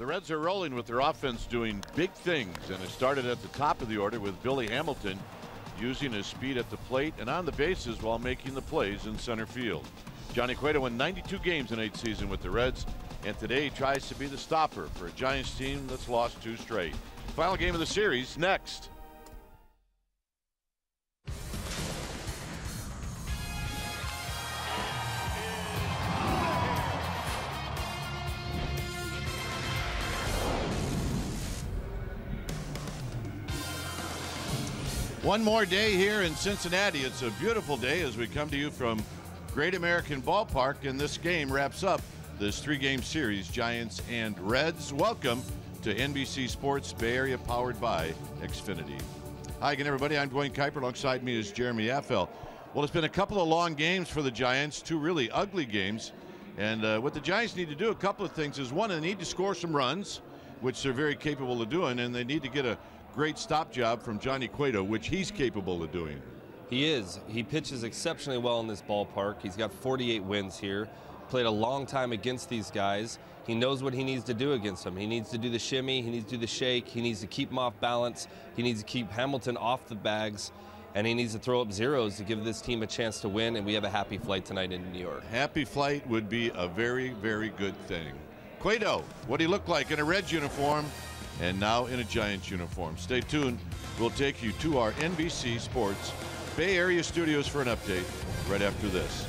The Reds are rolling with their offense doing big things, and it started at the top of the order with Billy Hamilton using his speed at the plate and on the bases while making the plays in center field. Johnny Cueto won 92 games in 8 seasons with the Reds, and today he tries to be the stopper for a Giants team that's lost 2 straight. Final game of the series next. One more day here in Cincinnati. It's a beautiful day as we come to you from Great American Ballpark, and this game wraps up this 3-game series, Giants and Reds. Welcome to NBC Sports Bay Area, powered by Xfinity. Hi again, everybody. I'm Dwayne Kuiper. Alongside me is Jeremy Affel. Well, it's been a couple of long games for the Giants, 2 really ugly games. And what the Giants need to do, a couple of things, is one, they need to score some runs, which they're very capable of doing, and they need to get a great stop job from Johnny Cueto, which he's capable of doing. He is. He pitches exceptionally well in this ballpark. He's got 48 wins here. Played a long time against these guys. He knows what he needs to do against them. He needs to do the shimmy. He needs to do the shake. He needs to keep them off balance. He needs to keep Hamilton off the bags. And he needs to throw up zeros to give this team a chance to win. And we have a happy flight tonight in New York. Happy flight would be a very, very good thing. Cueto, what do he look like in a Reds uniform? And now in a Giants uniform. Stay tuned. We'll take you to our NBC Sports Bay Area studios for an update right after this.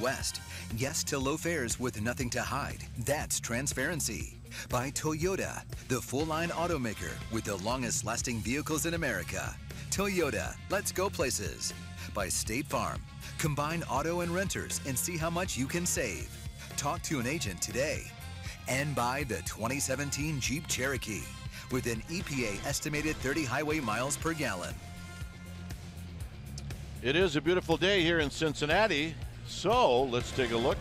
Midwest. Yes to low fares with nothing to hide. That's transparency. By Toyota, the full-line automaker with the longest-lasting vehicles in America. Toyota, let's go places. By State Farm, combine auto and renters and see how much you can save. Talk to an agent today. And by the 2017 Jeep Cherokee, with an EPA estimated 30 highway miles per gallon. It is a beautiful day here in Cincinnati, so let's take a look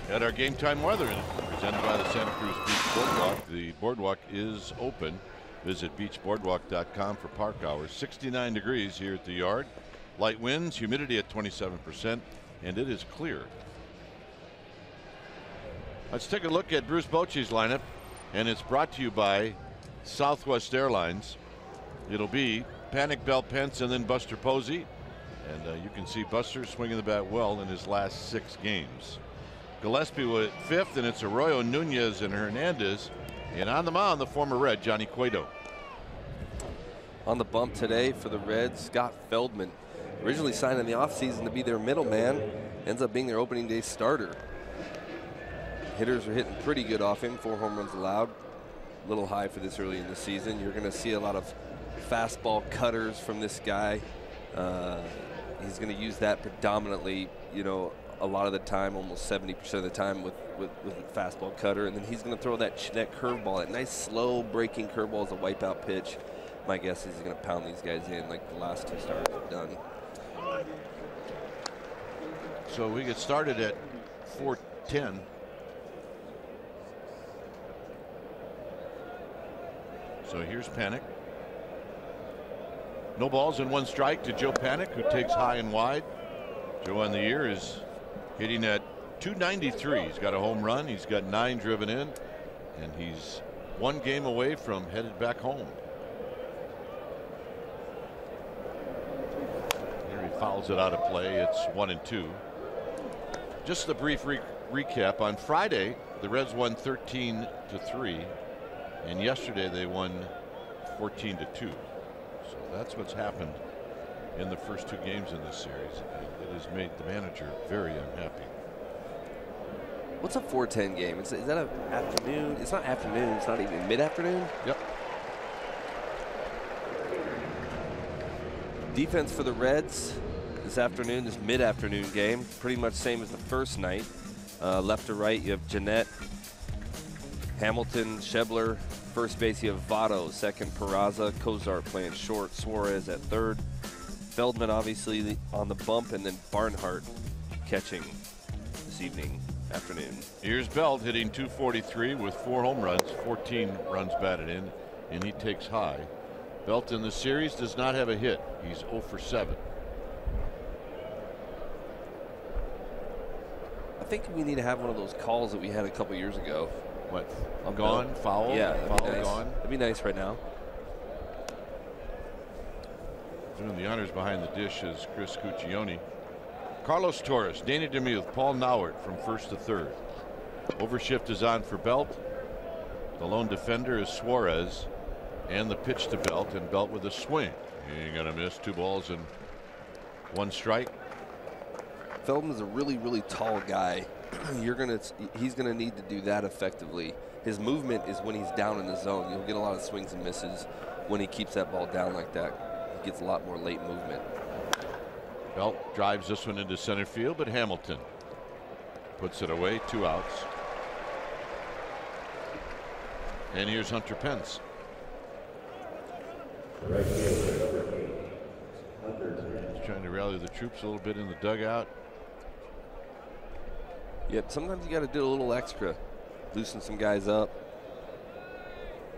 at our game time weather presented by the Santa Cruz Beach Boardwalk. The boardwalk is open. Visit beachboardwalk.com for park hours. 69 degrees here at the yard. Light winds, humidity at 27%, and it is clear. Let's take a look at Bruce Bochy's lineup, and it's brought to you by Southwest Airlines. It'll be Panic, Bell, Pence, and then Buster Posey. And you can see Buster swinging the bat well in his last 6 games. Gillespie with 5th, and it's Arroyo, Nunez, and Hernandez. And on the mound, the former Red, Johnny Cueto. On the bump today for the Reds, Scott Feldman. Originally signed in the offseason to be their middleman, ends up being their opening day starter. Hitters are hitting pretty good off him, 4 home runs allowed. A little high for this early in the season. You're going to see a lot of fastball cutters from this guy. He's going to use that predominantly, you know, a lot of the time, almost 70% of the time with a fastball cutter. And then he's going to throw that curveball, that nice slow breaking curveball as a wipeout pitch. My guess is he's going to pound these guys in like the last 2 starters have done. So we get started at 4:10. So here's Panic. No balls and 1 strike to Joe Panic, who takes high and wide. Joe on the year is hitting at .293. He's got a home run. He's got 9 driven in, and he's 1 game away from headed back home. Here he fouls it out of play. It's 1-2. Just a brief recap. On Friday, the Reds won 13-3, and yesterday they won 14-2. So that's what's happened in the first 2 games in this series. It has made the manager very unhappy. What's a 4:10 game? Is that an afternoon? It's not afternoon. It's not even mid-afternoon? Yep. Defense for the Reds this afternoon, this mid-afternoon game, pretty much same as the first night. Left to right, you have Jeanette, Hamilton, Schebler. First base, you have Votto. Second, Peraza. Cozart playing short. Suarez at third. Feldman obviously on the bump, and then Barnhart catching this afternoon. Here's Belt hitting .243 with 4 home runs, 14 runs batted in, and he takes high. Belt in the series does not have a hit. He's 0 for 7. I think we need to have one of those calls that we had a couple years ago. What? Gone? Foul? Yeah, foul, nice. Gone? That'd be nice right now. Doing the honors behind the dish is Chris Cuccione. Carlos Torres, Danny DeMuth, Paul Nauert from first to third. Overshift is on for Belt. The lone defender is Suarez, and the pitch to Belt, and Belt with a swing. He ain't gonna miss. 2 balls and 1 strike. Feldman's a really, really tall guy. He's gonna need to do that effectively. His movement is when he's down in the zone. You'll get a lot of swings and misses when he keeps that ball down like that. He gets a lot more late movement. Belt drives this one into center field, but Hamilton puts it away. 2 outs. And here's Hunter Pence. He's trying to rally the troops a little bit in the dugout. Yep, sometimes you got to do a little extra, loosen some guys up,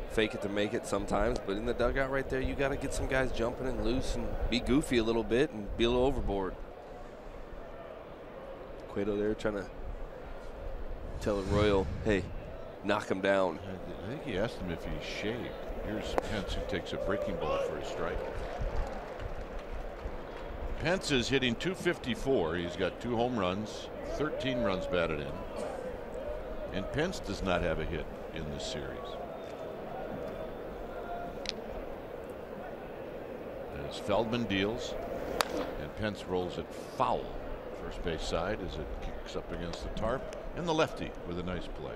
fake it to make it sometimes, but in the dugout right there, you got to get some guys jumping and loose and be goofy a little bit and be a little overboard. Cueto there trying to tell Arroyo, hey, knock him down. I think he asked him if he shaved. Here's Pence, who takes a breaking ball for a strike. Pence is hitting .254. He's got 2 home runs, 13 runs batted in. And Pence does not have a hit in this series. As Feldman deals, and Pence rolls it foul. First base side as it Rocks up against the tarp, and the lefty with a nice play.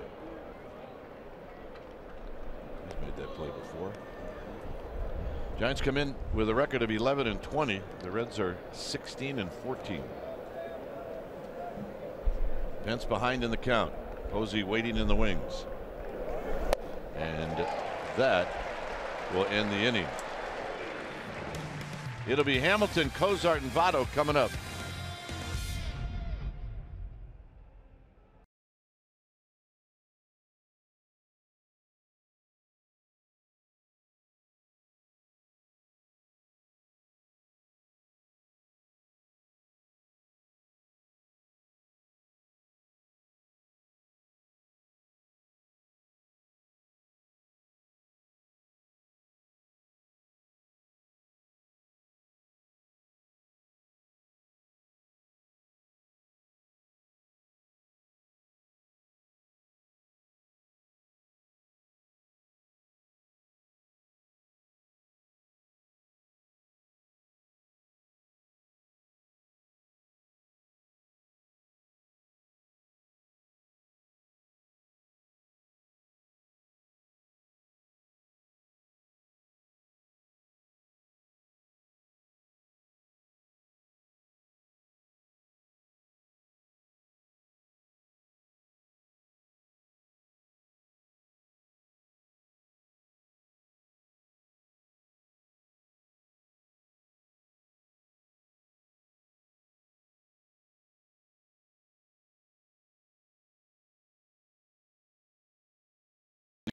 He's made that play before. Giants come in with a record of 11-20. The Reds are 16-14. Pence behind in the count. Posey waiting in the wings. And that will end the inning. It'll be Hamilton, Cozart, and Votto coming up.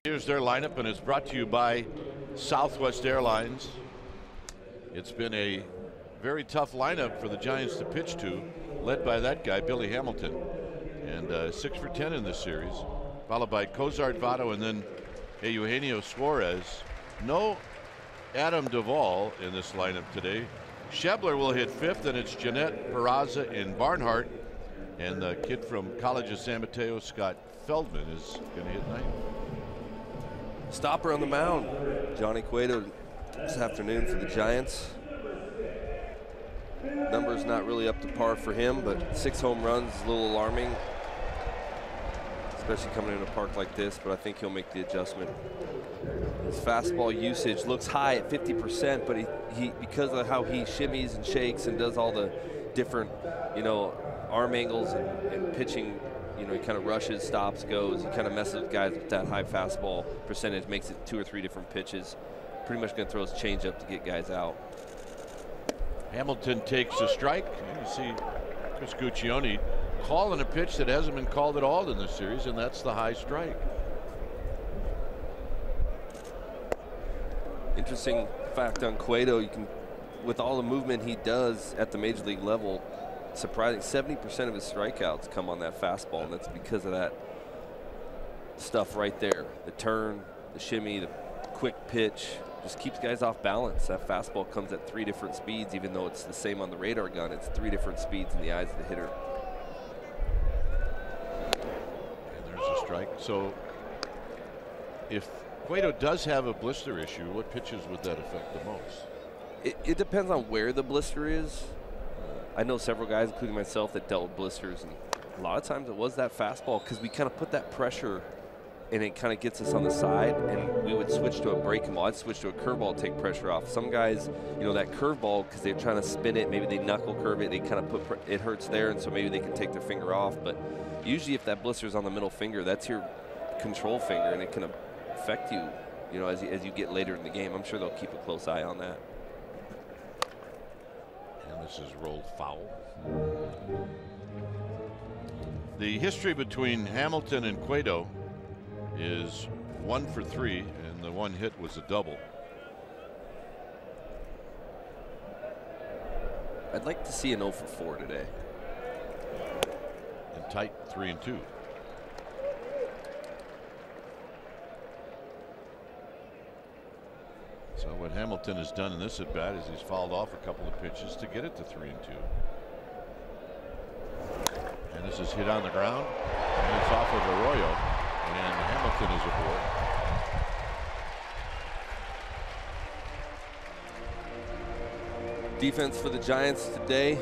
Here's their lineup, and it's brought to you by Southwest Airlines. It's been a very tough lineup for the Giants to pitch to, led by that guy, Billy Hamilton. And 6 for 10 in this series, followed by Cozart, Votto, and then Eugenio Suarez. No Adam Duvall in this lineup today. Schebler will hit 5th, and it's Jeanette, Peraza, and Barnhart. And the kid from College of San Mateo, Scott Feldman, is going to hit 9th. Stopper on the mound, Johnny Cueto this afternoon for the Giants. Numbers not really up to par for him, but 6 home runs is a little alarming, especially coming in a park like this, but I think he'll make the adjustment. His fastball usage looks high at 50%, but he because of how he shimmies and shakes and does all the different, arm angles and pitching, he kind of rushes, stops, goes. He kind of messes with guys with that high fastball percentage, makes it 2 or 3 different pitches. Pretty much going to throw his changeup to get guys out. Hamilton takes a strike. You see Chris Guccione calling a pitch that hasn't been called at all in this series, and that's the high strike. Interesting fact on Cueto, with all the movement he does at the major league level, surprising 70% of his strikeouts come on that fastball, and that's because of that stuff right there. The turn, the shimmy, the quick pitch, just keeps guys off balance. That fastball comes at 3 different speeds, even though it's the same on the radar gun. It's 3 different speeds in the eyes of the hitter. And there's a strike. So if Cueto does have a blister issue, what pitches would that affect the most? It depends on where the blister is. I know several guys, including myself, that dealt with blisters, and a lot of times it was that fastball because we kind of put that pressure and it kind of gets us on the side, and we would switch to a breaking ball. I'd switch to a curveball to take pressure off. Some guys, that curveball, because they're trying to spin it, maybe they knuckle curve it, they kind of put it hurts there, and so maybe they can take their finger off. But usually if that blister's on the middle finger, that's your control finger, and it can affect you, as you get later in the game. I'm sure they'll keep a close eye on that. And this is rolled foul. The history between Hamilton and Cueto is 1 for 3, and the one hit was a double. I'd like to see an 0 for 4 today. And tight 3-2. So what Hamilton has done in this at bat is he's fouled off a couple of pitches to get it to 3-2. And this is hit on the ground, and it's off of Arroyo, and Hamilton is aboard. Defense for the Giants today.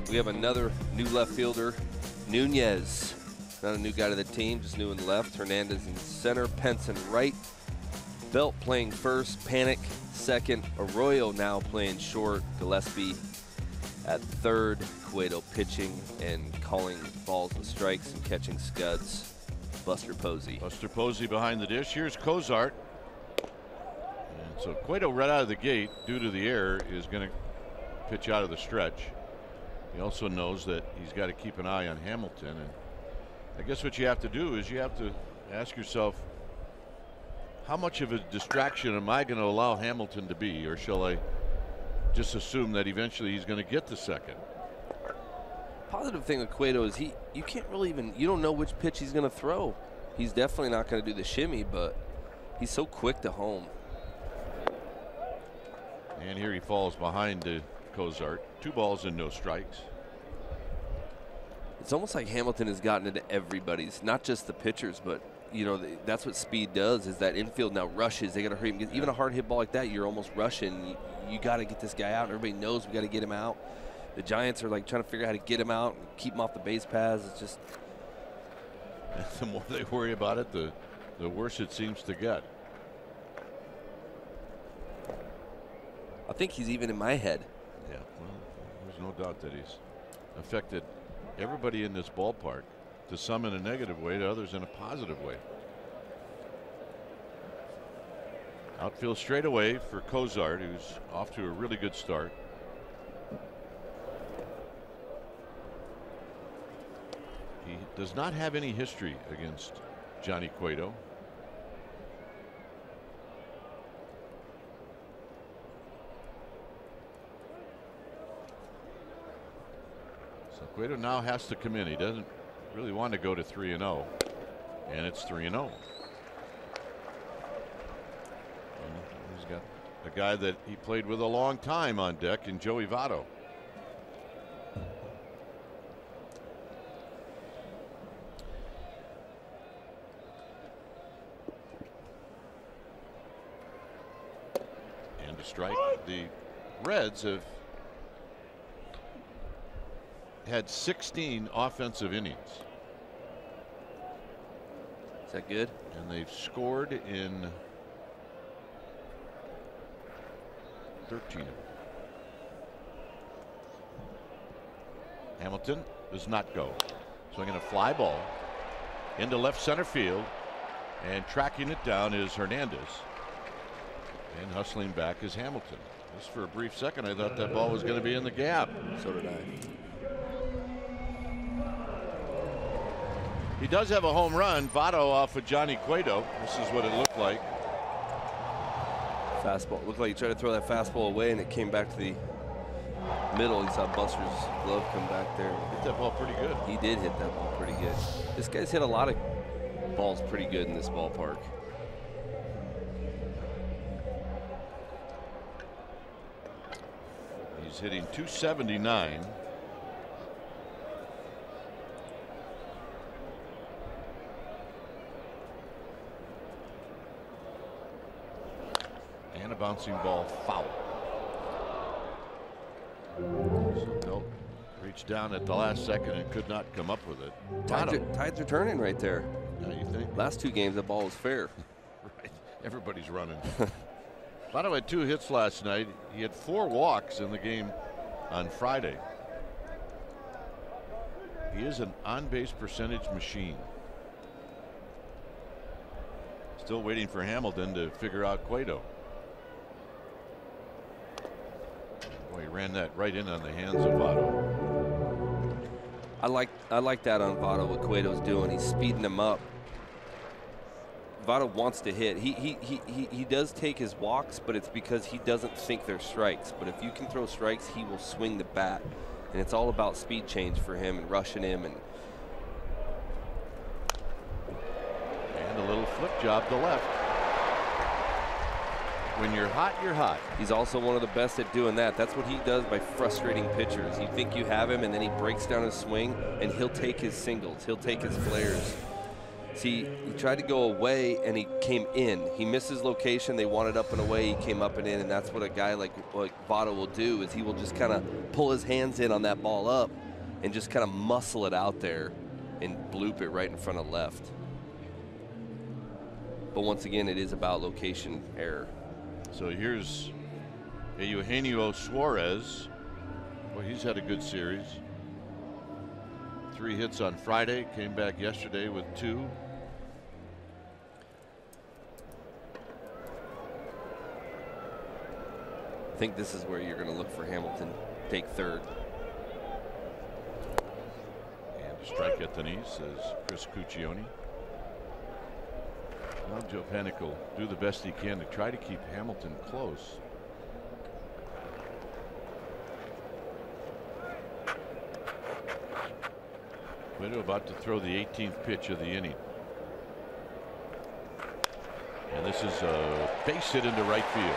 We have another new left fielder Nunez, not a new guy to the team, just new in left. Hernandez in center, Pence in right. Belt playing first, Panic second. Arroyo now playing short. Gillespie at third. Cueto pitching and calling balls and strikes and catching scuds. Buster Posey. Buster Posey behind the dish. Here's Cozart. And so Cueto right out of the gate, due to the error, is going to pitch out of the stretch. He also knows that he's got to keep an eye on Hamilton. And I guess what you have to do is you have to ask yourself, how much of a distraction am I going to allow Hamilton to be, or shall I just assume that eventually he's going to get the second? Positive thing with Cueto is you can't really you don't know which pitch he's going to throw. He's definitely not going to do the shimmy, but he's so quick to home. And here he falls behind the Cozart. 2 balls and no strikes. It's almost like Hamilton has gotten into everybody's, not just the pitchers, but you know, that's what speed does, is that infield now rushes. They got to hurry him. Even a hard hit ball like that, you're almost rushing. You got to get this guy out, and everybody knows we got to get him out. The Giants are like trying to figure out how to get him out and keep him off the base paths. It's just the more they worry about it, the worse it seems to get. I think he's even in my head. Yeah, well, there's no doubt that he's affected everybody in this ballpark, to some in a negative way, to others in a positive way. Outfield straightaway for Cozart, who's off to a really good start. He does not have any history against Johnny Cueto. So Cueto now has to come in. He doesn't really want to go to 3-0, and it's 3-0. He's got a guy that he played with a long time on deck in Joey Votto. And a strike. The Reds have had 16 offensive innings. Is that good? And they've scored in 13 of them. Hamilton does not go. Swinging a fly ball into left center field, and tracking it down is Hernandez. And hustling back is Hamilton. Just for a brief second, I thought that ball was going to be in the gap. So did I. He does have a home run. Votto off of Johnny Cueto. This is what it looked like. Fastball. Looked like he tried to throw that fastball away, and it came back to the middle. He saw Buster's glove come back there. Hit that ball pretty good. He did hit that ball pretty good. This guy's hit a lot of balls pretty good in this ballpark. He's hitting .279. And a bouncing ball foul. So Belt reached down at the last second and could not come up with it. Tides are turning right there. Now you think? Last 2 games, the ball was fair. Right. Everybody's running. Votto had 2 hits last night. He had 4 walks in the game on Friday. He is an on-base percentage machine. Still waiting for Hamilton to figure out Cueto. Boy, he ran that right in on the hands of Votto. I like that on Votto, what Cueto's doing. He's speeding him up. Votto wants to hit. He does take his walks, but it's because he doesn't think they're strikes. But if you can throw strikes, he will swing the bat. And it's all about speed change for him and rushing him. And a little flip job to left. When you're hot, you're hot. He's also one of the best at doing that. That's what he does by frustrating pitchers. You think you have him, and then he breaks down his swing, and he'll take his singles. He'll take his flares. See, he tried to go away, and he came in. He missed his location. They wanted up and away. He came up and in, and that's what a guy like Votto will do, is he will just kind of pull his hands in on that ball up and just kind of muscle it out there and bloop it right in front of left. But once again, it is about location error. So here's Eugenio Suarez. Well, he's had a good series. 3 hits on Friday, came back yesterday with 2. I think this is where you're going to look for Hamilton take third. And a strike at the knee, says Chris Cuccione. Well, Joe Panik will do the best he can to try to keep Hamilton close. Cueto about to throw the 18th pitch of the inning. And this is a base hit into right field.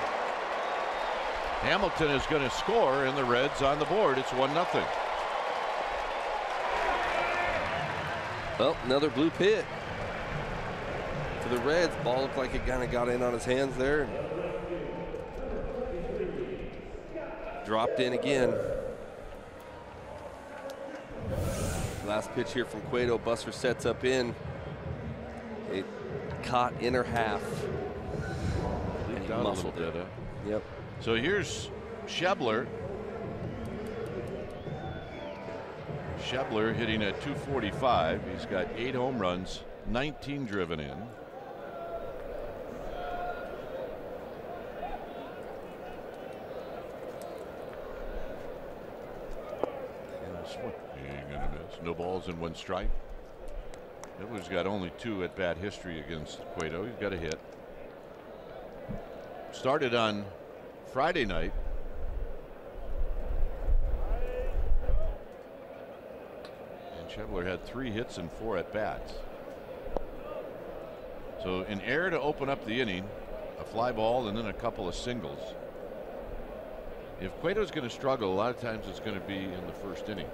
Hamilton is going to score, and the Reds on the board. It's 1-0. Well, another bloop hit for the Reds. Ball looked like it kind of got in on his hands there. Dropped in again. Last pitch here from Cueto. Buster sets up in. It caught inner half. And he muscled it. Yep. So here's Schebler. Schebler hitting at 245. He's got 8 home runs, 19 driven in. No balls and 1 strike. Edwards got only 2 at bat history against Cueto. He's got a hit. Started on Friday night. And Schebler had 3 hits and 4 at bats. So an error to open up the inning, a fly ball, and then a couple of singles. If Cueto's going to struggle, a lot of times it's going to be in the first inning.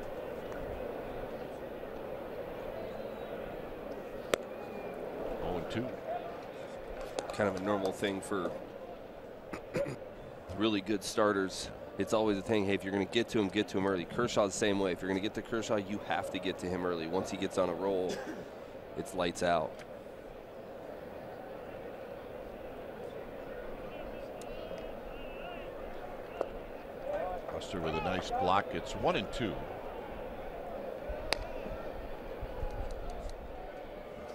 0-2. Kind of a normal thing for really good starters. It's always a thing, hey, if you're going to get to him early. Kershaw's the same way. If you're going to get to Kershaw, you have to get to him early. Once he gets on a roll, it's lights out. Buster with a nice block. It's 1-2.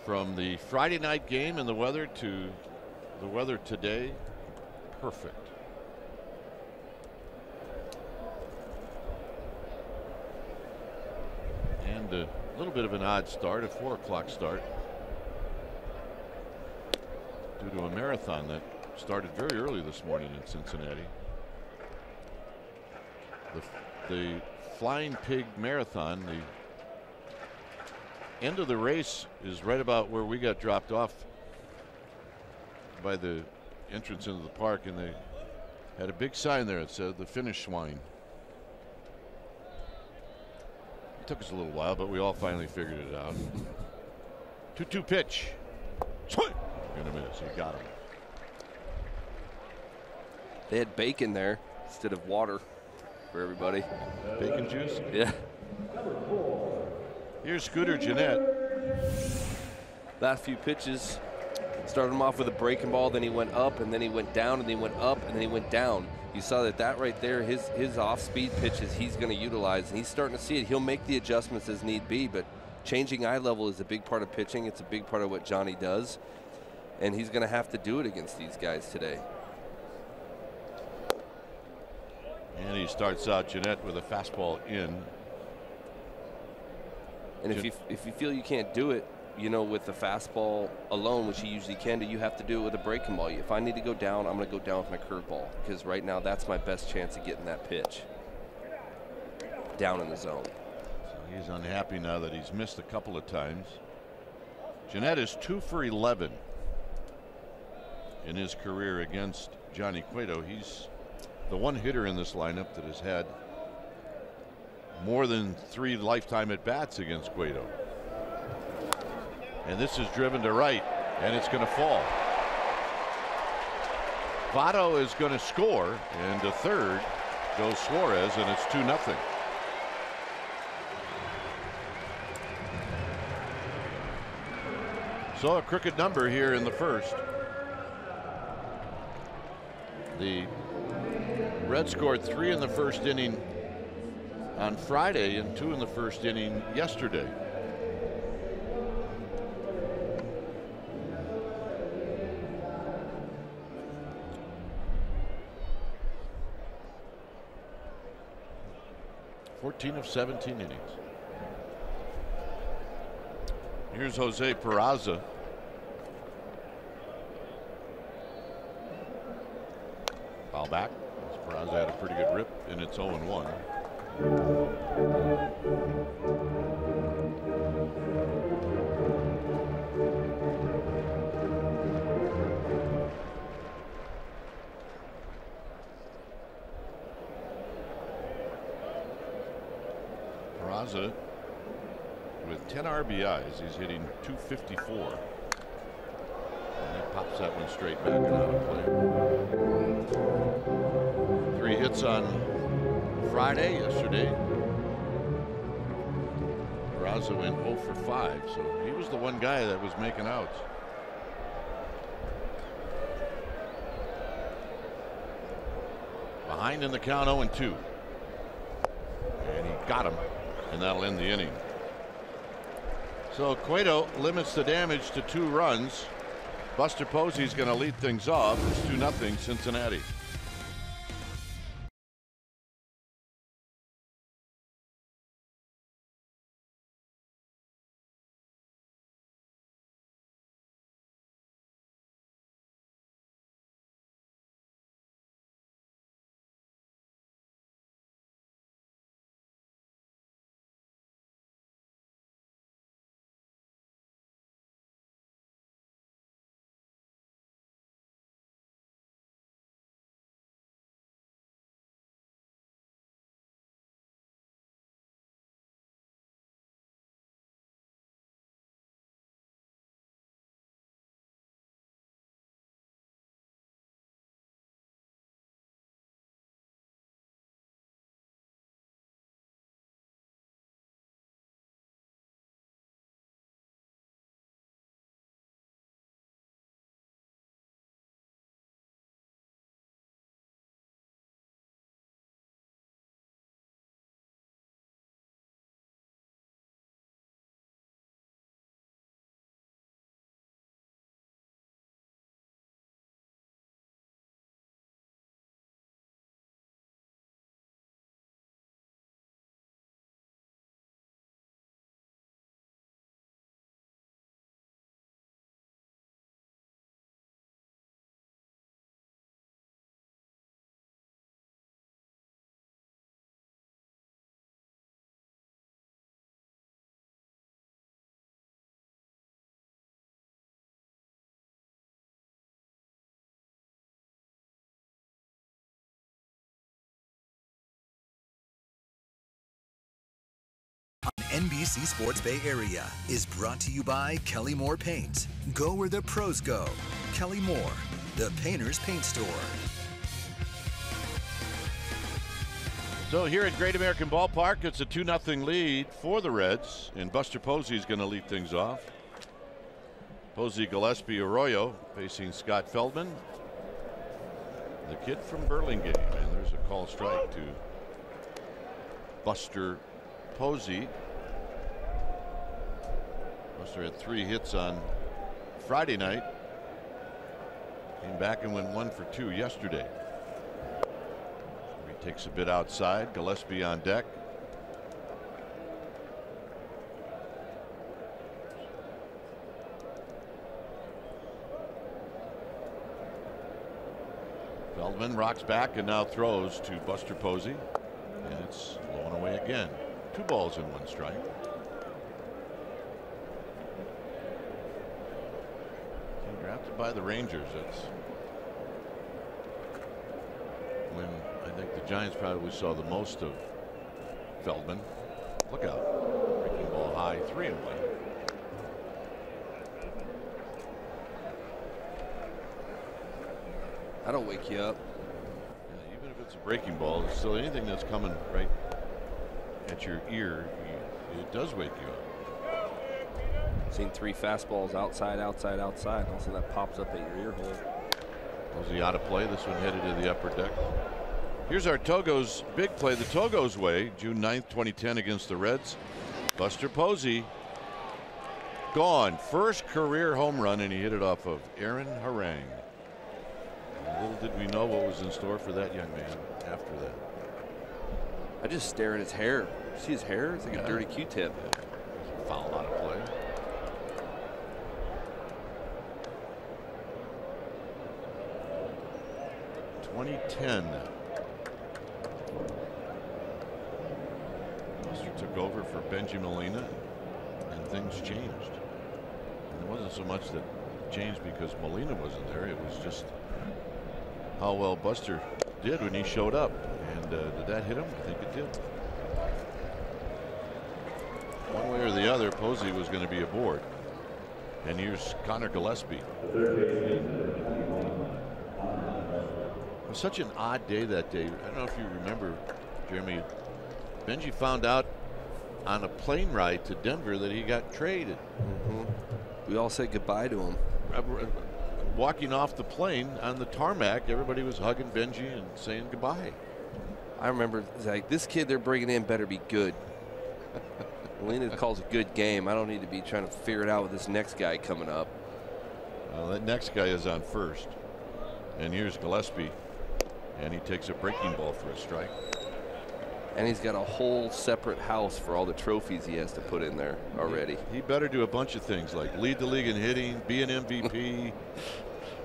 From the Friday night game and the weather to the weather today, perfect. And a little bit of an odd start, a 4 o'clock start, due to a marathon that started very early this morning in Cincinnati. The Flying Pig Marathon, the end of the race is right about where we got dropped off by the entrance into the park, and they had a big sign there that said the finish line. It took us a little while, but we all finally figured it out. 2-2 pitch. Swing! Gonna miss. He got him. They had bacon there instead of water for everybody. Bacon juice? Yeah. Here's Scooter Gennett. Last few pitches, started him off with a breaking ball, then he went up, and then he went down, and then he went up, and then he went down. You saw that right there, his off-speed pitches he's going to utilize, and he's starting to see it. He'll make the adjustments as need be, but changing eye level is a big part of pitching. It's a big part of what Johnny does, and he's going to have to do it against these guys today. And he starts out Gennett with a fastball in. And if you feel you can't do it, you know, with the fastball alone, which you usually can do, you have to do it with a breaking ball. If I need to go down, I'm going to go down with my curveball, because right now that's my best chance of getting that pitch down in the zone. So he's unhappy now that he's missed a couple of times. Gennett is 2 for 11 in his career against Johnny Cueto. He's the one hitter in this lineup that has had more than 3 lifetime at bats against Cueto. And this is driven to right, and it's going to fall. Votto is going to score, and to third goes Suarez, and it's 2-0. So a crooked number here in the first. The Reds scored 3 in the first inning on Friday and 2 in the first inning yesterday. Of 17 innings. Here's Jose Peraza. Foul back. Peraza had a pretty good rip, and it's 0-1. With 10 RBIs, he's hitting .254. And he pops that one straight back and out of play. 3 hits on Friday yesterday. Peraza went 0 for 5, so he was the one guy that was making outs. Behind in the count, 0-2. And he got him. And that'll end the inning. So Cueto limits the damage to 2 runs. Buster Posey's going to lead things off. It's 2-0 Cincinnati. NBC Sports Bay Area is brought to you by Kelly Moore Paints. Go where the pros go. Kelly Moore, the painter's paint store. So here at Great American Ballpark, it's a 2-0 lead for the Reds, and Buster Posey is going to lead things off. Posey, Gillespie, Arroyo facing Scott Feldman, the kid from Burlingame, and there's a call strike to Buster Posey. Buster had 3 hits on Friday night. Came back and went 1 for 2 yesterday. He takes a bit outside. Gillespie on deck. Feldman rocks back and now throws to Buster Posey. And it's blown away again. 2 balls and 1 strike. He's drafted by the Rangers. That's when I think the Giants probably saw the most of Feldman. Look out. Breaking ball high, 3-1. That'll wake you up. Yeah, even if it's a breaking ball, it's still anything that's coming right at your ear, it does wake you up. Seen 3 fastballs outside, outside, outside. Also that pops up at your ear hole. Was he out of play? This one headed to the upper deck. Here's our Togo's big play the Togo's way. June 9th, 2010 against the Reds. Buster Posey gone. First career home run, and he hit it off of Aaron Harang. Little did we know what was in store for that young man after that. I just stare at his hair. See his hair? It's like a dirty Q-tip. Foul out of play. '10. Buster took over for Benji Molina, and things changed. And it wasn't so much that changed because Molina wasn't there. It was just how well Buster did when he showed up. And did that hit him? I think it did. One way or the other, Posey was going to be aboard. And here's Connor Gillespie. It was such an odd day that day. I don't know if you remember, Jeremy. Benji found out on a plane ride to Denver that he got traded. We all said goodbye to him. Walking off the plane on the tarmac, everybody was hugging Benji and saying goodbye. I remember, like, this kid they're bringing in better be good. Molina calls a good game. I don't need to be trying to figure it out with this next guy coming up. Well, that next guy is on first. And here's Gillespie. And he takes a breaking ball for a strike. And he's got a whole separate house for all the trophies he has to put in there already. He better do a bunch of things like lead the league in hitting, be an MVP,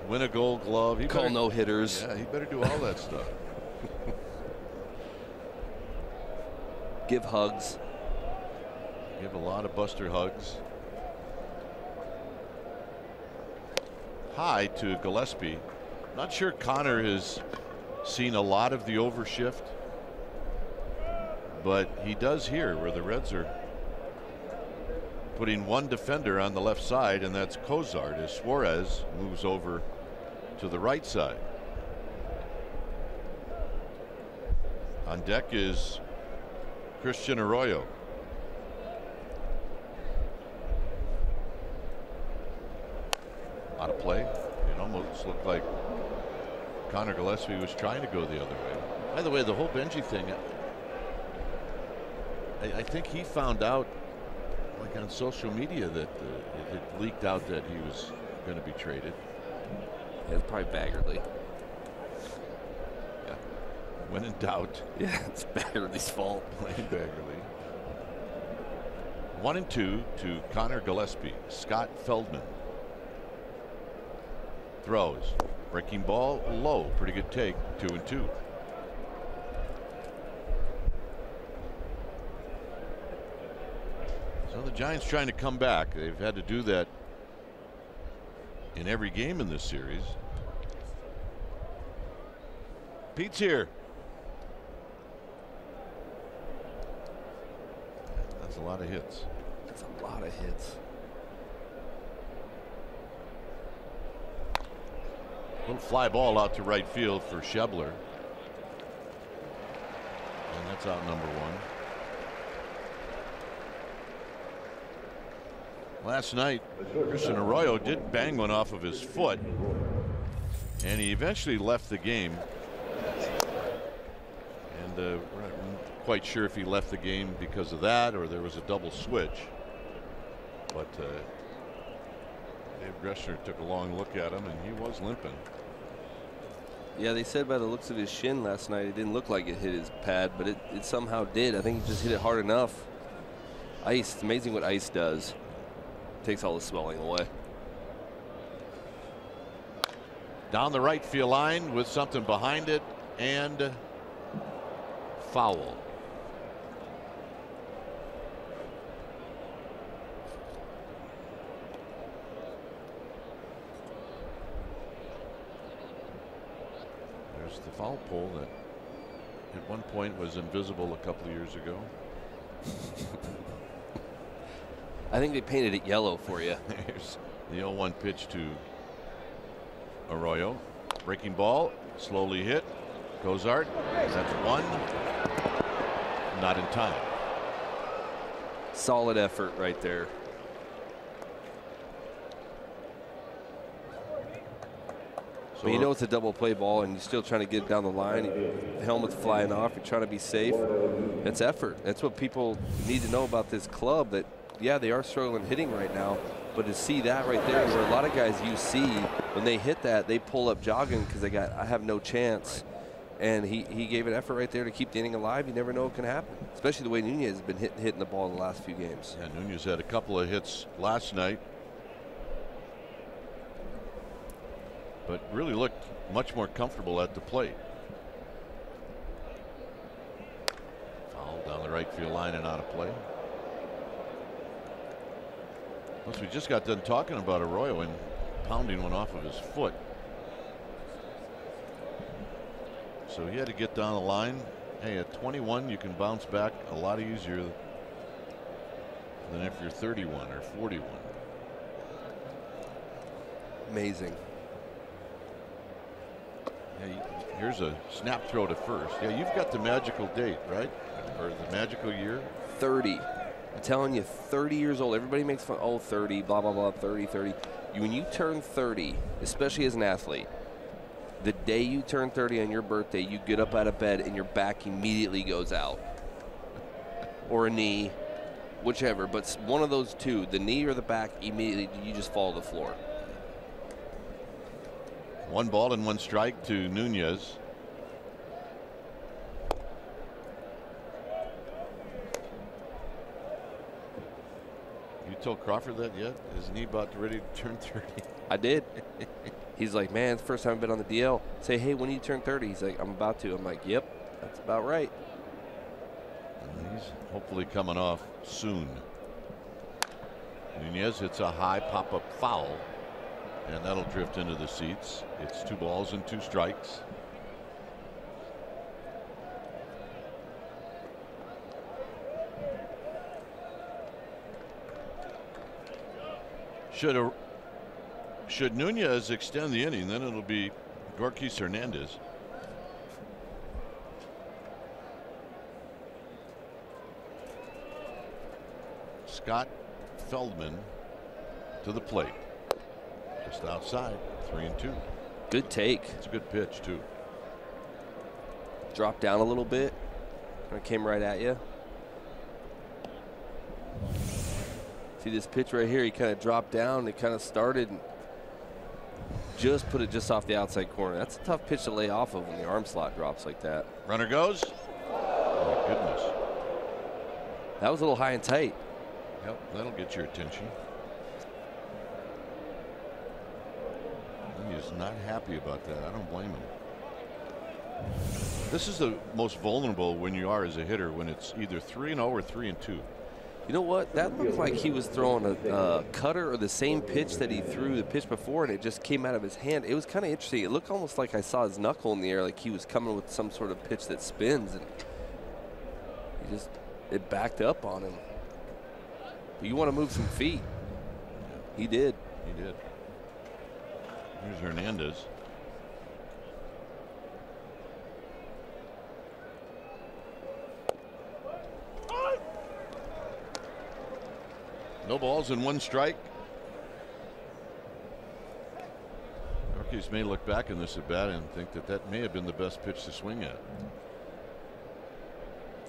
win a Gold Glove. He call better, no hitters. Yeah, he better do all that stuff. Give hugs. Give a lot of Buster hugs. High to Gillespie. Not sure Connor has seen a lot of the overshift, but he does here where the Reds are putting one defender on the left side, and that's Cozart, as Suarez moves over to the right side. On deck is Christian Arroyo. Out of play. It almost looked like Connor Gillespie was trying to go the other way. By the way, the whole Benji thing, I think he found out, like on social media, that it had leaked out that he was going to be traded. Yeah, it's probably Baggerly. Yeah. When in doubt. Yeah, it's Baggerly's fault. Blame Baggerly. 1-2 to Connor Gillespie. Scott Feldman. Throws. Breaking ball low. Pretty good take. 2-2. So the Giants trying to come back. They've had to do that in every game in this series. Pete's here. That's a lot of hits. That's a lot of hits. Little fly ball out to right field for Schebler. And that's out number one. Last night, Christian Arroyo did bang one off of his foot, and he eventually left the game. And we're not quite sure if he left the game because of that or there was a double switch. But Dave Gressner took a long look at him, and he was limping. Yeah, they said by the looks of his shin last night, it didn't look like it hit his pad, but it somehow did. I think he just hit it hard enough. Ice, it's amazing what ice does. Takes all the swelling away. Down the right field line with something behind it, and foul. There's the foul pole that at one point was invisible a couple of years ago. I think they painted it yellow for you. Here's the 0-1 pitch to Arroyo. Breaking ball, slowly hit. Cozart, that's one. Not in time. Solid effort right there. So but you know it's a double play ball, and you're still trying to get it down the line. The helmet's flying off. You're trying to be safe. It's effort. That's what people need to know about this club. That yeah, they are struggling hitting right now, but to see that right there, where a lot of guys you see when they hit that, they pull up jogging because I have no chance. And he gave an effort right there to keep the inning alive. You never know what can happen, especially the way Nunez has been hitting the ball in the last few games. Yeah, Nunez had a couple of hits last night, but really looked much more comfortable at the plate. Foul down the right field line and out of play. Plus, we just got done talking about Arroyo and pounding one off of his foot. So he had to get down the line. Hey, at 21, you can bounce back a lot easier than if you're 31 or 41. Amazing. Yeah, here's a snap throw to first. Yeah, you've got the magical date, right? Or the magical year? 30. I'm telling you, 30 years old. Everybody makes fun. Oh, 30, blah, blah, blah, 30, 30. When you turn 30, especially as an athlete, the day you turn 30 on your birthday, you get up out of bed and your back immediately goes out. Or a knee, whichever. But one of those two, the knee or the back, immediately you just fall to the floor. 1 ball and 1 strike to Nunez. You told Crawford that yet? Isn't he about ready to turn 30? I did. He's like, man, it's the first time I've been on the DL. Say, hey, when do you turn 30? He's like, I'm about to. I'm like, yep, that's about right. And he's hopefully coming off soon. Nunez hits a high pop-up foul, and that'll drift into the seats. It's 2 balls and 2 strikes. Should Nunez extend the inning, then it'll be Gorkis Hernandez. Scott Feldman to the plate. Just outside, 3-2. Good take. It's a good pitch, too. Dropped down a little bit. It came right at you. See this pitch right here, he kind of dropped down, it kind of started and just put it just off the outside corner. That's a tough pitch to lay off of when the arm slot drops like that. Runner goes. Oh, my goodness. That was a little high and tight. Yep, that'll get your attention. He is not happy about that. I don't blame him. This is the most vulnerable when you are as a hitter, when it's either 3-0 or 3-2. You know what? That looked like he was throwing a cutter or the same pitch that he threw the pitch before, and it just came out of his hand. It was kind of interesting. It looked almost like I saw his knuckle in the air, like he was coming with some sort of pitch that spins, and it backed up on him. But you want to move some feet. He did. He did. Here's Hernandez. No balls and 1 strike. Rockies may look back in this at bat and think that may have been the best pitch to swing at.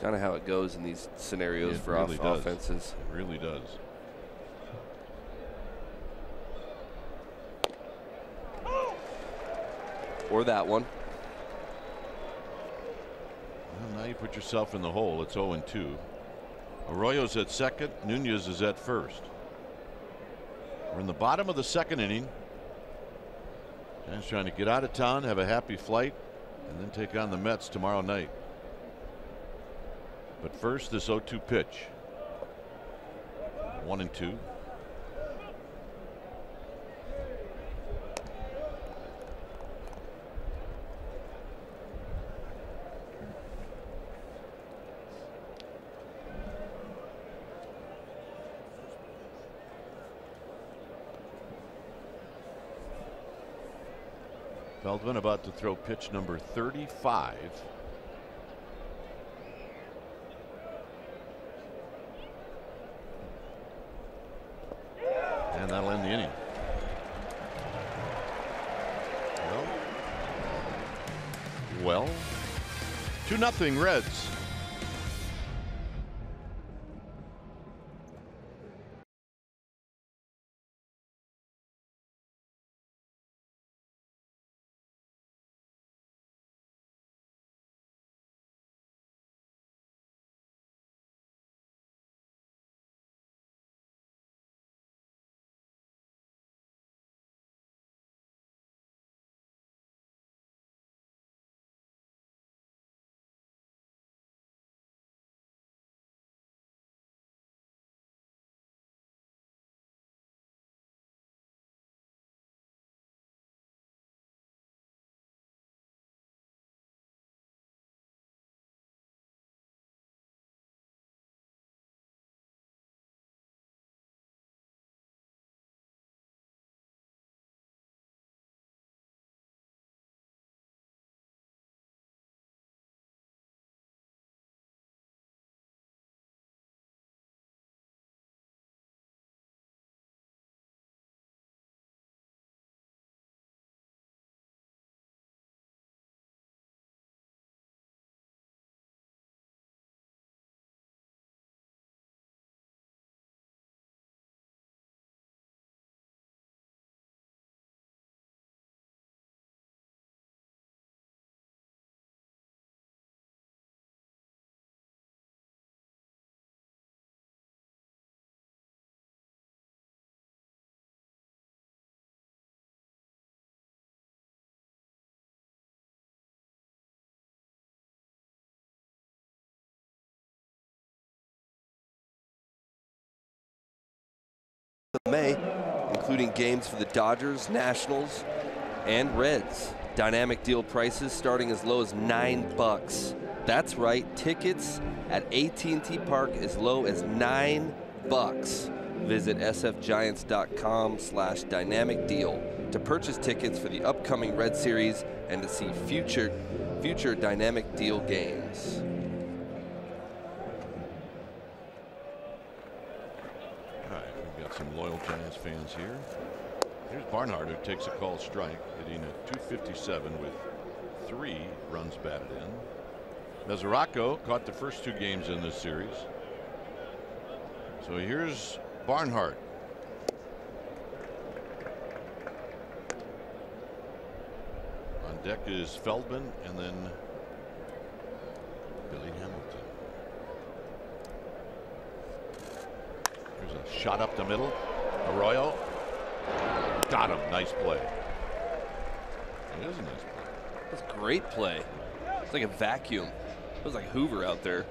Kind of how it goes in these scenarios for really offenses. It really does. Or that one. Well, now you put yourself in the hole. It's 0-2. Arroyo's at second. Nunez is at first. We're in the bottom of the 2nd inning. Giants trying to get out of town, have a happy flight, and then take on the Mets tomorrow night. But first, this 0-2 pitch. 1-2. Feldman about to throw pitch number 35. And that'll end the inning. Well, well. 2-0 Reds. May, including games for the Dodgers, Nationals, and Reds. Dynamic deal prices starting as low as $9. That's right, tickets at AT&T Park as low as $9. Visit sfgiants.com/dynamic deal to purchase tickets for the upcoming Red Series and to see future dynamic deal games. Some loyal Giants fans here. Here's Barnhart, who takes a called strike, hitting at .257 with 3 runs batted in. Mesoraco caught the first 2 games in this series. So here's Barnhart. On deck is Feldman and then Billy Hamilton. There's a shot up the middle. Arroyo got him. Nice play. It is a nice play. That's a great play. It's like a vacuum. It was like Hoover out there.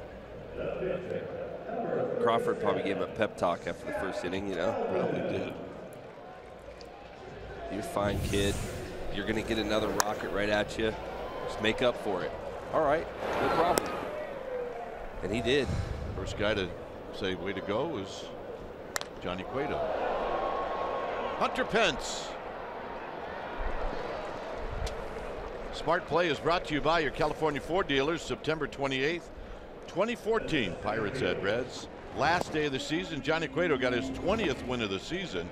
Crawford probably gave him a pep talk after the first inning, you know. Probably did. You're fine, kid. You're going to get another rocket right at you. Just make up for it. All right, no problem. And he did. First guy to say way to go was Johnny Cueto. Hunter Pence. Smart Play is brought to you by your California Ford dealers. September 28th, 2014, Pirates at Reds. Last day of the season, Johnny Cueto got his 20th win of the season.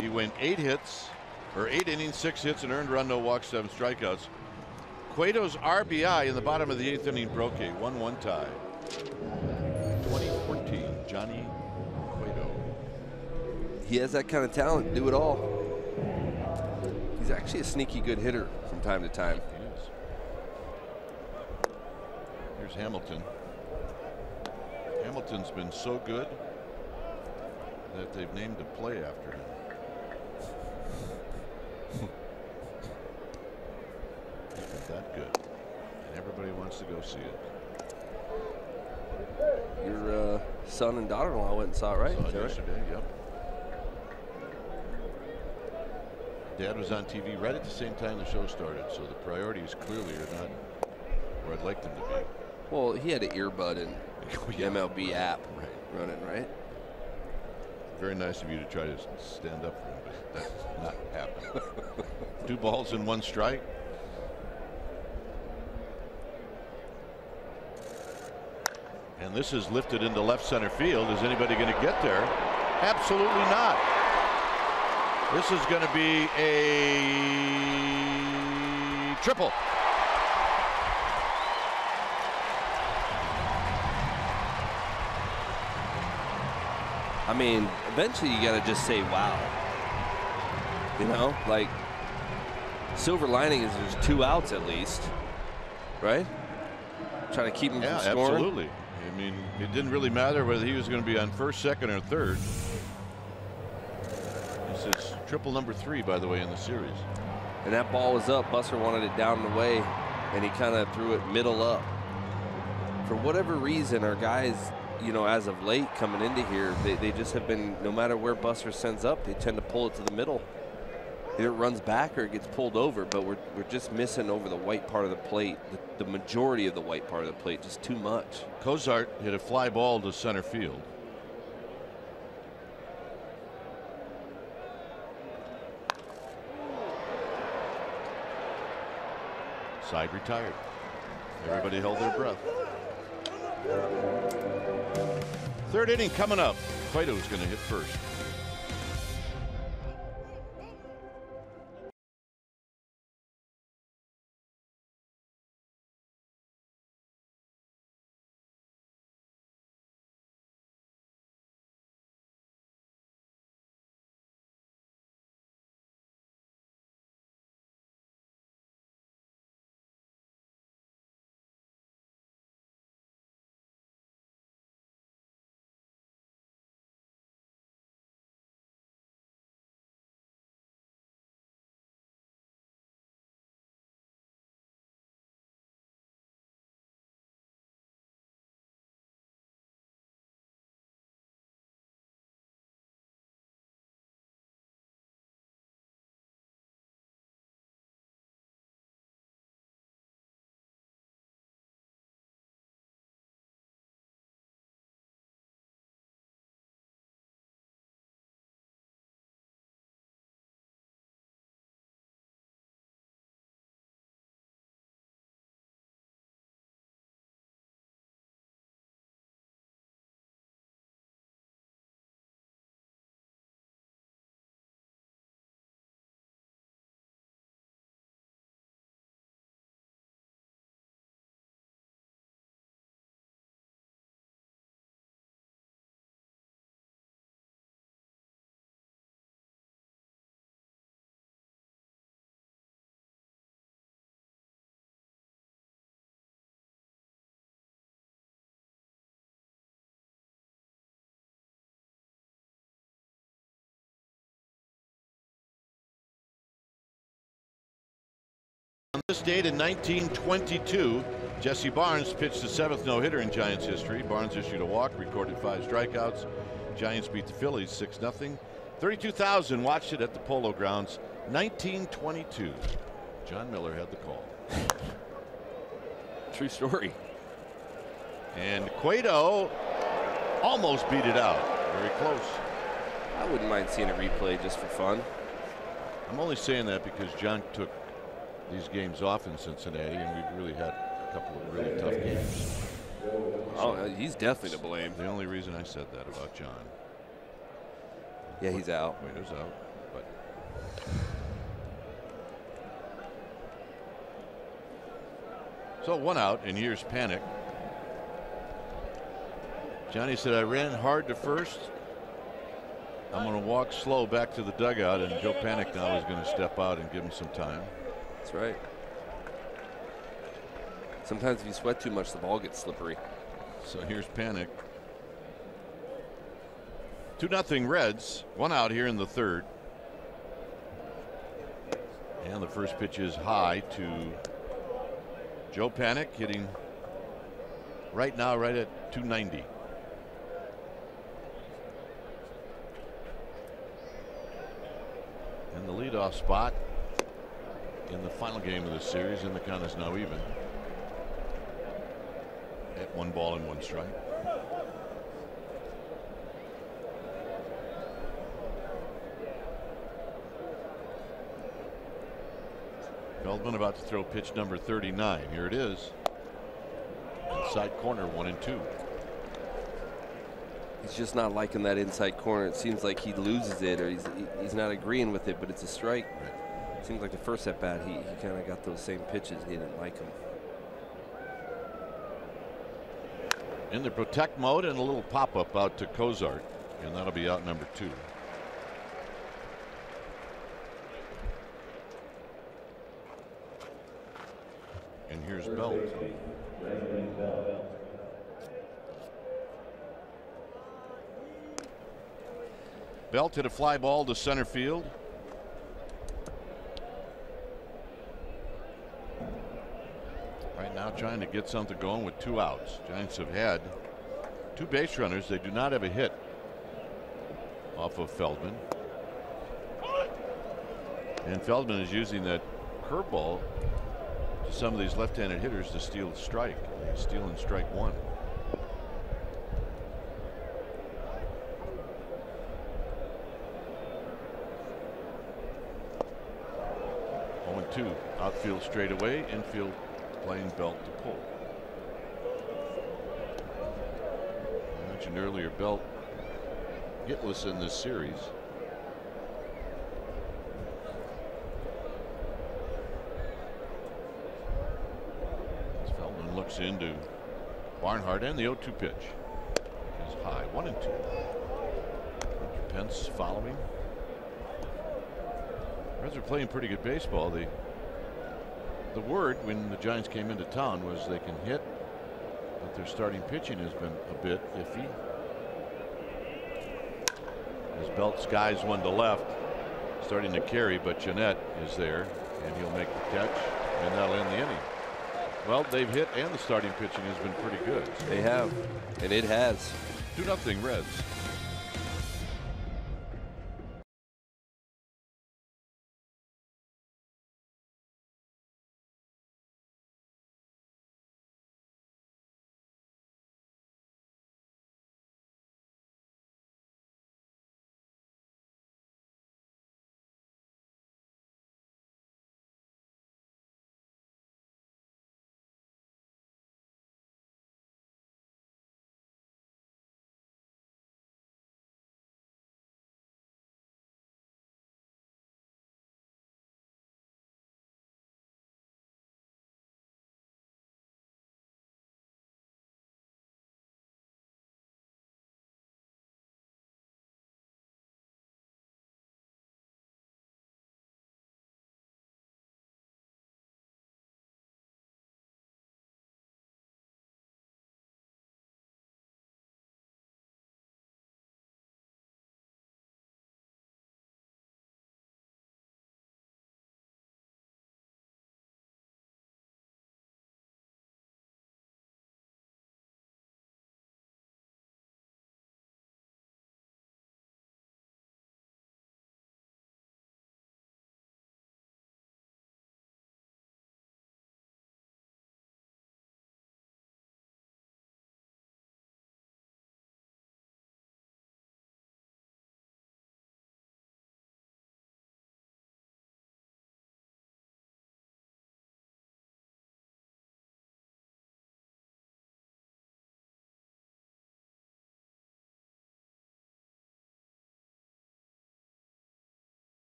He went 8 innings, 6 hits, and earned run, no walks, 7 strikeouts. Cueto's RBI in the bottom of the 8th inning broke a 1-1 tie. 2014, Johnny Cueto. He has that kind of talent, do it all. He's actually a sneaky good hitter from time to time. He is. Here's Hamilton. Hamilton's been so good that they've named a play after him. He's been that good, and everybody wants to go see it. Your son and daughter-in-law went and saw it, right? Saw it yesterday, yep. Dad was on TV right at the same time the show started, so the priorities clearly are not where I'd like them to be. Well, he had an earbud in the MLB app running, right? Very nice of you to try to stand up for him, but that's not happening. 2 balls and 1 strike. And this is lifted into left center field. Is anybody going to get there? Absolutely not. This is going to be a triple. I mean, eventually you got to just say, wow. You know, like, silver lining is there's 2 outs at least, right? Try to keep him from scoring. Absolutely. I mean, it didn't really matter whether he was going to be on first, second, or third. This is triple number 3, by the way, in the series. And that ball was up. Buster wanted it down and away, and he kind of threw it middle up. For whatever reason, our guys, you know, as of late coming into here, they just have been, no matter where Buster sends up, they tend to pull it to the middle. Either it runs back or it gets pulled over, but we're just missing over the white part of the plate, the majority of the white part of the plate, just too much. Cozart hit a fly ball to center field. Side retired. Everybody held their breath. Third inning coming up. Cueto's going to hit first. On this date in 1922, Jesse Barnes pitched the 7th no-hitter in Giants history. Barnes issued a walk, recorded 5 strikeouts. Giants beat the Phillies 6-0. 32,000 watched it at the Polo Grounds. 1922. John Miller had the call. True story. And Cueto almost beat it out. Very close. I wouldn't mind seeing a replay just for fun. I'm only saying that because John took these games off in Cincinnati, and we've really had a couple of really tough games. Oh, he's definitely to blame. The only reason I said that about John. Yeah, he's out. Cueto's out, but so 1 out, and here's Panic. Johnny said, I ran hard to first. I'm going to walk slow back to the dugout, and Joe Panic now is going to step out and give him some time. That's right. Sometimes if you sweat too much, the ball gets slippery. So here's Panic. 2-0 Reds. 1 out here in the 3rd. And the first pitch is high to Joe Panic, hitting right now right at 290. And the leadoff spot in the final game of the series, and the count is now even at 1 ball and 1 strike. Feldman about to throw pitch number 39. Here it is. Inside corner, 1-2. He's just not liking that inside corner. It seems like he loses it, or he's not agreeing with it, but it's a strike. Right. It seems like the first at bat, he kind of got those same pitches. He didn't like them. In the protect mode, and a little pop up out to Cozart. And that'll be out number 2. And here's Belt. Belt hit a fly ball to center field. Right now trying to get something going with 2 outs. Giants have had 2 base runners. They do not have a hit off of Feldman. And Feldman is using that curveball to some of these left-handed hitters to steal a strike. He's stealing strike 1. 0-2. Outfield straight away. Infield playing Belt to pull. I mentioned earlier, Belt hitless in this series. As Feldman looks into Barnhart, and the 0-2 pitch is high. 1-2. Pence following. Reds are playing pretty good baseball. The word when the Giants came into town was they can hit, but their starting pitching has been a bit iffy. As Belt skies one to left, starting to carry, but Jeanette is there, and he'll make the catch, and that'll end the inning. Well, they've hit, and the starting pitching has been pretty good. They have, and it has. 2-0 Reds.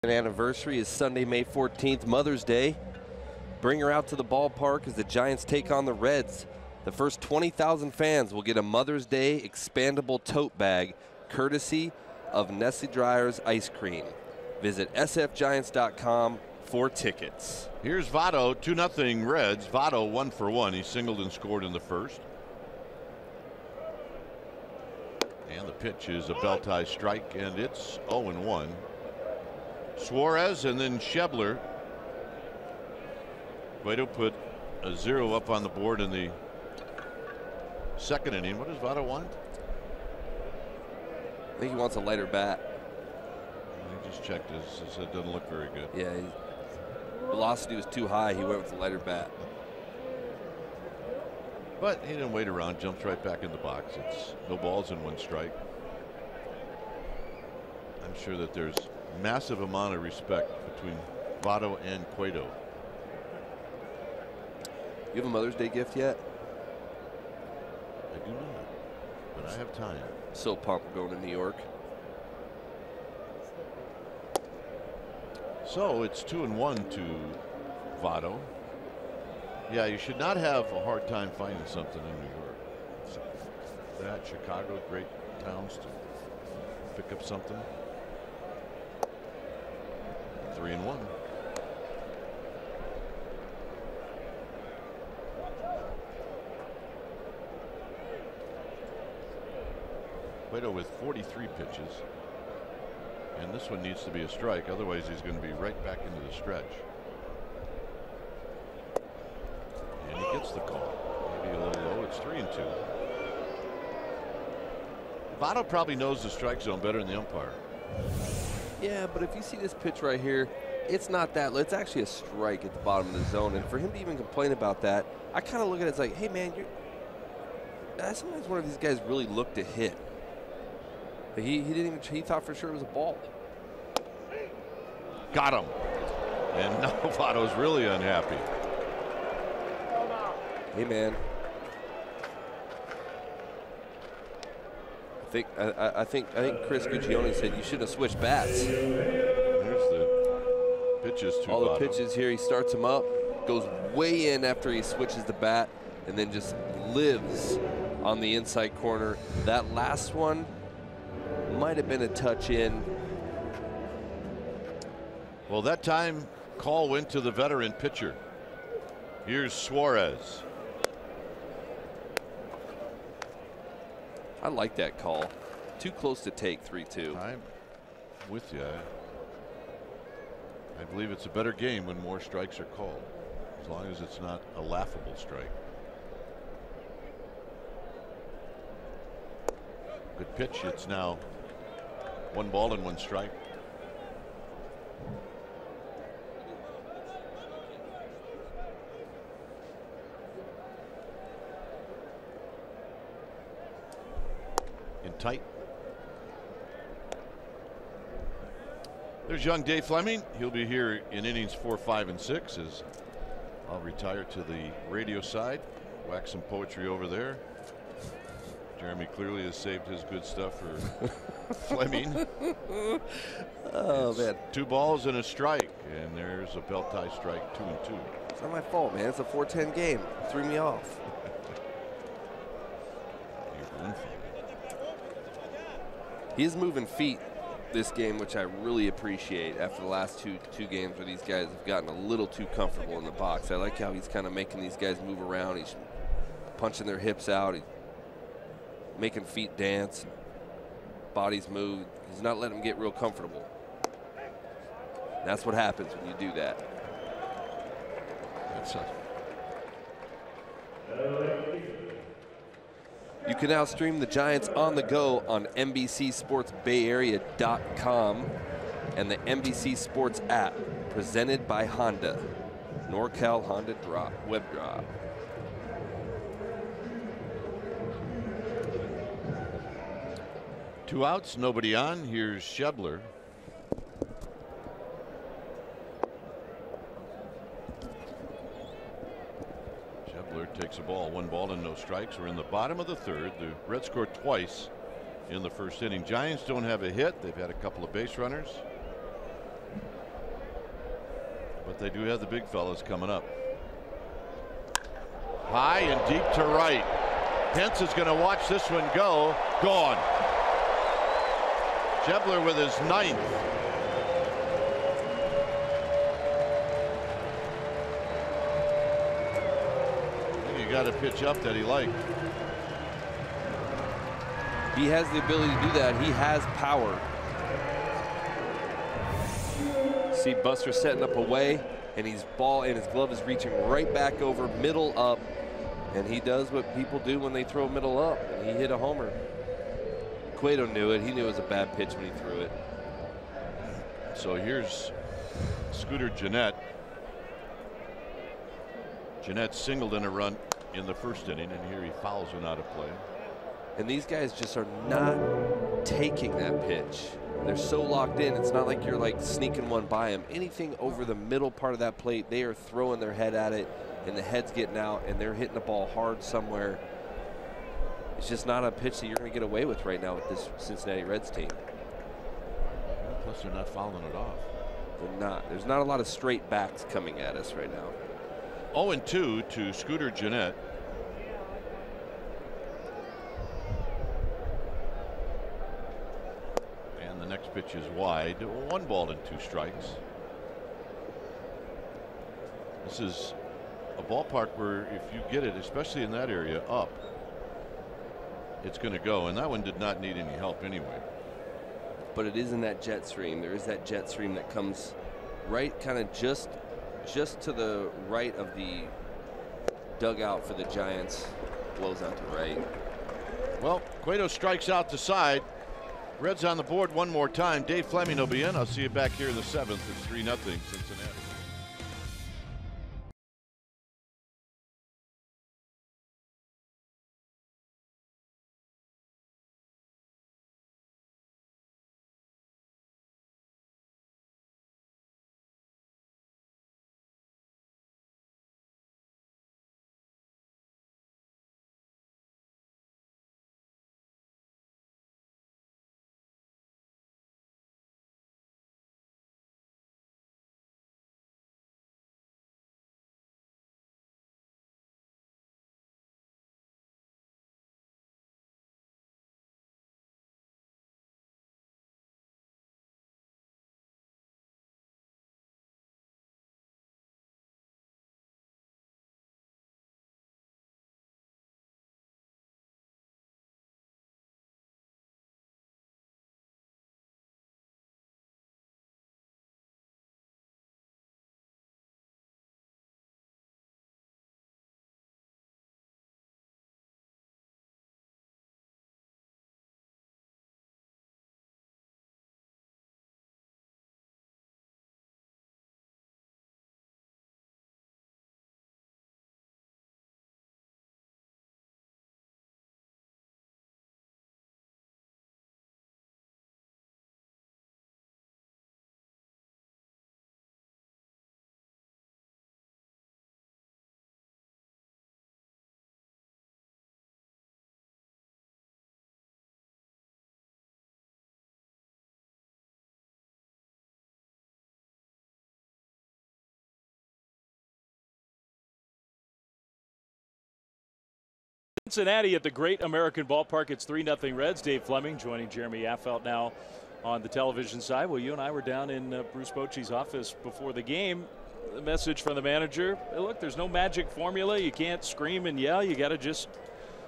Anniversary is Sunday, May 14th, Mother's Day. Bring her out to the ballpark as the Giants take on the Reds. The first 20,000 fans will get a Mother's Day expandable tote bag courtesy of Nestle Dryer's Ice Cream. Visit sfgiants.com for tickets. Here's Votto, 2-0 Reds. Votto 1 for 1. He singled and scored in the first. And the pitch is a belt high strike, and it's 0-1. Suarez and then Schebler. Cueto put a 0 up on the board in the second inning. What does Votto want? I think he wants a lighter bat. He just checked his. It doesn't look very good. Yeah, velocity was too high. He went with a lighter bat. But he didn't wait around. Jumps right back in the box. It's no balls and 1 strike. I'm sure that there's massive amount of respect between Votto and Cueto. You have a Mother's Day gift yet? I do not, but I have time. So pumped going to New York. So it's 2-1 to Votto. Yeah, you should not have a hard time finding something in New York. That Chicago, great Towns to pick up something. 3-1. Cueto with 43 pitches. And this one needs to be a strike, otherwise he's going to be right back into the stretch. And he gets the call. Maybe a little low. It's 3-2. Votto probably knows the strike zone better than the umpire. Yeah, but if you see this pitch right here, it's not that. It's actually a strike at the bottom of the zone. And for him to even complain about that, I kind of look at it as like, hey, man, sometimes one of these guys really look to hit. But he didn't even. He thought for sure it was a ball. Got him. And now Votto's really unhappy. Hey, man. I think Chris Guccione said you should have switched bats. There's the pitches to all Votto. The pitches here. He starts them up, goes way in after he switches the bat, and then just lives on the inside corner. That last one might have been a touch in. Well, that time call went to the veteran pitcher. Here's Suarez. I like that call. Too close to take 3-2. I'm with you. I believe it's a better game when more strikes are called, as long as it's not a laughable strike. Good pitch. It's now 1 ball and 1 strike. In tight. There's young Dave Fleming. He'll be here in innings 4, 5, and 6 as I'll retire to the radio side. Whack some poetry over there. Jeremy clearly has saved his good stuff for Fleming. Oh, man. 2 balls and a strike, and there's a belt tie strike, 2-2. It's not my fault, man. It's a 4-10 game. It threw me off. He is moving feet this game, which I really appreciate after the last two games where these guys have gotten a little too comfortable in the box. I like how he's kind of making these guys move around. He's punching their hips out. He's making feet dance. Bodies move. He's not letting them get real comfortable. That's what happens when you do that. That's You can now stream the Giants on the go on NBCSportsBayArea.com and the NBC Sports app, presented by Honda. NorCal Honda Web Drop. Two outs, nobody on. Here's Schebler. Takes a ball, 1 ball and no strikes. We're in the bottom of the 3rd. The Reds scored twice in the 1st inning. Giants don't have a hit. They've had a couple of base runners, but they do have the big fellas coming up. High and deep to right. Pence is going to watch this one go. Gone. Schebler with his 9th. Got a pitch up that he liked. He has the ability to do that. He has power. See Buster setting up away, and his glove is reaching right back over, middle up, and he does what people do when they throw middle up, and he hit a homer. Cueto knew it. He knew it was a bad pitch when he threw it. So here's Scooter Gennett. Gennett singled in a run in the 1st inning, and here he fouls one out of play. And these guys just are not taking that pitch. They're so locked in. It's not like you're like sneaking one by them. Anything over the middle part of that plate, they are throwing their head at it, and the head's getting out, and they're hitting the ball hard somewhere. It's just not a pitch that you're going to get away with right now with this Cincinnati Reds team. Plus, they're not fouling it off. They're not. There's not a lot of straight backs coming at us right now. 0-2 to Scooter Gennett. pitch is wide. 1 ball and 2 strikes. This is a ballpark where if you get it, especially in that area, up, it's going to go. And that one did not need any help anyway. But it is in that jet stream. There is that jet stream that comes right, kind of just to the right of the dugout for the Giants. Blows out to right. Well, Cueto strikes out the side. Reds on the board one more time. Dave Fleming will be in. I'll see you back here in the 7th. It's 3-0 Cincinnati. Cincinnati at the Great American Ballpark. It's 3-0 Reds. Dave Fleming joining Jeremy Affelt now on the television side. Well, you and I were down in Bruce Bochy's office before the game. The message from the manager, hey, look, there's no magic formula. You can't scream and yell. You got to just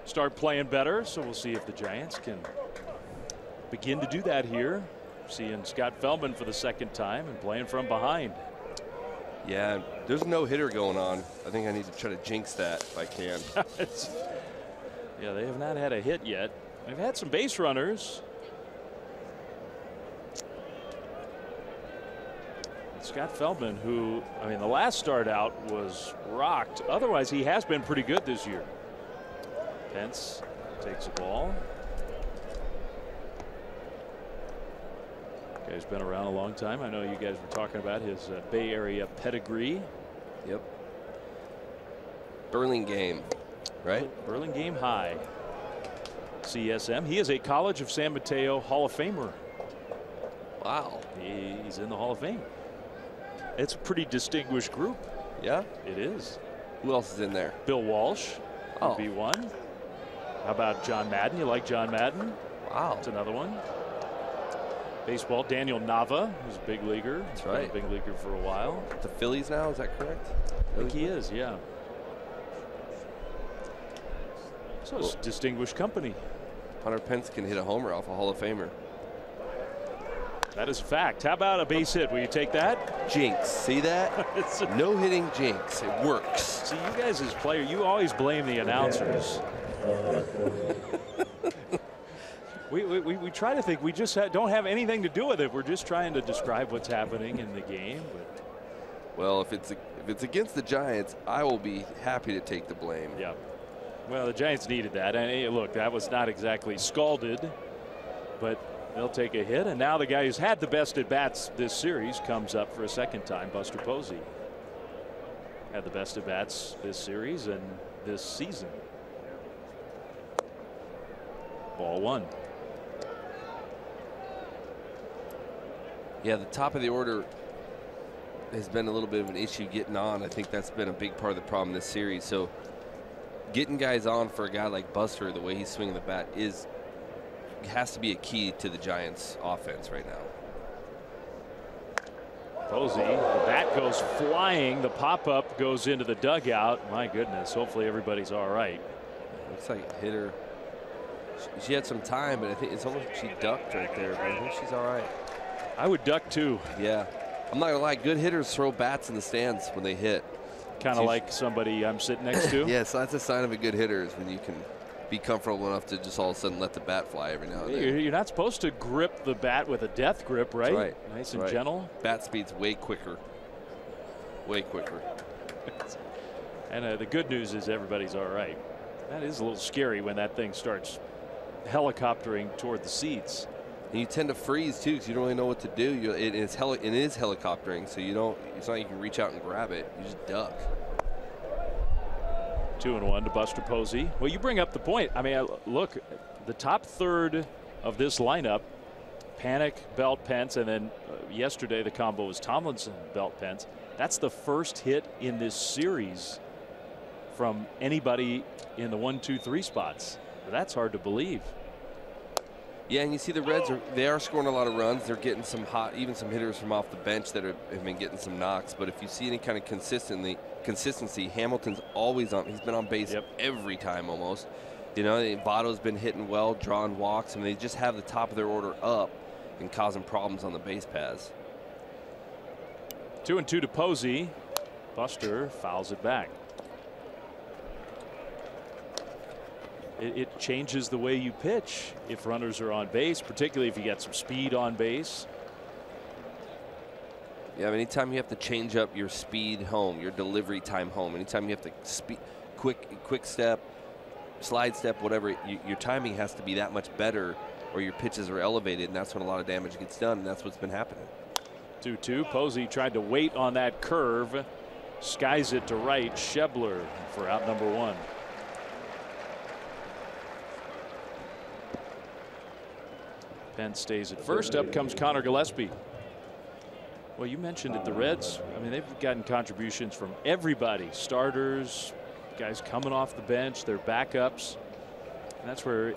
start playing better. So we'll see if the Giants can begin to do that here. Seeing Scott Feldman for the 2nd time and playing from behind. Yeah, there's no hitter going on. I think I need to try to jinx that if I can. Yeah, they have not had a hit yet. They've had some base runners. Scott Feldman, who, I mean, the last start out was rocked. Otherwise, he has been pretty good this year. Pence takes the ball. Guy's been around a long time. I know you guys were talking about his Bay Area pedigree. Yep. Burlingame, right? Burlingame High. CSM. He is a College of San Mateo Hall of Famer. Wow. He's in the Hall of Fame. It's a pretty distinguished group. Yeah, it is. Who else is in there? Bill Walsh would Oh. be one. How about John Madden? You like John Madden? Wow. That's another one. Baseball, Daniel Nava, who's a big leaguer. That's Been right. a big leaguer for a while. The Phillies now, is that correct? I think he is, yeah. So it's distinguished company. Hunter Pence can hit a homer off a Hall of Famer. That is a fact. How about a base hit? Will you take that? Jinx. See that? No hitting jinx. It works. See, you guys as players, you always blame the announcers. We try to think we just don't have anything to do with it. We're just trying to describe what's happening in the game. But well, if it's against the Giants, I will be happy to take the blame. yeah. Well, the Giants needed that. And hey, look, that was not exactly scalded, but they'll take a hit. And now the guy who's had the best at bats this series comes up for a 2nd time. Buster Posey had the best at bats this series and this season. Ball 1. Yeah, the top of the order has been a little bit of an issue getting on. I think that's been a big part of the problem this series. So getting guys on for a guy like Buster, the way he's swinging the bat, has to be a key to the Giants' offense right now. Posey, the bat goes flying. The pop-up goes into the dugout. My goodness, hopefully everybody's all right. Looks like hit her. She had some time, but I think it's almost like she ducked right there. But I think she's all right. I would duck too. Yeah. I'm not gonna lie, good hitters throw bats in the stands when they hit. Kind of like somebody I'm sitting next to. Yeah, so that's a sign of a good hitter is when you can be comfortable enough to just all of a sudden let the bat fly every now and then. You're not supposed to grip the bat with a death grip, right? That's right. Nice and gentle. Bat speed's way quicker. Way quicker. And the good news is everybody's all right. That is a little scary when that thing starts helicoptering toward the seats. And you tend to freeze too because you don't really know what to do. It is helicoptering, so you don't. It's not like you can reach out and grab it. You just duck. 2-1 to Buster Posey. Well, you bring up the point. I mean, look, the top third of this lineup: Panic, Belt, Pence, and then yesterday the combo was Tomlinson, Belt, Pence. That's the first hit in this series from anybody in the 1, 2, 3 spots. That's hard to believe. Yeah, and you see the Reds they are scoring a lot of runs. They're getting some hot, even some hitters from off the bench that have been getting some knocks. But if you see any kind of consistency, Hamilton's always on. He's been on base every time almost. You know, Votto's been hitting well, drawing walks, and they just have the top of their order up and causing problems on the base paths. 2-2 to Posey. Buster fouls it back. It changes the way you pitch if runners are on base, particularly if you get some speed on base. Yeah, anytime you have to change up your speed home, your delivery time home, anytime you have to quick step, slide step, whatever, your timing has to be that much better or your pitches are elevated, and that's when a lot of damage gets done, and that's what's been happening. 2-2. Posey tried to wait on that curve, skies it to right. Schebler for out number 1. Penn stays at first. Up comes Connor Gillespie. Well, you mentioned it, the Reds. I mean, they've gotten contributions from everybody. Starters, guys coming off the bench, their backups. And that's where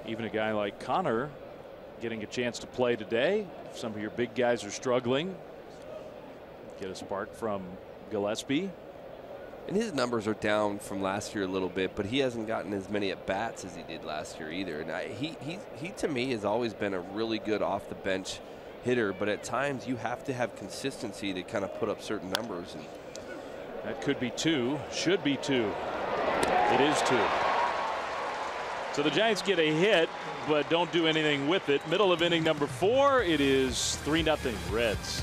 even a guy like Connor getting a chance to play today. If some of your big guys are struggling, get a spark from Gillespie. And his numbers are down from last year a little bit, but he hasn't gotten as many at bats as he did last year either. And he to me has always been a really good off the bench hitter, but at times you have to have consistency to kind of put up certain numbers. And that could be 2, should be 2. It is 2. So the Giants get a hit, but don't do anything with it. Middle of inning number 4, it is 3-0 Reds.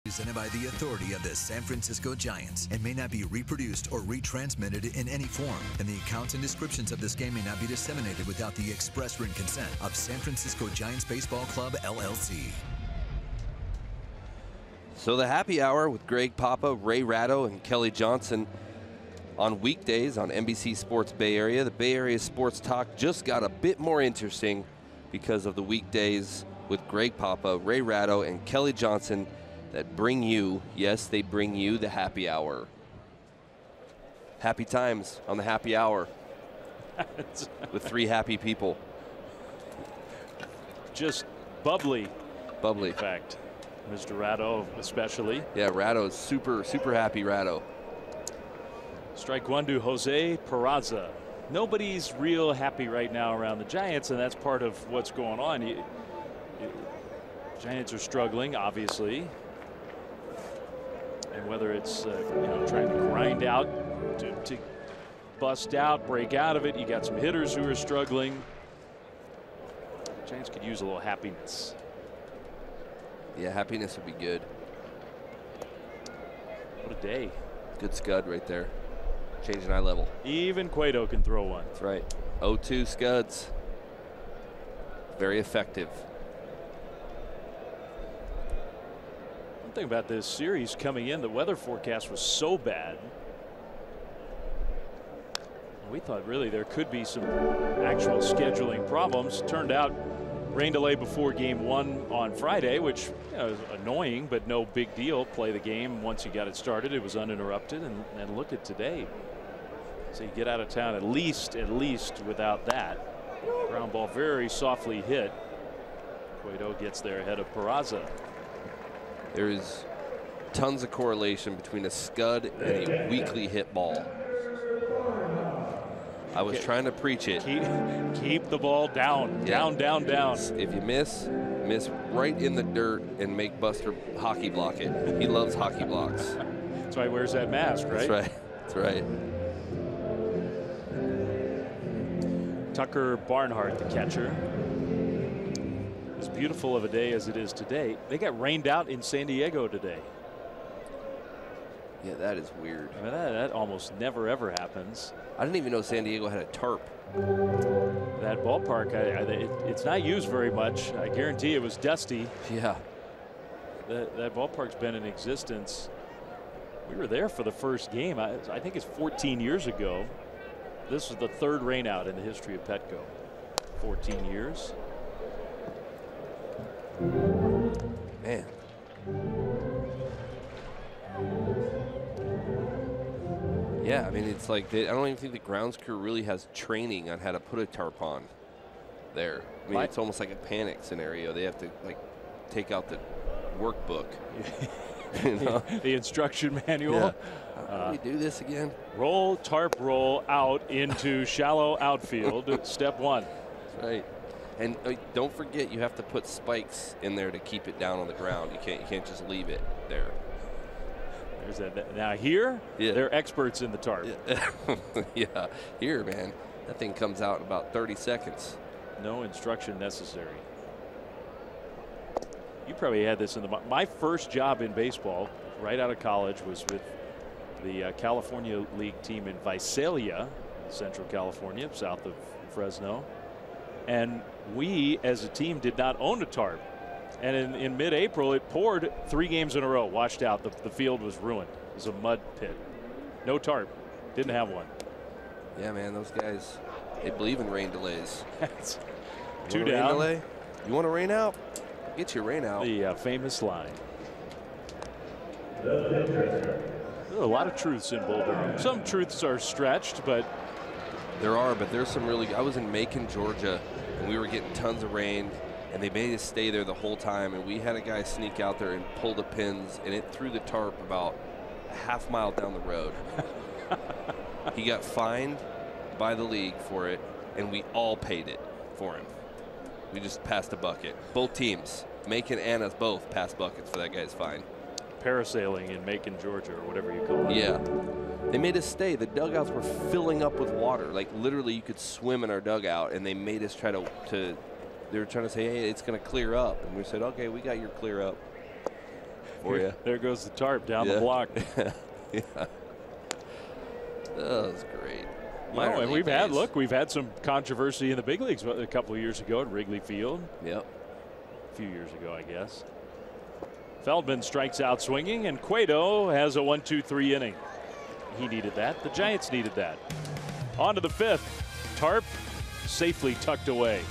Presented by the authority of the San Francisco Giants and may not be reproduced or retransmitted in any form. And the accounts and descriptions of this game may not be disseminated without the express written consent of San Francisco Giants Baseball Club, LLC. So the happy hour with Greg Papa, Ray Ratto, and Kelly Johnson. on weekdays on NBC Sports Bay Area. The Bay Area Sports Talk just got a bit more interesting because of the weekdays with Greg Papa, Ray Ratto, and Kelly Johnson that bring you, yes, they bring you the happy hour. Happy times on the happy hour with 3 happy people. Just bubbly. Bubbly. In fact, Mr. Ratto especially. Yeah, Ratto's super happy Ratto. Strike one to Jose Peraza. Nobody's real happy right now around the Giants, and that's part of what's going on. Giants are struggling, obviously. And whether it's trying to grind out to bust out, break out of it, you got some hitters who are struggling. Giants could use a little happiness. Yeah, happiness would be good. What a day. Good scud right there. Changing eye level. Even Cueto can throw one. That's right. 0-2 scuds. Very effective. One thing about this series coming in, the weather forecast was so bad. We thought really there could be some actual scheduling problems. Turned out rain delay before game 1 on Friday, which is annoying, but no big deal. Play the game once you got it started. It was uninterrupted, and look at today. So you get out of town at least without that. Ground ball very softly hit. Cueto gets there ahead of Peraza. There is tons of correlation between a scud and a weakly hit ball. I was trying to preach it. Keep the ball down, down. If you miss right in the dirt and make Buster hockey block it. He loves hockey blocks. That's why he wears that mask, right? That's right. That's right. Tucker Barnhart, the catcher. As beautiful of a day as it is today, they got rained out in San Diego today. Yeah, that is weird. I mean, that almost never ever happens. I didn't even know San Diego had a tarp. That ballpark, it's not used very much. I guarantee it was dusty. Yeah. That ballpark's been in existence. We were there for the first game. I think it's 14 years ago. This was the 3rd rainout in the history of Petco. 14 years. Man. Yeah, I mean, it's like I don't even think the grounds crew really has training on how to put a tarp on there. I mean, it's almost like a panic scenario. They have to like take out the workbook. You know? The instruction manual. Yeah. How do we do this again? Roll, tarp, roll out into shallow outfield. Step 1. That's right. And don't forget, you have to put spikes in there to keep it down on the ground. You can't just leave it there. There's that. Now here, they're experts in the tarp. Yeah, here, man, that thing comes out in about 30 seconds. No instruction necessary. You probably had this in my first job in baseball right out of college was with the California League team in Visalia, Central California, south of Fresno. And we as a team did not own a tarp. And in mid-April, it poured 3 games in a row, washed out. The field was ruined. It was a mud pit. No tarp. Didn't have one. Yeah, man, those guys, they believe in rain delays. 2 down. Rain delay? You want to rain out? Get your rain out. The famous line. There are a lot of truths in Bull Durham. Some truths are stretched, but there's some really. I was in Macon, Georgia, and we were getting tons of rain, and they made us stay there the whole time. And we had a guy sneak out there and pull the pins, and it threw the tarp about a half mile down the road. He got fined by the league for it, and we all paid it for him. We just passed a bucket. Both teams, Macon and us both, passed buckets for that guy's fine. Parasailing in Macon, Georgia, or whatever you call it. Yeah. They made us stay. The dugouts were filling up with water. Like, literally, you could swim in our dugout, and they made us try to they were trying to say, hey, it's going to clear up. And we said, okay, we got your clear up for you. There goes the tarp down the block. Yeah. That was great. No, and we've had some controversy in the big leagues a couple of years ago at Wrigley Field. Yep. A few years ago, I guess. Feldman strikes out swinging, and Cueto has a 1-2-3 inning. he needed that. The Giants needed that. On to the 5th. Tarp safely tucked away.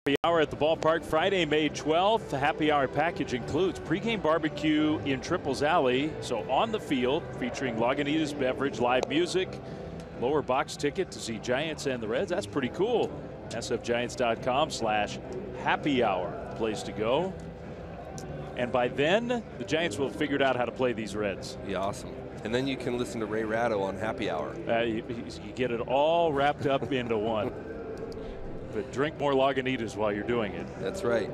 Happy hour at the ballpark Friday, May 12th. The happy hour package includes pregame barbecue in Triples Alley. So on the field, featuring Lagunitas beverage, live music, lower box ticket to see Giants and the Reds. That's pretty cool. sfgiants.com/happy hour, place to go. And by then, the Giants will have figured out how to play these Reds. Be awesome. And then you can listen to Ray Ratto on happy hour. You get it all wrapped up into one. But drink more Lagunitas while you're doing it. That's right.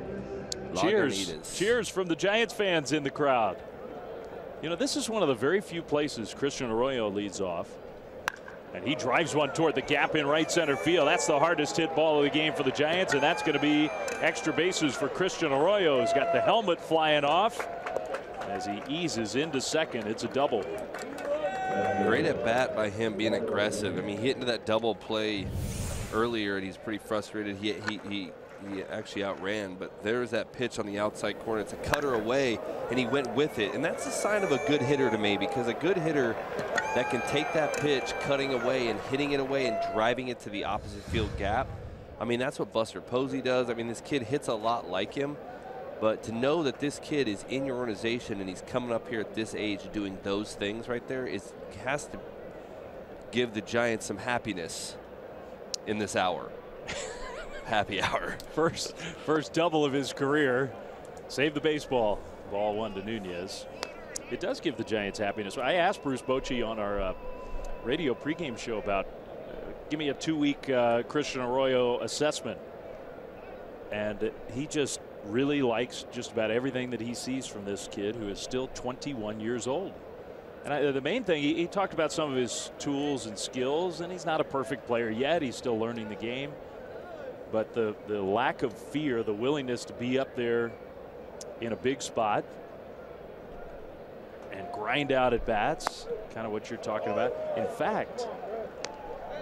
Cheers. Lagunitas. Cheers from the Giants fans in the crowd. You know, this is one of the very few places Christian Arroyo leads off. And he drives one toward the gap in right center field. That's the hardest hit ball of the game for the Giants, and that's going to be extra bases for Christian Arroyo. He's got the helmet flying off as he eases into second. It's a double. Great at bat by him, being aggressive. I mean, he hit into that double play earlier, and he's pretty frustrated. He actually outran, but there's that pitch on the outside corner. It's a cutter away, and he went with it. And that's a sign of a good hitter to me, because a good hitter that can take that pitch, cutting away and hitting it away and driving it to the opposite field gap. I mean, that's what Buster Posey does. I mean, this kid hits a lot like him, but to know that this kid is in your organization and he's coming up here at this age doing those things right there has to give the Giants some happiness in this hour. Happy hour. First double of his career. Save the baseball. Ball one to Nunez. It does give the Giants happiness. I asked Bruce Bochy on our radio pregame show about give me a 2-week Christian Arroyo assessment. And he just really likes just about everything that he sees from this kid, who is still 21 years old. And the main thing, he talked about some of his tools and skills, and he's not a perfect player yet. He's still learning the game. But the lack of fear, the willingness to be up there in a big spot and grind out at bats, kind of what you're talking about. In fact,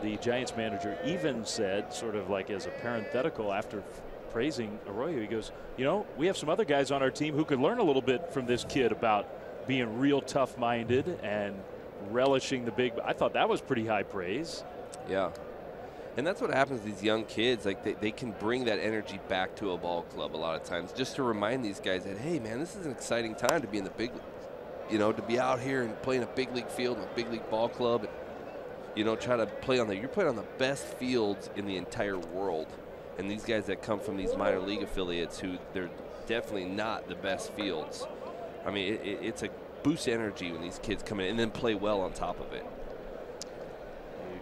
the Giants manager even said, sort of like as a parenthetical after praising Arroyo, he goes, you know, we have some other guys on our team who could learn a little bit from this kid about being real tough-minded and relishing the big. I thought that was pretty high praise. Yeah. And that's what happens to these young kids. Like they can bring that energy back to a ball club a lot of times, just to remind these guys that, hey, man, this is an exciting time to be in the big, you know, to be out here and play in a big league field, in a big league ball club, and, you know, try to play on you're playing on the best fields in the entire world. And these guys that come from these minor league affiliates, who they're definitely not the best fields. I mean, it's a boost energy when these kids come in and then play well on top of it.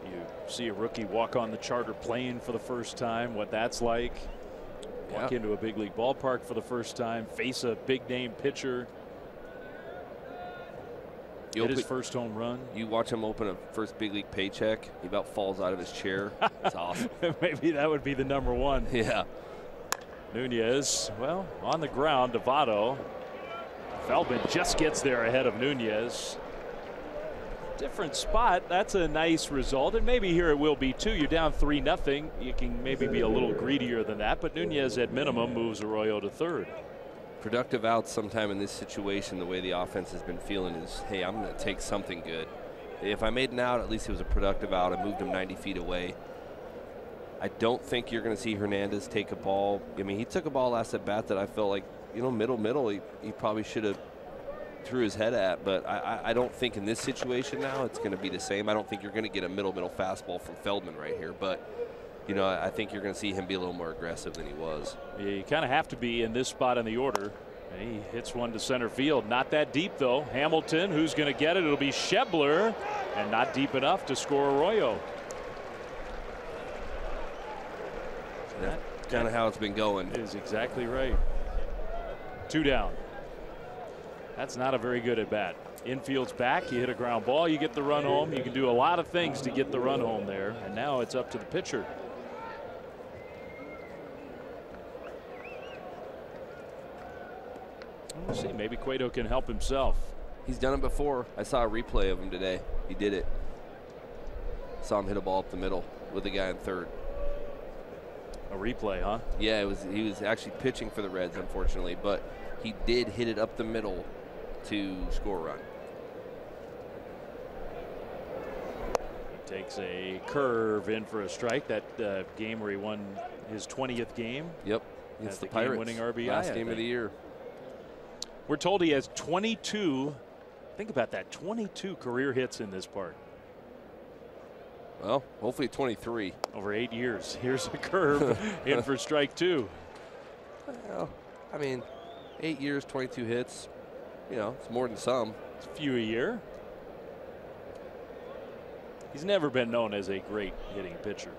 You see a rookie walk on the charter plane for the first time, what that's like. Walk into a big league ballpark for the first time, face a big name pitcher, Hit his first home run. You watch him open a first big league paycheck, he about falls out of his chair. It's awesome. Maybe that would be the number one. Yeah. Nunez, well, on the ground, Devado. Feldman just gets there ahead of Nunez. Different spot. That's a nice result, and maybe here it will be too. You're down 3-0. You can maybe be a little greedier than that, but Nunez at minimum moves Arroyo to third. Productive outs sometime in this situation, the way the offense has been feeling is, hey, I'm going to take something good. If I made an out, at least it was a productive out. I moved him 90 feet away. I don't think you're going to see Hernandez take a ball. I mean, he took a ball last at bat that I felt like, middle, he probably should have threw his head at, but I don't think in this situation now it's going to be the same. I don't think you're going to get a middle fastball from Feldman right here, but I think you're going to see him be a little more aggressive than he was. Yeah, you kind of have to be in this spot in the order. He hits one to center field. Not that deep, though. Hamilton, who's going to get it? It'll be Schebler, and not deep enough to score Arroyo. That's kind of how it's been going. Is exactly right. 2 down. That's not a very good at bat. Infield's back. You hit a ground ball, you get the run home. You can do a lot of things to get the run home there, and now it's up to the pitcher. We'll see. Maybe Cueto can help himself. He's done it before. I saw a replay of him today. He did it. Saw him hit a ball up the middle with a guy in third. A replay, huh? Yeah, he was actually pitching for the Reds, unfortunately, but he did hit it up the middle to score a run. He takes a curve in for a strike. That game where he won his 20th game. Yep. It's the Pirates. Winning RBI. Last game of the year. We're told he has 22. Think about that. 22 career hits in this park. Well, hopefully 23. Over 8 years. Here's a curve in for strike 2. Well, I mean, 8 years, 22 hits. It's more than some. It's a few a year. He's never been known as a great hitting pitcher.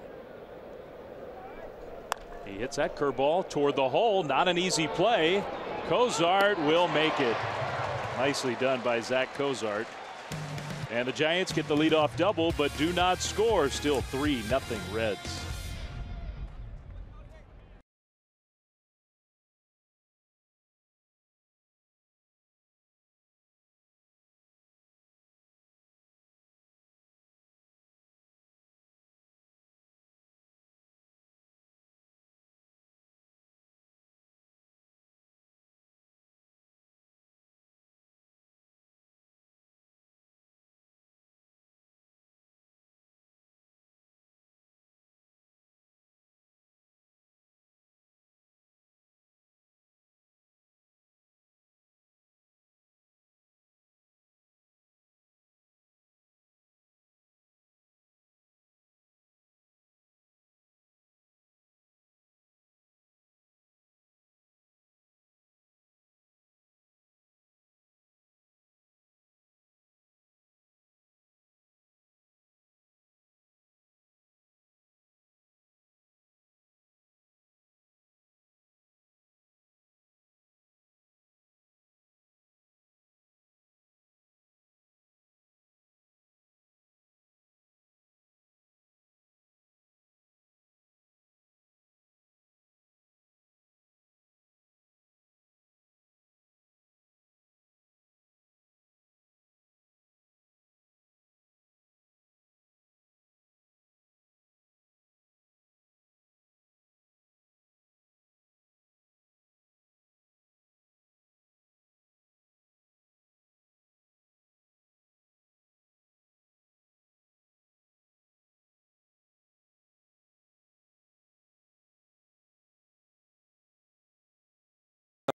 He hits that curveball toward the hole. Not an easy play. Cozart will make it. Nicely done by Zach Cozart. And the Giants get the leadoff double, but do not score. Still 3-0 Reds.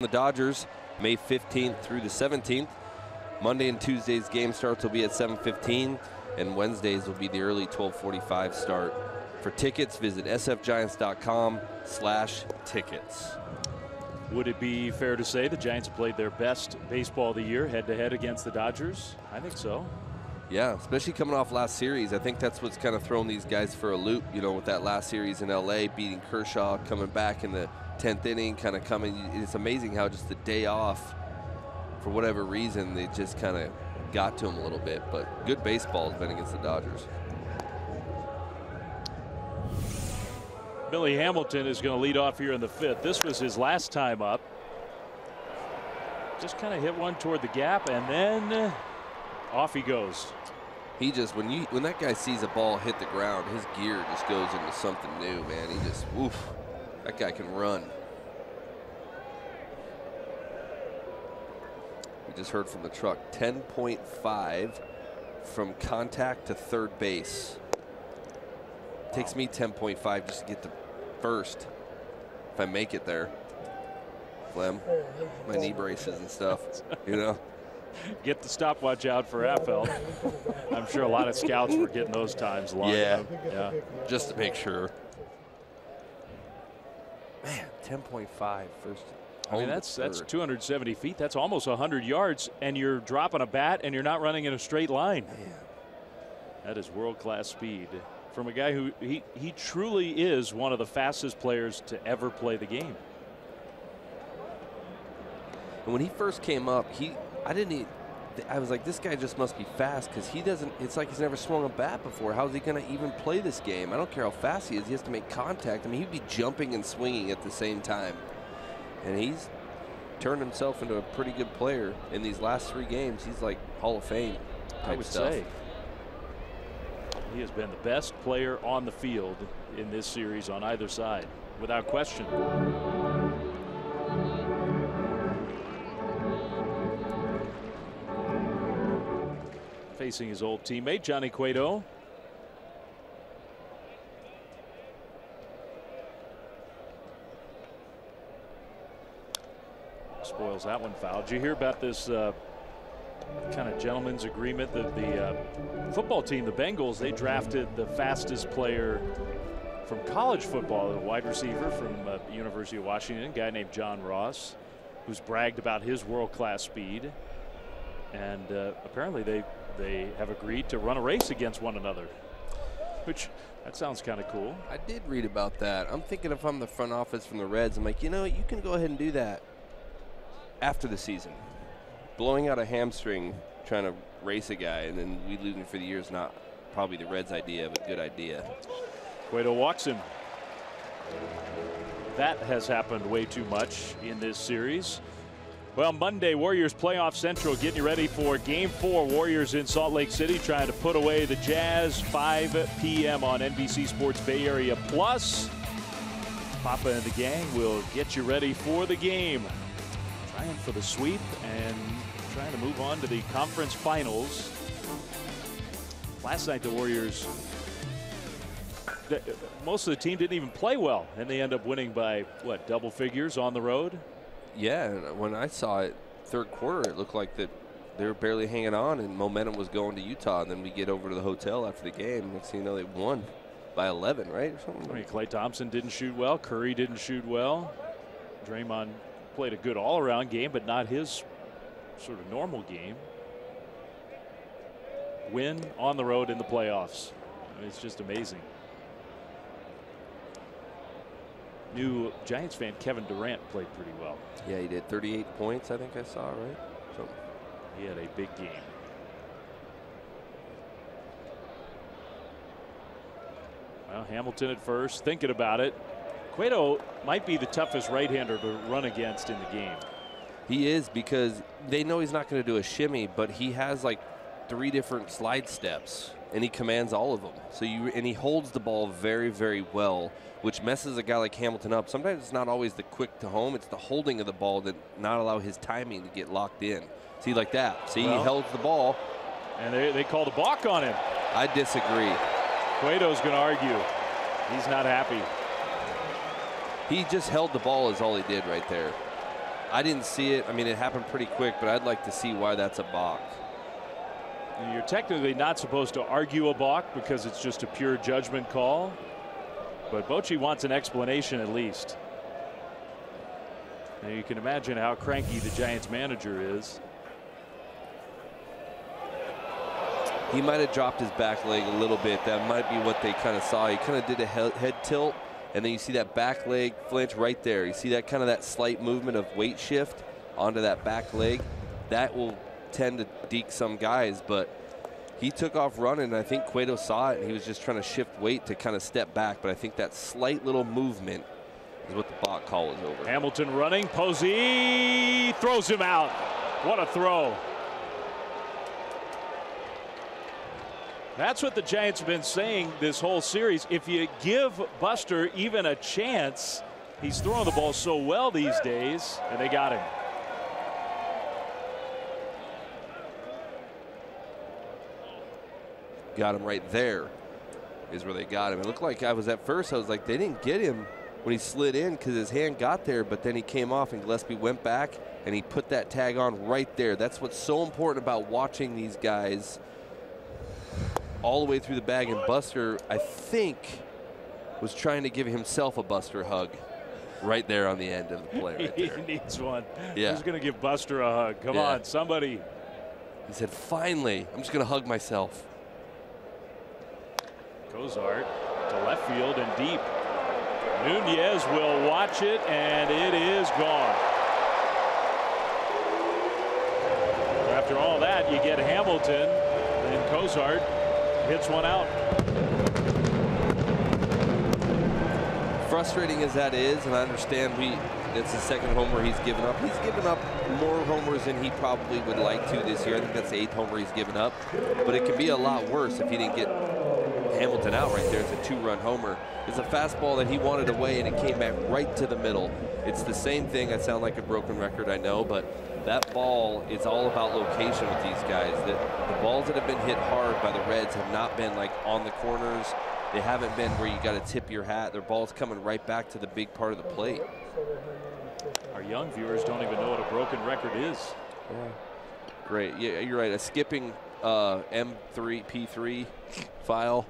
The Dodgers, May 15th through the 17th. Monday and Tuesday's game starts will be at 7:15, and Wednesdays will be the early 12:45 start. For tickets, visit sfgiants.com/tickets. Would it be fair to say the Giants have played their best baseball of the year head-to-head against the Dodgers? I think so. Yeah, especially coming off last series. I think that's what's kind of thrown these guys for a loop, with that last series in LA, beating Kershaw, coming back in the 10th inning, kind of coming. It's amazing how just the day off, for whatever reason, they just kind of got to him a little bit, but good baseball has been against the Dodgers. Billy Hamilton is going to lead off here in the 5th. This was his last time up. Just kind of hit one toward the gap, and then off he goes. He just, when that guy sees a ball hit the ground, his gear just goes into something new, man. He just, oof, that guy can run. We just heard from the truck, 10.5 from contact to third base. Takes me 10.5 just to get to first, if I make it there. Flem, my knee braces and stuff, you know. Get the stopwatch out for Affel. I'm sure a lot of scouts were getting those times lined up. Yeah, just to make sure. Man, 10.5 first. I mean, that's 270 feet. That's almost 100 yards, and you're dropping a bat, and you're not running in a straight line. Man. That is world-class speed from a guy who he truly is one of the fastest players to ever play the game. And when he first came up, I was like, this guy just must be fast, because he doesn't, it's like he's never swung a bat before. How's he going to even play this game? I don't care how fast he is. He has to make contact. I mean, he'd be jumping and swinging at the same time. And he's turned himself into a pretty good player in these last 3 games. He's like Hall of Fame type I would stuff. say. He has been the best player on the field in this series on either side, without question. Facing his old teammate, Johnny Cueto. Spoils that one foul. Did you hear about this kind of gentleman's agreement that the football team, the Bengals, they drafted the fastest player from college football, a wide receiver from the University of Washington, a guy named John Ross, who's bragged about his world-class speed. And apparently they have agreed to run a race against one another, which that sounds kind of cool. I did read about that. I'm thinking if I'm the front office from the Reds, I'm like, you know, you can go ahead and do that after the season. Blowing out a hamstring trying to race a guy and then we losing for the year is not probably the Reds' idea of a good idea. Cueto walks him. That has happened way too much in this series. Well, Monday, Warriors Playoff Central getting you ready for Game 4. Warriors in Salt Lake City trying to put away the Jazz. 5 p.m. on NBC Sports Bay Area Plus. Papa and the gang will get you ready for the game. Trying for the sweep and trying to move on to the conference finals. Last night, the Warriors, most of the team didn't even play well, and they end up winning by, what, double figures on the road? Yeah, and when I saw it third quarter, it looked like that they were barely hanging on and momentum was going to Utah. And then we get over to the hotel after the game. Next thing you know, they won by 11, right? Or something. I mean, Klay Thompson didn't shoot well. Curry didn't shoot well. Draymond played a good all-around game, but not his sort of normal game. Win on the road in the playoffs. I mean, it's just amazing. New Giants fan Kevin Durant played pretty well. Yeah, he did. 38 points, I think I saw, right? So he had a big game. Well, Hamilton at first, thinking about it. Cueto might be the toughest right-hander to run against in the game. He is, because they know he's not going to do a shimmy, but he has like 3 different slide steps, and he commands all of them. So and he holds the ball very, very well, which messes a guy like Hamilton up. Sometimes it's not always the quick to home, it's the holding of the ball that not allow his timing to get locked in. See, like that. See, well, he held the ball. And they called a balk on him. I disagree. Cueto's going to argue. He's not happy. He just held the ball is all he did right there. I didn't see it. I mean, it happened pretty quick, but I'd like to see why that's a balk. You're technically not supposed to argue a balk because it's just a pure judgment call. But Bochy wants an explanation at least. And you can imagine how cranky the Giants manager is. He might have dropped his back leg a little bit. That might be what they kind of saw. He kind of did a head tilt, and then you see that back leg flinch right there. You see that kind of that slight movement of weight shift onto that back leg. That will tend to deke some guys, but he took off running. I think Cueto saw it, and he was just trying to shift weight to kind of step back. But I think that slight little movement is what the balk call is over. Hamilton running. Posey throws him out. What a throw. That's what the Giants have been saying this whole series. If you give Buster even a chance, he's throwing the ball so well these days, and they got him. Got him right there is where they got him. It looked like I was like, they didn't get him when he slid in because his hand got there, but then he came off and Gillespie went back and he put that tag on right there. That's what's so important about watching these guys all the way through the bag. And Buster, I think, was trying to give himself a Buster hug right there on the end of the play right there. He needs one. Yeah. Who's going to give Buster a hug? Come on, somebody. He said, finally, I'm just going to hug myself. Cozart to left field and deep. Nunez will watch it, and it is gone. After all that, you get Hamilton, and Cozart hits one out. Frustrating as that is, and I understand it's the second homer he's given up. He's given up more homers than he probably would like to this year. I think that's the 8th homer he's given up. But it can be a lot worse if he didn't get Hamilton out right there. It's a 2-run homer. It's a fastball that he wanted away, and it came back right to the middle. It's the same thing. I sound like a broken record, I know, but that ball is all about location with these guys. The balls that have been hit hard by the Reds have not been like on the corners. They haven't been where you got to tip your hat. Their ball's coming right back to the big part of the plate. Our young viewers don't even know what a broken record is. Yeah. Great. Yeah, you're right. A skipping M3P3 file.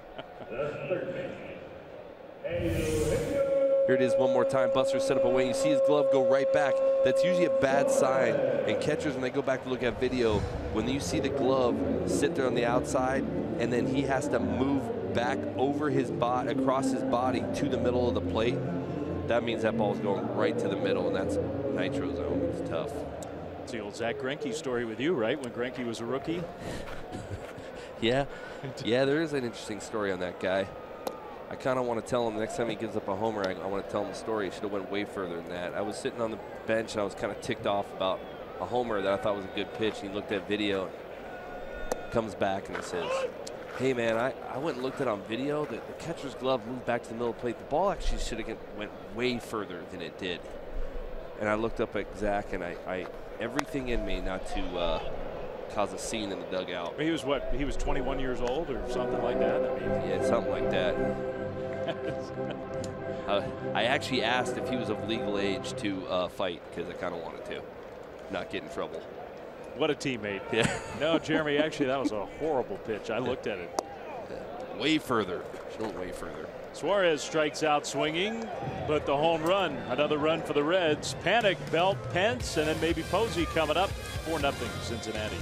Here it is one more time. Buster set up a wing. You see his glove go right back. That's usually a bad sign. And catchers, when they go back to look at video, when you see the glove sit there on the outside and then he has to move back over his body, across his body to the middle of the plate, that means that ball's going right to the middle, and that's nitro zone. It's tough. It's the old Zach Greinke story with you, right? When Greinke was a rookie. Yeah, there is an interesting story on that guy. I kind of want to tell him the next time he gives up a homer, I want to tell him the story. He should have went way further than that. I was sitting on the bench, and I was kind of ticked off about a homer that I thought was a good pitch, and he looked at video, comes back, and he says, hey, man, I went and looked at on video that the catcher's glove moved back to the middle of the plate. The ball actually should have went way further than it did. And I looked up at Zach, and I everything in me not to cause a scene in the dugout. He was what? He was 21 years old or something like that? I mean, yeah, something like that. I actually asked if he was of legal age to fight because I kind of wanted to not get in trouble. What a teammate. Yeah. No, Jeremy, actually, that was a horrible pitch. I looked at it. Way further. She went way further. Suarez strikes out swinging, but the home run, another run for the Reds. Panic, Belt, Pence, and then maybe Posey coming up. 4-0 Cincinnati.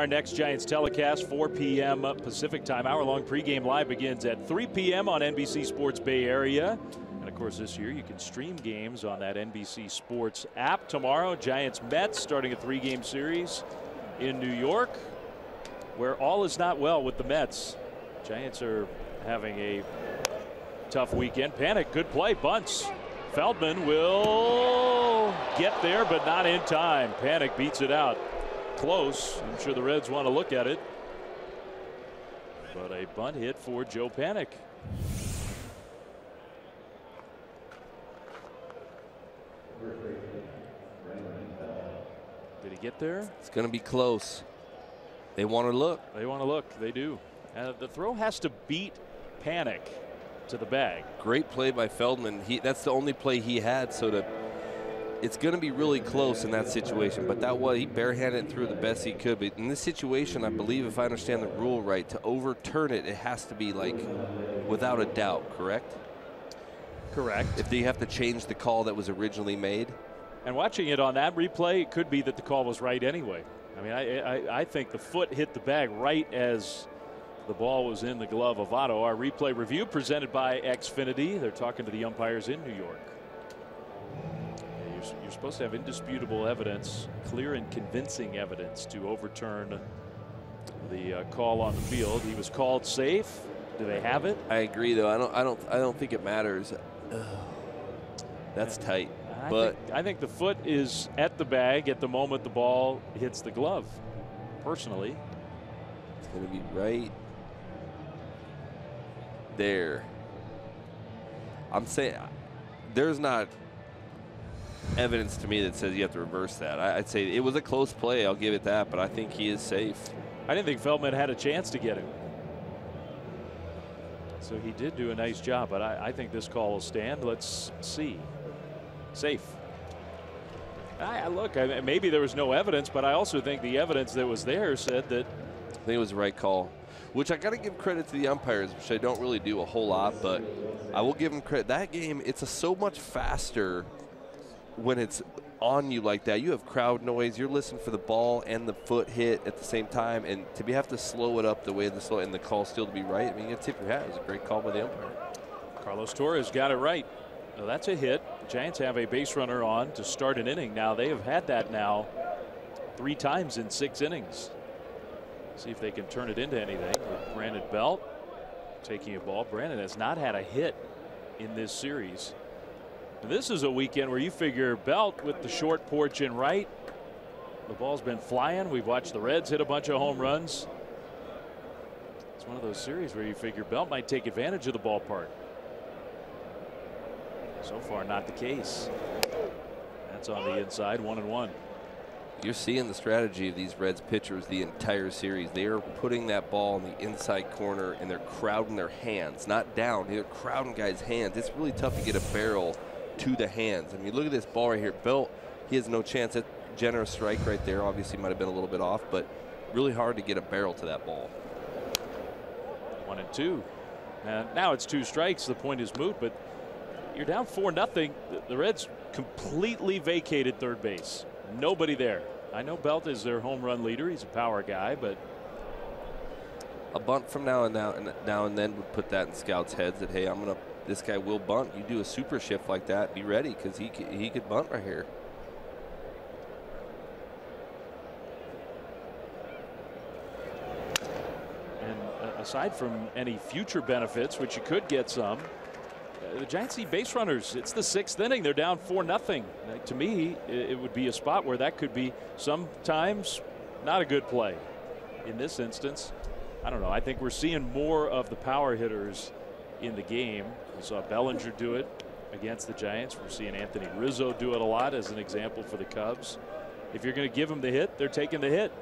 Our next Giants telecast, 4 p.m. Pacific time. Hour-long pregame live begins at 3 p.m. on NBC Sports Bay Area. And, of course, this year you can stream games on that NBC Sports app. Tomorrow, Giants-Mets starting a 3-game series in New York, where all is not well with the Mets. Giants are having a tough weekend. Panic, good play, bunts. Feldman will get there, but not in time. Panic beats it out. Close. I'm sure the Reds want to look at it. But a bunt hit for Joe Panic. Did he get there? It's going to be close. They want to look. They want to look. They do. The throw has to beat Panic to the bag. Great play by Feldman. That's the only play he had, so it's going to be really close in that situation. But he barehanded through the best he could. But in this situation, I believe, if I understand the rule right, to overturn it, it has to be like without a doubt, correct? Correct. If they have to change the call that was originally made. And watching it on that replay, it could be that the call was right anyway. I mean, I think the foot hit the bag right as the ball was in the glove of Otto. Our replay review presented by Xfinity. They're talking to the umpires in New York. You're supposed to have indisputable evidence, clear and convincing evidence, to overturn the call on the field. He was called safe. Do they have it? I agree, though. I don't think it matters. That's tight. I think the foot is at the bag at the moment the ball hits the glove. Personally, it's going to be right there. I'm saying there's not evidence to me that says you have to reverse that. I'd say it was a close play. I'll give it that, but I think he is safe. I didn't think Feldman had a chance to get him. So he did do a nice job, but I think this call will stand. Let's see. Safe. Look, maybe there was no evidence, but I also think the evidence that was there said that. I think it was the right call, which I got to give credit to the umpires, which I don't really do a whole lot, but I will give them credit. That game, it's so much faster when it's on you like that. You have crowd noise. You're listening for the ball and the foot hit at the same time, and to have to slow it up the way and the call still to be right. I mean, you got to tip your hat. It was a great call by the umpire. Carlos Torres got it right. Well, that's a hit. The Giants have a base runner on to start an inning. Now they have had that now 3 times in 6 innings. See if they can turn it into anything. With Brandon Belt taking a ball. Brandon has not had a hit in this series. And this is a weekend where you figure Belt with the short porch in right. The ball's been flying. We've watched the Reds hit a bunch of home runs. It's one of those series where you figure Belt might take advantage of the ballpark. So far, not the case. That's on the inside, 1-1. You're seeing the strategy of these Reds pitchers the entire series. They are putting that ball in the inside corner, and they're crowding their hands, not down. They're crowding guys' hands. It's really tough to get a barrel to the hands. I mean, look at this ball right here. Belt, he has no chance. That generous strike right there obviously might have been a little bit off, but really hard to get a barrel to that ball. 1-2. Now it's 2 strikes. The point is moot, but you're down 4-0. The Reds completely vacated third base. Nobody there. I know Belt is their home run leader. He's a power guy, but a bunt from now and then would put that in scouts' heads that, hey, this guy will bunt. You do a super shift like that, be ready, because he could bunt right here. And aside from any future benefits, which you could get some, the Giants need base runners. It's the 6th inning. They're down 4-0. To me, it would be a spot where that could be sometimes not a good play. In this instance, I don't know. I think we're seeing more of the power hitters in the game. We saw Bellinger do it against the Giants. We're seeing Anthony Rizzo do it a lot as an example for the Cubs. If you're going to give them the hit, they're taking the hit.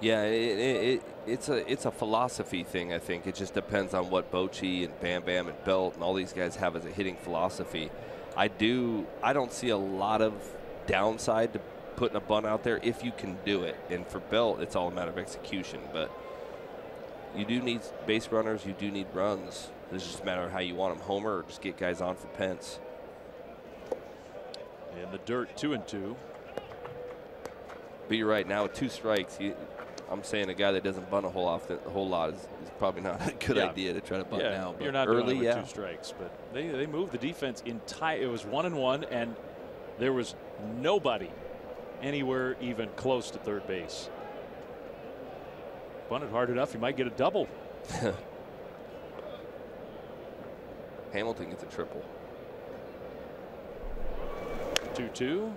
Yeah, it's a philosophy thing. I think it just depends on what Bochy and Bam Bam and Belt and all these guys have as a hitting philosophy. I don't see a lot of downside to putting a bunt out there if you can do it. And for Belt, it's all a matter of execution. But you do need base runners. You do need runs. It's just a matter of how you want them, homer or just get guys on for Pence. In the dirt, 2-2. But you're right. Now with 2 strikes, I'm saying a guy that doesn't bunt a whole lot is probably not a good idea to try to bunt now. But you're not early, doing it with 2 strikes, but they moved the defense in tie. It was 1-1, and there was nobody anywhere even close to third base. Bunted hard enough, you might get a double. Hamilton gets a triple. 2-2.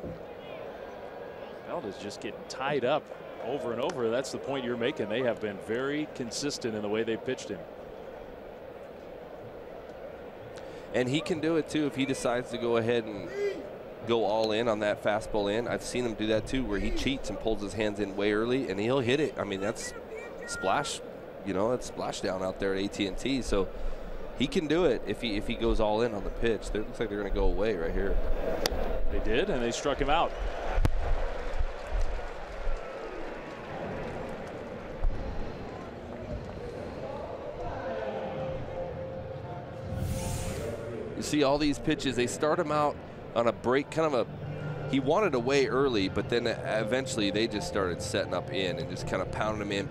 Belt is just getting tied up over and over. That's the point you're making. They have been very consistent in the way they pitched him. And he can do it too if he decides to go ahead and go all in on that fastball in. I've seen him do that too, where he cheats and pulls his hands in way early, and he'll hit it. I mean, that's splash, that's splash down out there at AT&T. So he can do it if he goes all in on the pitch. It looks like they're going to go away right here. They did, and they struck him out. You see all these pitches, they start him out on a break, he wanted away early, but then eventually they just started setting up in and just kind of pounding him in,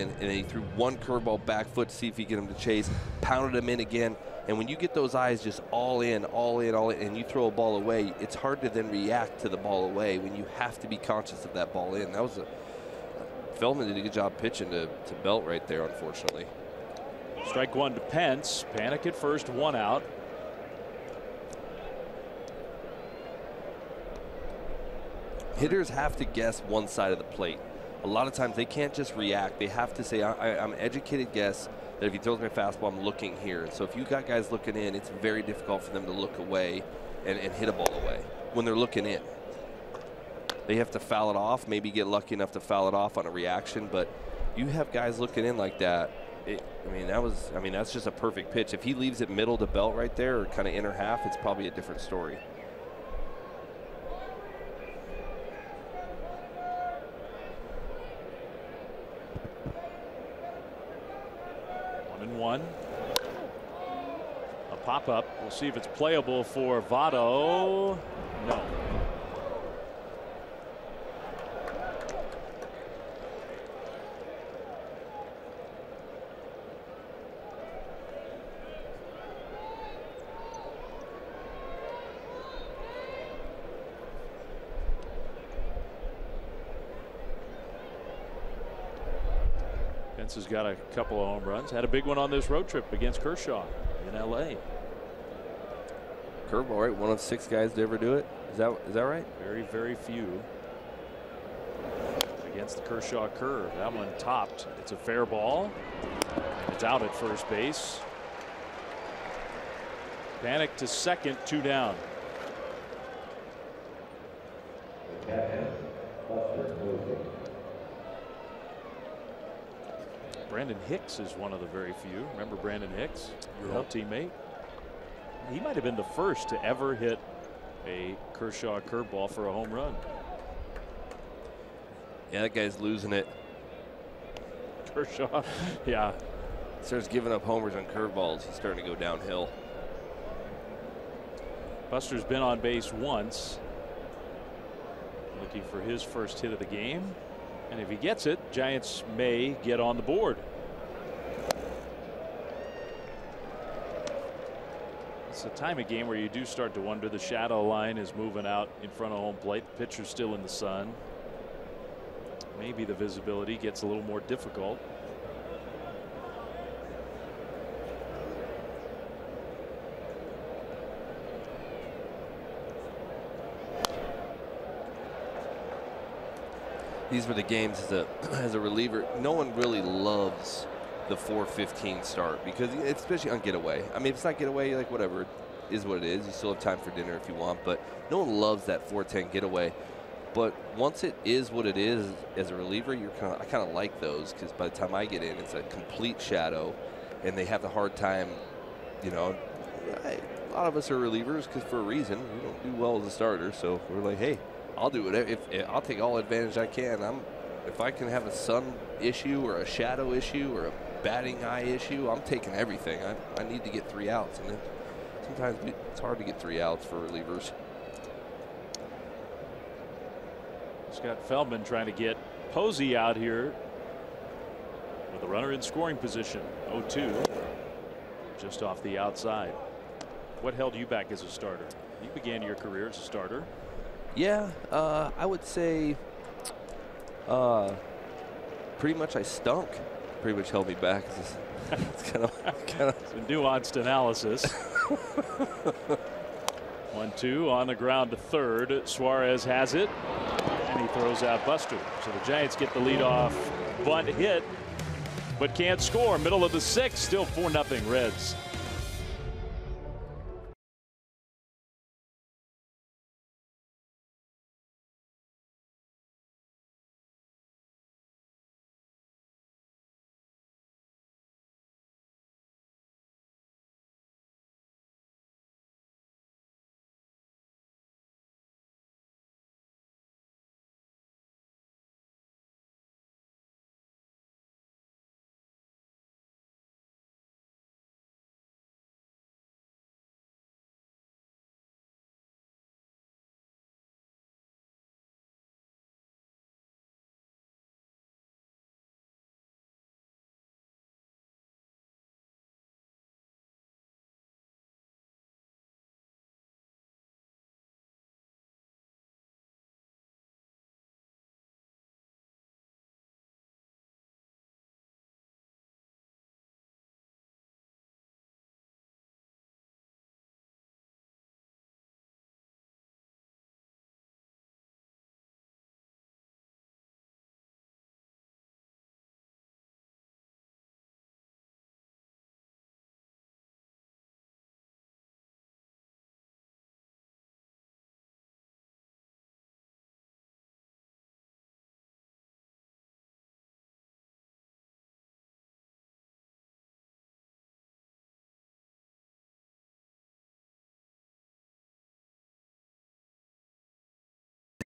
and then he threw one curveball back foot to see if he could get him to chase, pounded him in again. And when you get those eyes just all in, and you throw a ball away, it's hard to then react to the ball away when you have to be conscious of that ball in. That was Feldman did a good job pitching to Belt right there, unfortunately. Strike 1 to Pence. Panic at first, 1 out. Hitters have to guess one side of the plate. A lot of times they can't just react. They have to say, I'm an educated guess that if he throws me a fastball, I'm looking here. So if you got guys looking in, it's very difficult for them to look away and hit a ball away when they're looking in. They have to foul it off, maybe get lucky enough to foul it off on a reaction. But you have guys looking in like that. That's just a perfect pitch. If he leaves it middle to Belt right there, or kind of inner half, it's probably a different story. One. A pop-up. We'll see if it's playable for Votto. No. Pence has got a couple of home runs. Had a big one on this road trip against Kershaw in L.A. Curveball, right? One of 6 guys to ever do it. Is that right? Very, very few. Against the Kershaw curve. That one topped. It's a fair ball. It's out at first base. Panic to second, 2 down. Brandon Hicks is one of the very few. Remember Brandon Hicks, your old teammate? He might have been the first to ever hit a Kershaw curveball for a home run. Yeah, that guy's losing it. Kershaw, yeah. Starts giving up homers on curveballs. He's starting to go downhill. Buster's been on base once. Looking for his first hit of the game. And if he gets it, Giants may get on the board. It's a time of game where you do start to wonder. The shadow line is moving out in front of home plate. The pitcher's still in the sun. Maybe the visibility gets a little more difficult. These were the games as a reliever. No one really loves the 4:15 start because especially on getaway. I mean, if it's not getaway, you're like, whatever, it is what it is. You still have time for dinner if you want, but no one loves that 4:10 getaway. But once it is what it is as a reliever, I kind of like those because by the time I get in, it's a complete shadow, and they have a hard time. A lot of us are relievers because for a reason we don't do well as a starter, so we're like, hey, I'll do it. I'll take all advantage I can. If I can have a sun issue or a shadow issue or a batting eye issue, I'm taking everything. I need to get 3 outs, and sometimes it's hard to get 3 outs for relievers. Scott Feldman trying to get Posey out here The runner in scoring position. 0-2. Just off the outside. What held you back as a starter? You began your career as a starter. Yeah, I would say pretty much I stunk. Pretty much held me back. It's kind of some nuanced analysis. 1-2 on the ground to third. Suarez has it, and he throws out Buster. So the Giants get the leadoff bunt hit, but can't score. Middle of the sixth, still 4-0 Reds.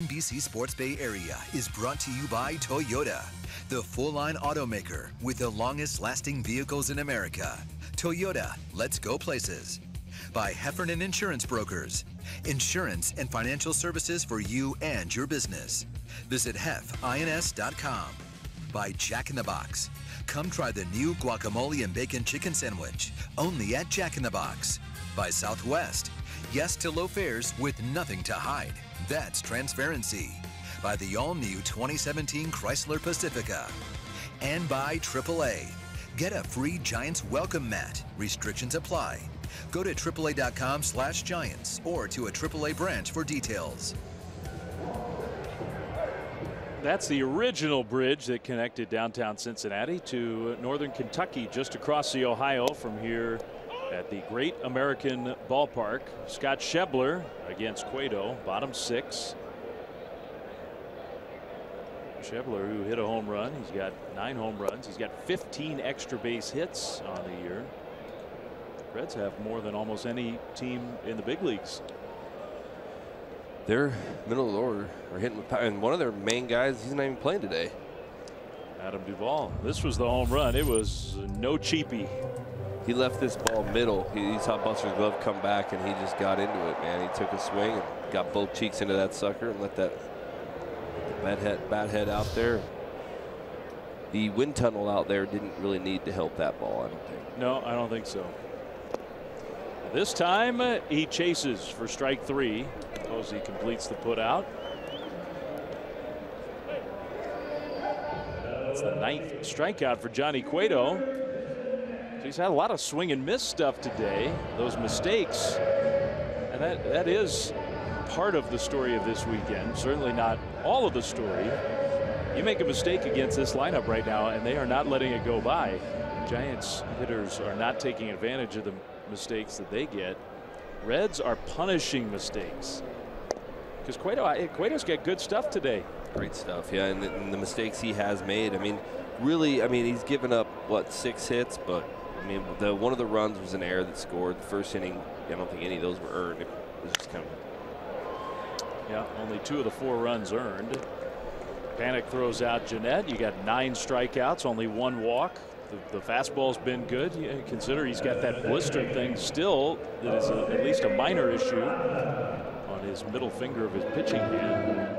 NBC Sports Bay Area is brought to you by Toyota, the full-line automaker with the longest-lasting vehicles in America. Toyota, let's go places. By Heffernan Insurance Brokers, insurance and financial services for you and your business. Visit hefins.com. By Jack in the Box. Come try the new guacamole and bacon chicken sandwich, only at Jack in the Box. By Southwest. Yes to low fares with nothing to hide. That's transparency. By the all-new 2017 Chrysler Pacifica. And by AAA. Get a free Giants welcome mat. Restrictions apply. Go to AAA.com/Giants or to a AAA branch for details. That's the original bridge that connected downtown Cincinnati to northern Kentucky, just across the Ohio from here at the Great American Ballpark. Scott Schebler against Cueto, bottom six. Schebler, who hit a home run, he's got 9 home runs. He's got 15 extra base hits on the year. Reds have more than almost any team in the big leagues. They're middle of the order, are hitting with power, and one of their main guys, he's not even playing today. Adam Duvall. This was the home run. It was no cheapie. He left this ball middle. He saw Buster's glove come back, and he just got into it, man. He took a swing and got both cheeks into that sucker and let that bat head out there. The wind tunnel out there didn't really need to help that ball, I don't think. No, I don't think so. This time he chases for strike 3. Suppose he completes the put out. That's the 9th strikeout for Johnny Cueto. He's had a lot of swing and miss stuff today. Those mistakes, and that is part of the story of this weekend. Certainly not all of the story. You make a mistake against this lineup right now, and they are not letting it go by. Giants hitters are not taking advantage of the mistakes that they get. Reds are punishing mistakes because Cueto's got good stuff today. Great stuff, yeah, and the mistakes he has made. I mean, really, I mean, he's given up what, 6 hits, but I mean, one of the runs was an error that scored. The first inning, I don't think any of those were earned. It was just kind of. Yeah, only 2 of the 4 runs earned. Panic throws out Jeanette. You got 9 strikeouts, only 1 walk. The fastball's been good. You consider he's got that blister thing still that is at least a minor issue on his middle finger of his pitching hand.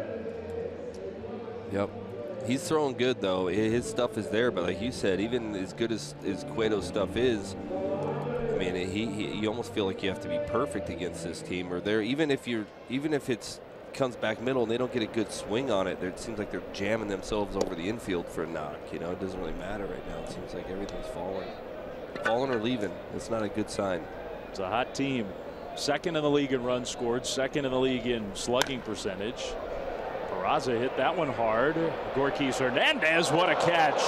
Yep. He's throwing good, though. His stuff is there, but like you said, even as good as Cueto's stuff is, I mean, you almost feel like you have to be perfect against this team, or even if it's comes back middle and they don't get a good swing on it, it seems like they're jamming themselves over the infield for a knock. You know, it doesn't really matter right now. It seems like everything's falling or leaving. It's not a good sign. It's a hot team. Second in the league in runs scored, second in the league in slugging percentage. Peraza hit that one hard. Gorkis Hernandez, what a catch.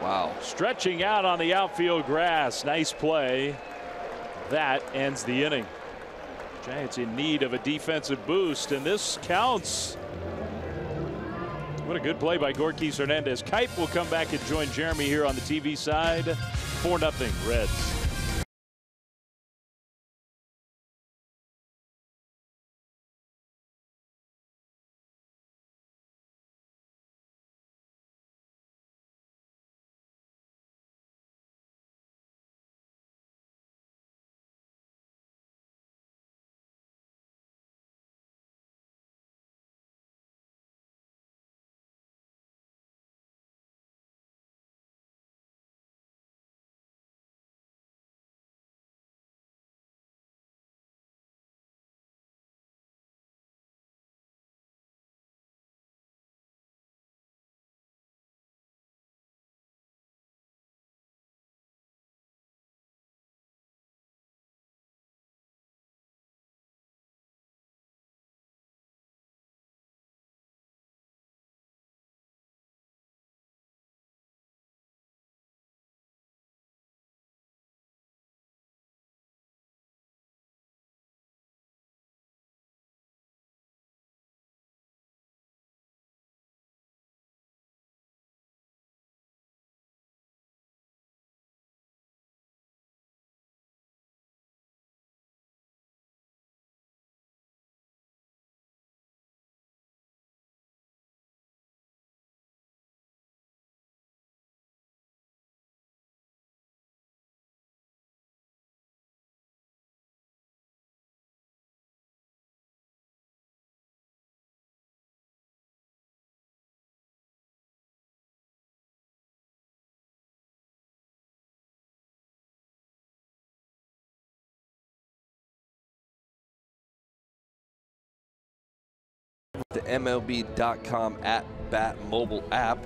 Wow. Stretching out on the outfield grass. Nice play. That ends the inning. Giants in need of a defensive boost, and this counts. What a good play by Gorkis Hernandez. Kipe will come back and join Jeremy here on the TV side. 4-0 Reds. The MLB.com @BAT mobile app.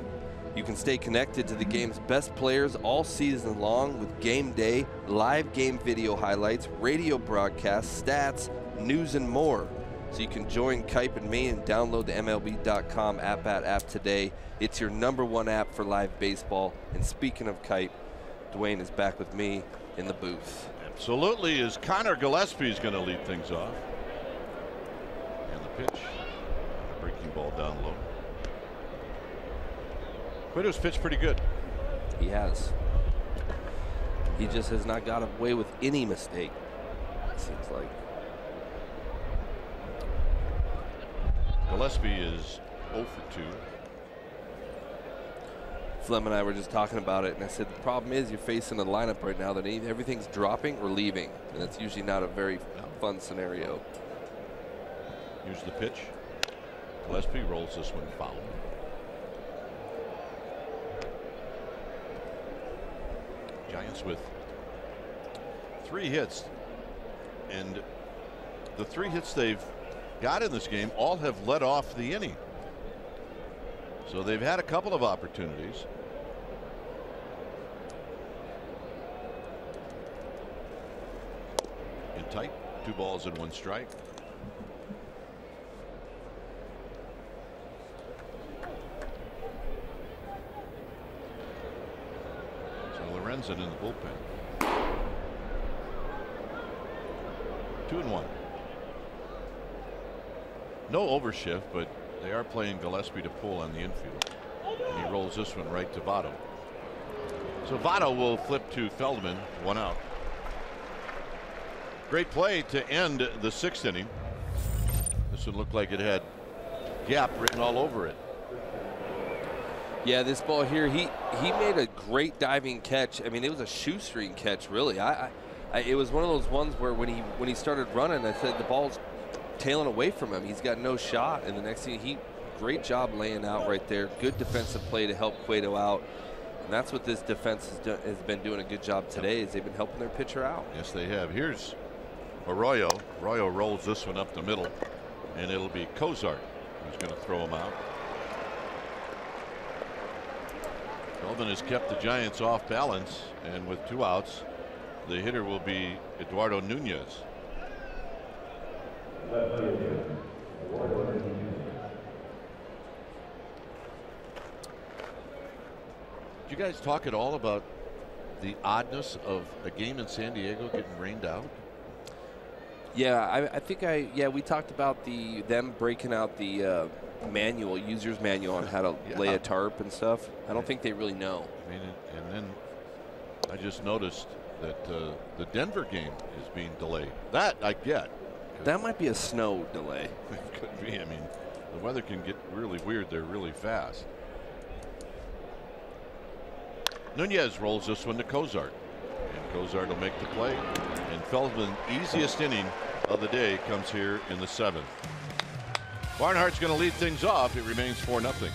You can stay connected to the game's best players all season long with game day, live game video highlights, radio broadcasts, stats, news, and more. So you can join Kipe and me and download the MLB.com @BAT app today. It's your #1 app for live baseball. And speaking of Kipe, Dwayne is back with me in the booth. Absolutely, as Connor Gillespie is going to lead things off. And the pitch. Breaking ball down low. Cueto's pitched pretty good. He has. He just has not got away with any mistake, it seems like. Gillespie is 0 for 2. Flem and I were just talking about it, and I said the problem is you're facing a lineup right now that everything's dropping or leaving, and that's usually not a very fun scenario. Here's the pitch. Gillespie rolls this one foul. Giants with 3 hits, and the 3 hits they've got in this game all have led off the inning. So they've had a couple of opportunities. In tight, 2 balls and 1 strike. In the bullpen. 2-1. No overshift, but they are playing Gillespie to pull on the infield, and he rolls this one right to Votto. So Votto will flip to Feldman, 1 out. Great play to end the 6th inning. This one looked like it had gap written all over it. Yeah, this ball here, he made a great diving catch. I mean, it was a shoestring catch, really. It was one of those ones where when he started running, I said the ball's tailing away from him. He's got no shot, and the next thing he great job laying out right there. Good defensive play to help Cueto out. And that's what this defense has been doing a good job today, is they've been helping their pitcher out. Yes, they have. Here's Arroyo. Arroyo rolls this one up the middle, and it'll be Cozart who's going to throw him out. Melvin has kept the Giants off balance, and with 2 outs, the hitter will be Eduardo Nunez. Did you guys talk at all about the oddness of a game in San Diego getting rained out? Yeah, I think we talked about them breaking out the user's manual on how to lay a tarp and stuff. I don't think they really know. I mean, and then I just noticed that the Denver game is being delayed. That I get. That might be a snow delay. It could be. I mean, the weather can get really weird there really fast. Nunez rolls this one to Cozart, and Cozart will make the play. And Feldman's easiest inning of the day comes here in the 7th. Barnhart's going to lead things off. It remains 4-0.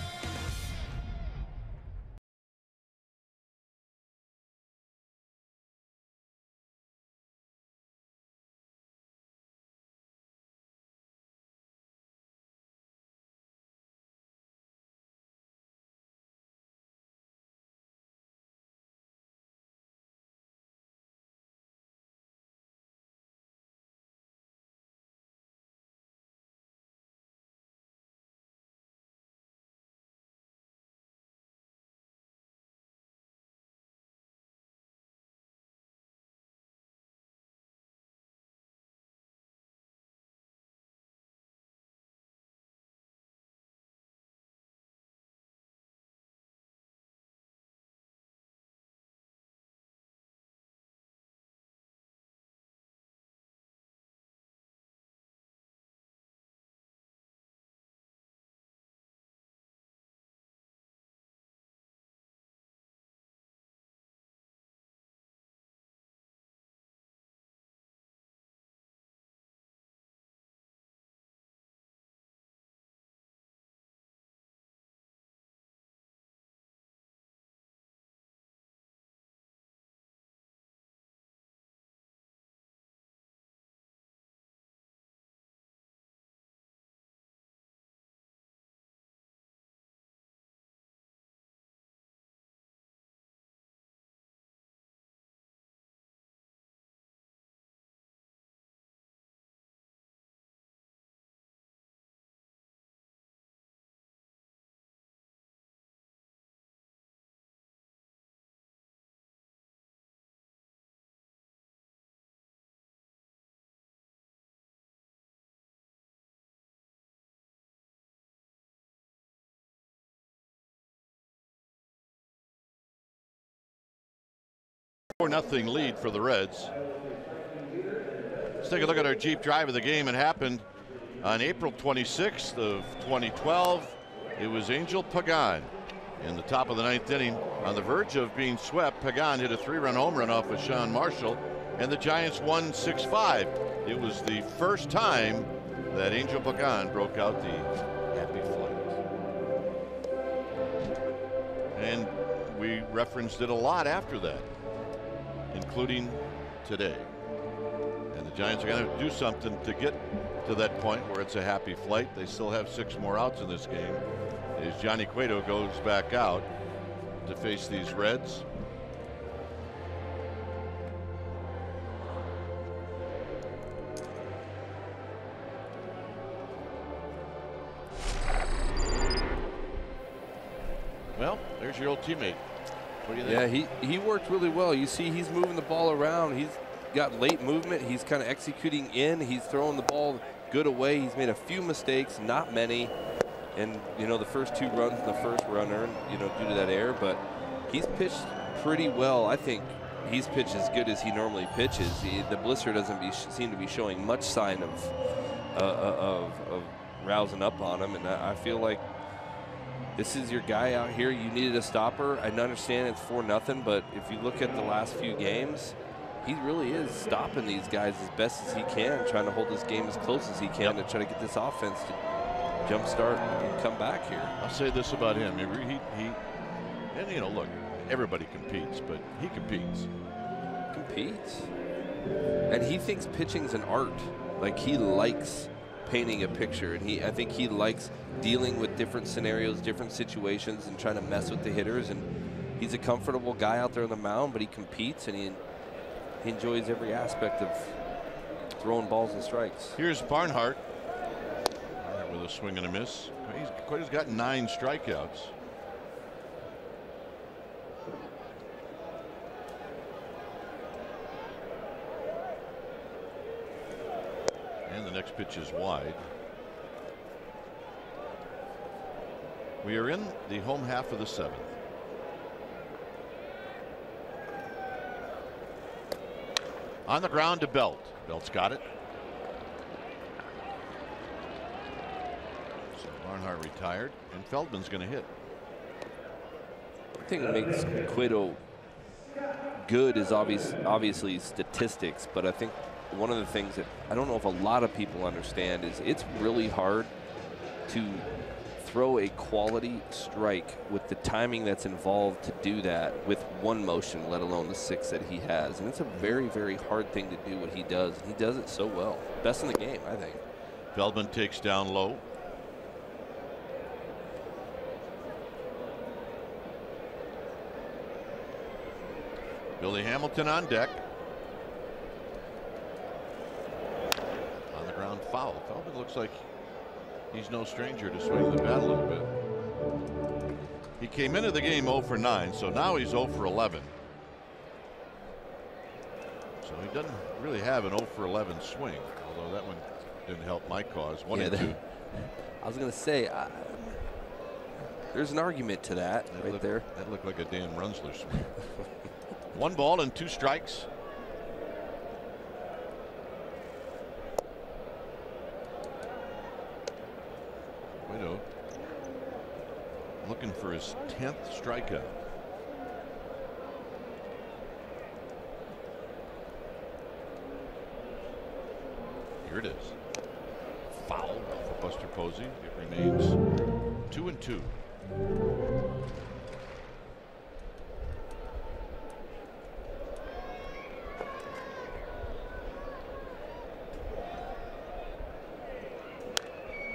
Nothing lead for the Reds. Let's take a look at our Jeep drive of the game. It happened on April 26th of 2012. It was Angel Pagan in the top of the 9th inning, on the verge of being swept. Pagan hit a 3-run home run off of Sean Marshall, and the Giants won 6-5. It was the first time that Angel Pagan broke out the happy flight, and we referenced it a lot after that, including today. And the Giants are going to do something to get to that point where it's a happy flight. They still have 6 more outs in this game as Johnny Cueto goes back out to face these Reds. Well, there's your old teammate. What do you think? Yeah, he worked really well. You see, he's moving the ball around. He's got late movement. He's kind of executing in. He's throwing the ball good away. He's made a few mistakes, not many. And, you know, the first 2 runs in the first runner, you know, due to that error. But he's pitched pretty well. I think he's pitched as good as he normally pitches. The blister doesn't seem to be showing much sign of rousing up on him. And I feel like this is your guy out here. You needed a stopper. I understand it's 4-0, but if you look at the last few games, he really is stopping these guys as best as he can, trying to hold this game as close as he can to try to get this offense to jumpstart and come back here. I'll say this about him. And you know, look, everybody competes, but he competes. Competes. And he thinks pitching's an art. Like, he likes painting a picture, and I think he likes dealing with different scenarios, different situations, and trying to mess with the hitters. And he's a comfortable guy out there on the mound, but he competes, and he enjoys every aspect of throwing balls and strikes. Here's Barnhart with a swing and a miss. He's got 9 strikeouts. And the next pitch is wide. We are in the home half of the 7th. On the ground to Belt. Belt's got it. So Barnhart retired, and Feldman's going to hit. I think it makes Cueto good is obviously statistics, but I think one of the things that I don't know if a lot of people understand is it's really hard to throw a quality strike with the timing that's involved to do that with one motion, let alone the 6 that he has. And it's a very, very hard thing to do what he does. He does it so well. Best in the game, I think. Feldman takes down low. Billy Hamilton on deck. On the ground foul. Feldman looks like he's no stranger to swinging the bat a little bit. He came into the game 0 for 9, so now he's 0 for 11. So he doesn't really have an 0 for 11 swing, although that one didn't help my cause. 1 and 2. I was going to say, there's an argument to that right there. That looked like a Dan Runsler swing. 1 ball and 2 strikes. Cueto looking for his 10th strikeout. Here it is. Foul for Buster Posey. It remains 2 and 2.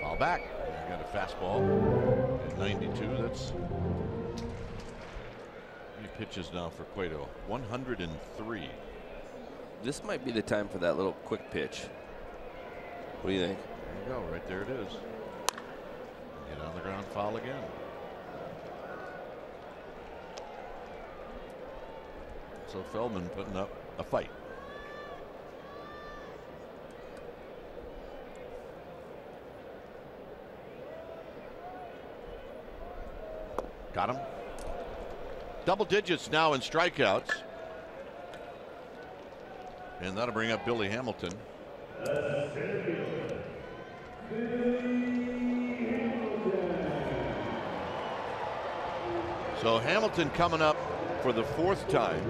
Foul back. You got a fastball at 92. That's he pitches now for Cueto. 103. This might be the time for that little quick pitch. What do you think? There you go. Right there it is. Get on the ground foul again. So Feldman putting up a fight. Got him. Double digits now in strikeouts. And that'll bring up Billy Hamilton. So Hamilton coming up for the 4th time.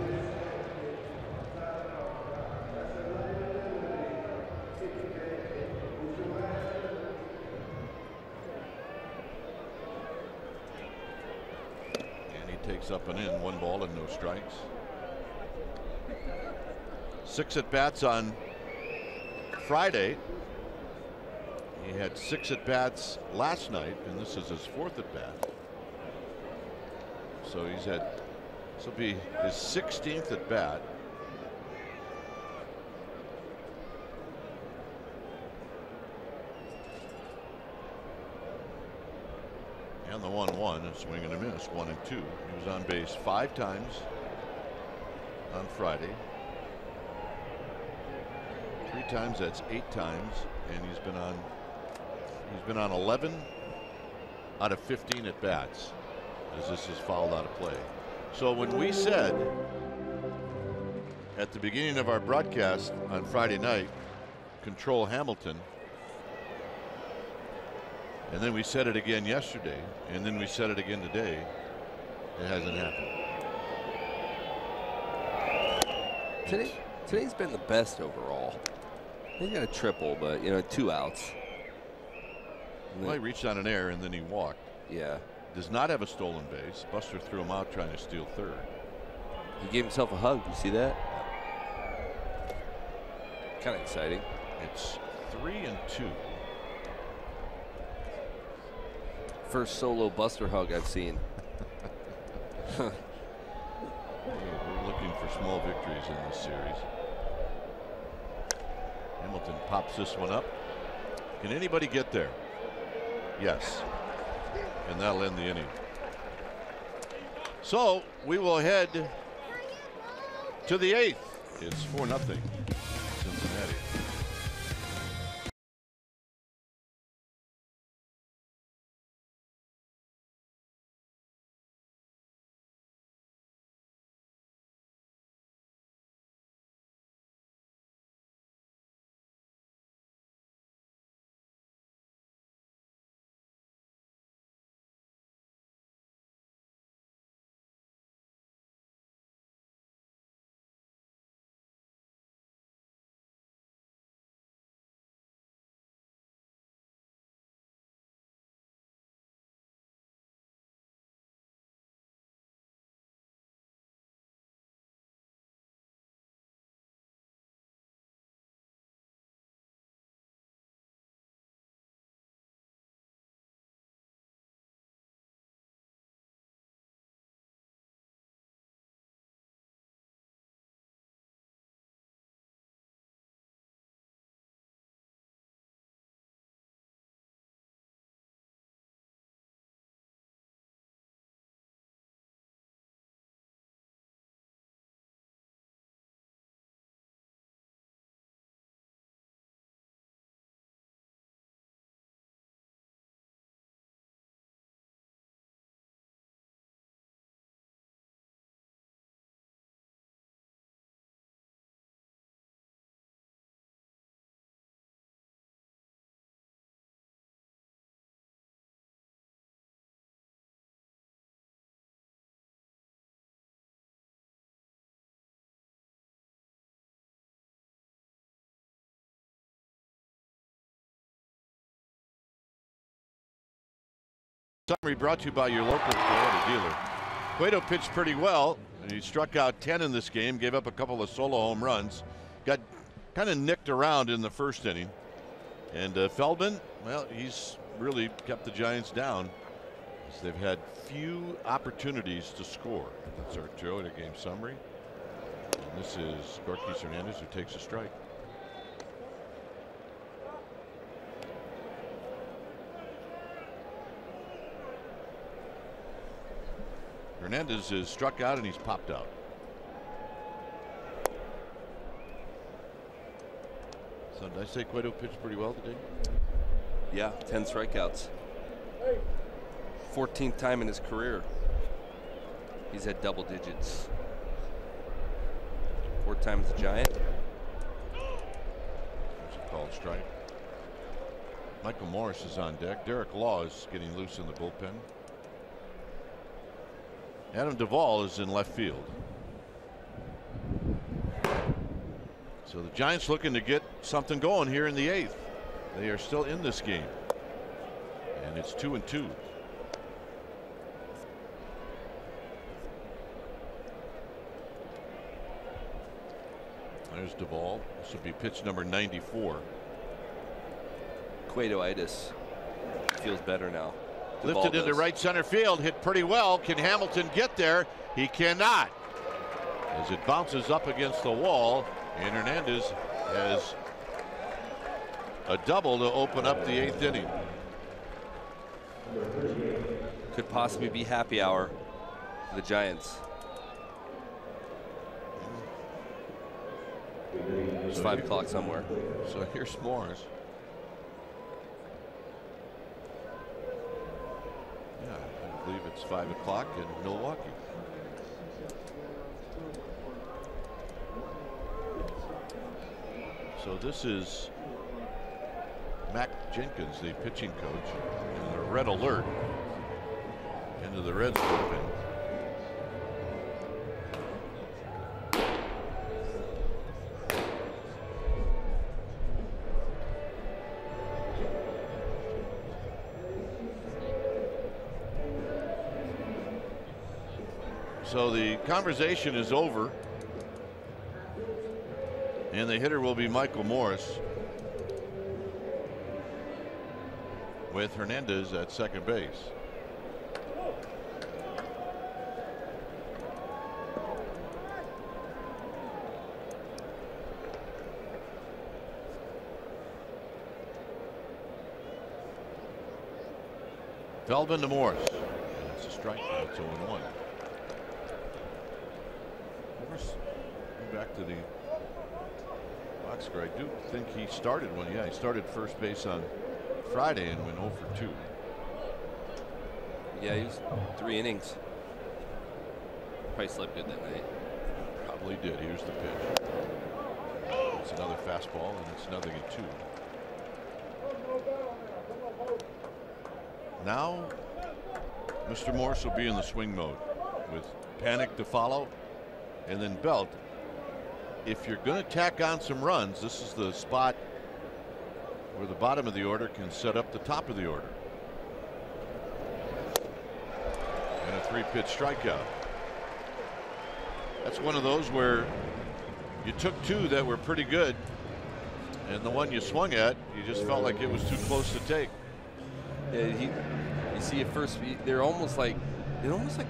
And he takes up and in, 1 ball and no strikes. 6 at bats on Friday. He had 6 at bats last night, and this is his 4th at bat. So he's had, this will be his 16th at bat. And the 1-1, a swing and a miss, 1 and 2. He was on base 5 times on Friday. 3 times, that's 8 times, and he's been on 11 out of 15 at bats as this is fouled out of play. So when we said at the beginning of our broadcast on Friday night, control Hamilton, and then we said it again yesterday, and then we said it again today, it hasn't happened. Today's been the best overall. He got a triple, but 2 outs. Well, he reached on an error and then he walked. Yeah. Does not have a stolen base. Buster threw him out trying to steal third. He gave himself a hug. You see that? Kind of exciting. It's 3-2. First solo Buster hug I've seen. We're looking for small victories in this series. Hamilton pops this one up. Can anybody get there? Yes. And that'll end the inning. So we will head to the 8th. It's 4-0 Cincinnati. Summary brought to you by your local Toyota dealer. Cueto pitched pretty well, and he struck out 10 in this game, gave up a couple of solo home runs, got kind of nicked around in the first inning. And Feldman, well, he's really kept the Giants down as they've had few opportunities to score. That's our Toyota game summary. And this is Gorky Hernandez who takes a strike. Hernandez is struck out and he's popped out. So did I say Cueto pitched pretty well today? Yeah, 10 strikeouts. 14th time in his career he's had double digits. 4th time as a Giant. There's a called strike. Michael Morris is on deck. Derek Law is getting loose in the bullpen. Adam Duvall is in left field. So the Giants looking to get something going here in the 8th. They are still in this game. And it's 2-2. There's Duvall. This will be pitch number 94. Cueto-itis. Feels better now. Lifted into right center field, hit pretty well. Can Hamilton get there? He cannot. As it bounces up against the wall, and Hernandez has a double to open up the 8th inning. Could possibly be happy hour for the Giants. It's 5 o'clock somewhere. So here's Morris. Yeah, I believe it's 5 o'clock in Milwaukee. So this is Mac Jenkins, the pitching coach, in the red alert into the Reds bullpen. So the conversation is over. And the hitter will be Michael Morse, with Hernandez at second base. Feldman to Morse. That's a strike. That's 0-1. Back to the box score. I do think he started one. Yeah, he started first base on Friday and went 0 for 2. Yeah, he was 3 innings. Probably slept good that night. Probably did. Here's the pitch. It's another fastball, and it's 0-2. Now, Mr. Morse will be in the swing mode with Panic to follow, and then Belt. If you're going to tack on some runs, this is the spot where the bottom of the order can set up the top of the order. And a 3-pitch strikeout. That's one of those where you took 2 that were pretty good, and the one you swung at, you just felt like it was too close to take. Yeah, you see at first, they're almost like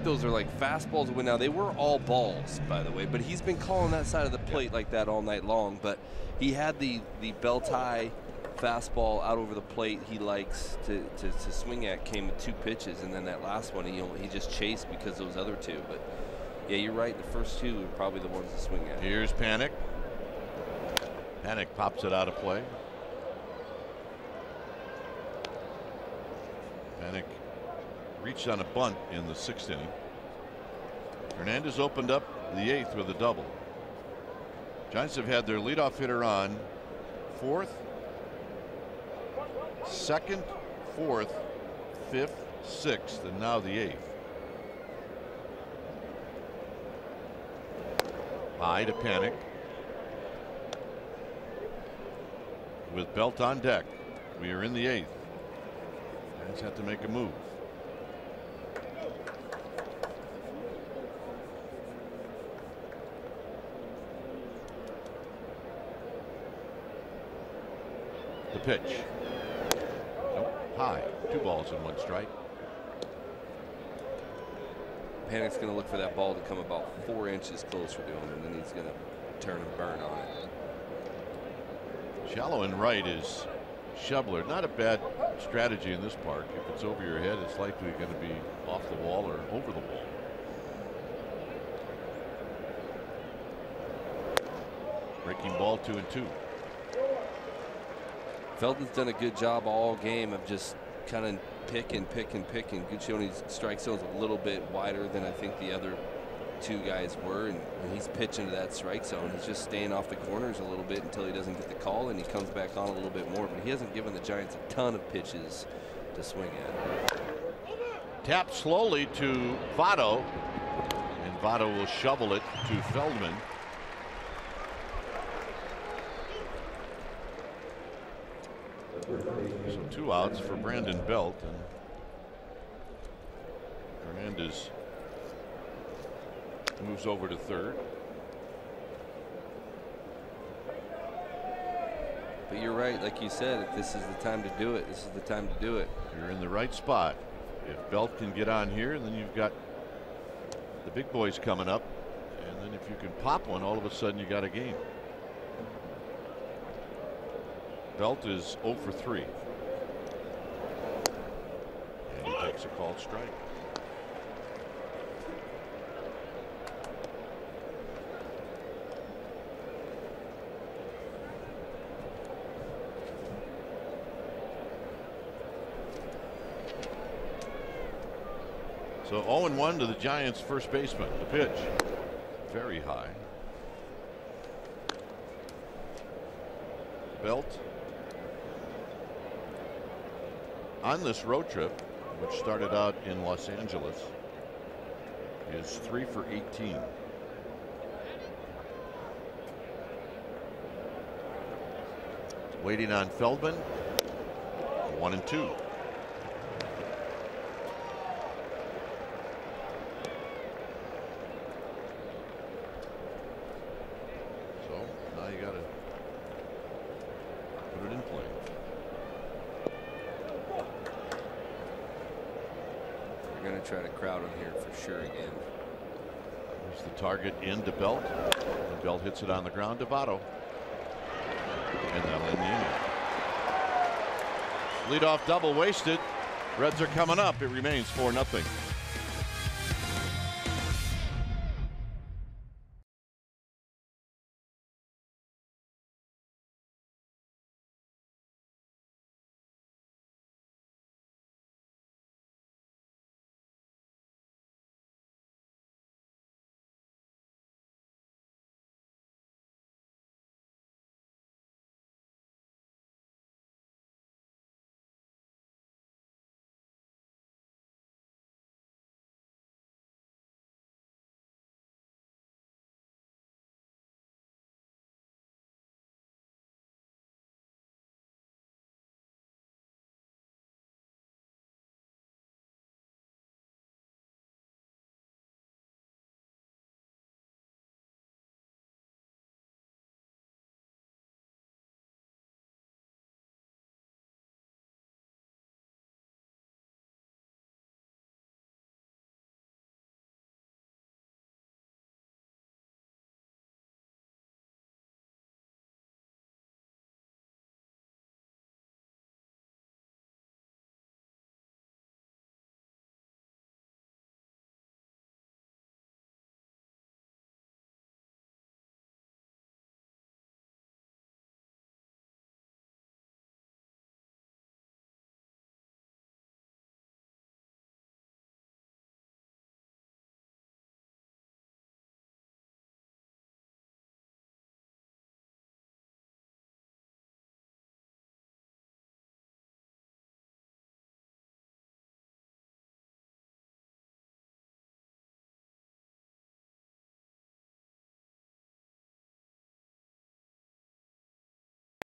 those are like fastballs that went out. They were all balls, by the way, but he's been calling that side of the plate like that all night long. But he had the belt high fastball out over the plate he likes to swing at, came with 2 pitches, and then that last one he just chased because those other 2. But yeah, you're right. The first 2 are probably the ones to swing at. Here's Panic. Panic pops it out of play. Panic reached on a bunt in the 6th inning. Hernandez opened up the 8th with a double. Giants have had their leadoff hitter on 4th, 2nd, 4th, 5th, 6th, and now the 8th. High to Panic. With Belt on deck. We are in the 8th. Giants have to make a move. The pitch. Nope. High. 2 balls and 1 strike. Panic's going to look for that ball to come about 4 inches closer to him, and then he's going to turn and burn on it. Shallow and right is Shebler. Not a bad strategy in this park. If it's over your head, it's likely going to be off the wall or over the wall. Breaking ball 2-2. Felton's done a good job all game of just kind of picking. Guccione's strike zone's a little bit wider than I think the other 2 guys were, and he's pitching to that strike zone. He's just staying off the corners a little bit until he doesn't get the call, and he comes back on a little bit more. But he hasn't given the Giants a ton of pitches to swing at. Tap slowly to Votto, and Votto will shovel it to Feldman. So 2 outs for Brandon Belt, and Hernandez moves over to 3rd. But you're right, like you said, if this is the time to do it, this is the time to do it. You're in the right spot. If Belt can get on here, then you've got the big boys coming up, and then if you can pop one, all of a sudden you got a game. Belt is 0 for 3. And he takes a called strike. So 0-1 to the Giants' first baseman. The pitch. Very high. Belt on this road trip, which started out in Los Angeles, is 3 for 18. Waiting on Feldman. 1-2. going to try to crowd him here for sure again. There's the target into Belt. And Belt hits it on the ground to Votto. And that'll end the inning. Leadoff double wasted. Reds are coming up. It remains 4-0.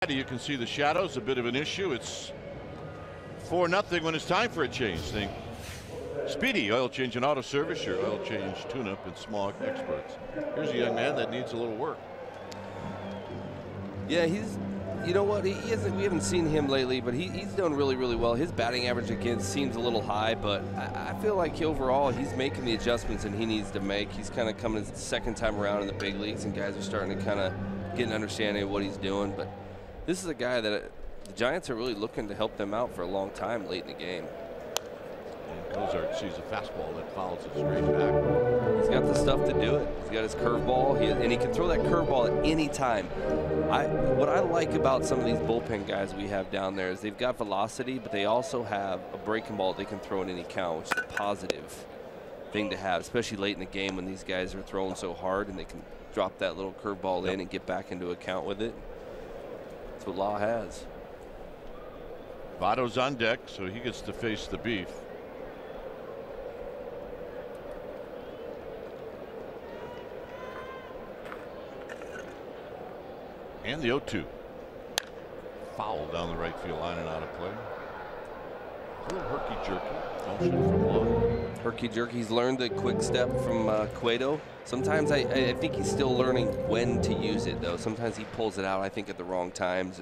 You can see the shadows, a bit of an issue. It's 4-0 when it's time for a change. Think Speedy Oil Change and Auto Service, your oil change, tune-up, and smog experts. Here's a young man that needs a little work. Yeah, he's, you know what, he isn't, we haven't seen him lately, but he's done really, really well. His batting average again seems a little high, but I feel like overall he's making the adjustments that he needs to make. He's kind of coming his second time around in the big leagues, and guys are starting to kind of get an understanding of what he's doing. But this is a guy that the Giants are really looking to help them out for a long time late in the game. And Cozart sees a fastball that follows it straight back. He's got the stuff to do it. He's got his curveball, and he can throw that curveball at any time. What I like about some of these bullpen guys we have down there is they've got velocity, but they also have a breaking ball they can throw in any count, which is a positive thing to have, especially late in the game when these guys are throwing so hard and they can drop that little curveball in and get back into a count with it. That's what Law has. Votto's on deck, so he gets to face the beef. And the 0-2. Foul down the right field line and out of play. A little herky-jerky motion from Law. Herky-jerky. He's learned the quick step from Cueto. Sometimes I think he's still learning when to use it, though. Sometimes he pulls it out, I think, at the wrong times.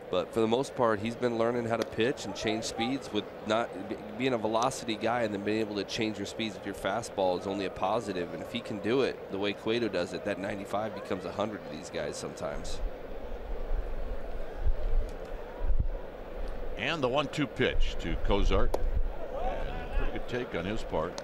But for the most part, he's been learning how to pitch and change speeds with not being a velocity guy, and then being able to change your speeds with your fastball is only a positive. And if he can do it the way Cueto does it, that 95 becomes 100 to these guys sometimes. And the 1-2 pitch to Cozart. And pretty good take on his part.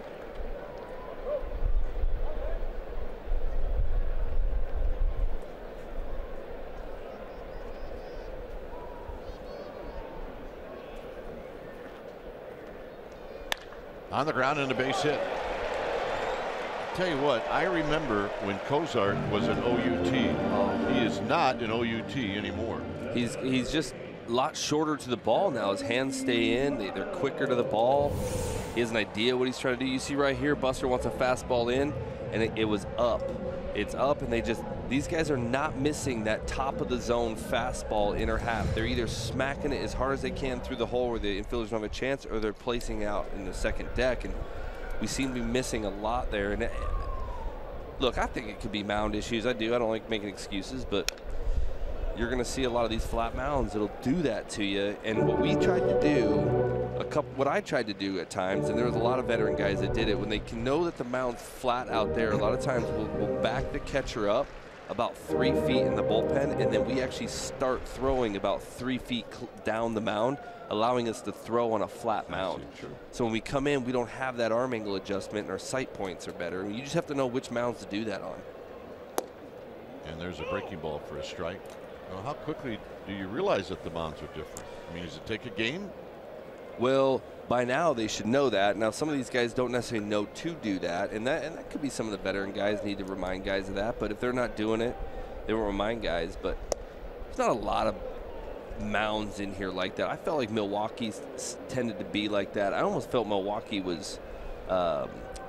On the ground and a base hit. Tell you what, I remember when Cozart was an OUT. He is not an OUT anymore. He's just a lot shorter to the ball now. His hands stay in. They're quicker to the ball. He has an idea what he's trying to do. You see right here, Buster wants a fastball in, and it was up. It's up, and these guys are not missing that top of the zone fastball inner half. They're either smacking it as hard as they can through the hole where the infielders don't have a chance, or they're placing out in the second deck, and we seem to be missing a lot there. And look, I think it could be mound issues. I do. I don't like making excuses, but you're going to see a lot of these flat mounds that'll do that to you. And what we tried to do what I tried to do at times, and there was a lot of veteran guys that did it, when they can know that the mound's flat out there, a lot of times we'll back the catcher up about 3 feet in the bullpen, and then we actually start throwing about 3 feet down the mound, allowing us to throw on a flat mound. So when we come in, we don't have that arm angle adjustment, and our sight points are better. And you just have to know which mounds to do that on. And there's a breaking ball for a strike. Now, how quickly do you realize that the mounds are different? I mean, does it take a game? Well, by now they should know that. Now, some of these guys don't necessarily know to do that, and that could be some of the veteran guys need to remind guys of that. But if they're not doing it, they won't remind guys. But there's not a lot of mounds in here like that. I felt like Milwaukee tended to be like that. I almost felt Milwaukee was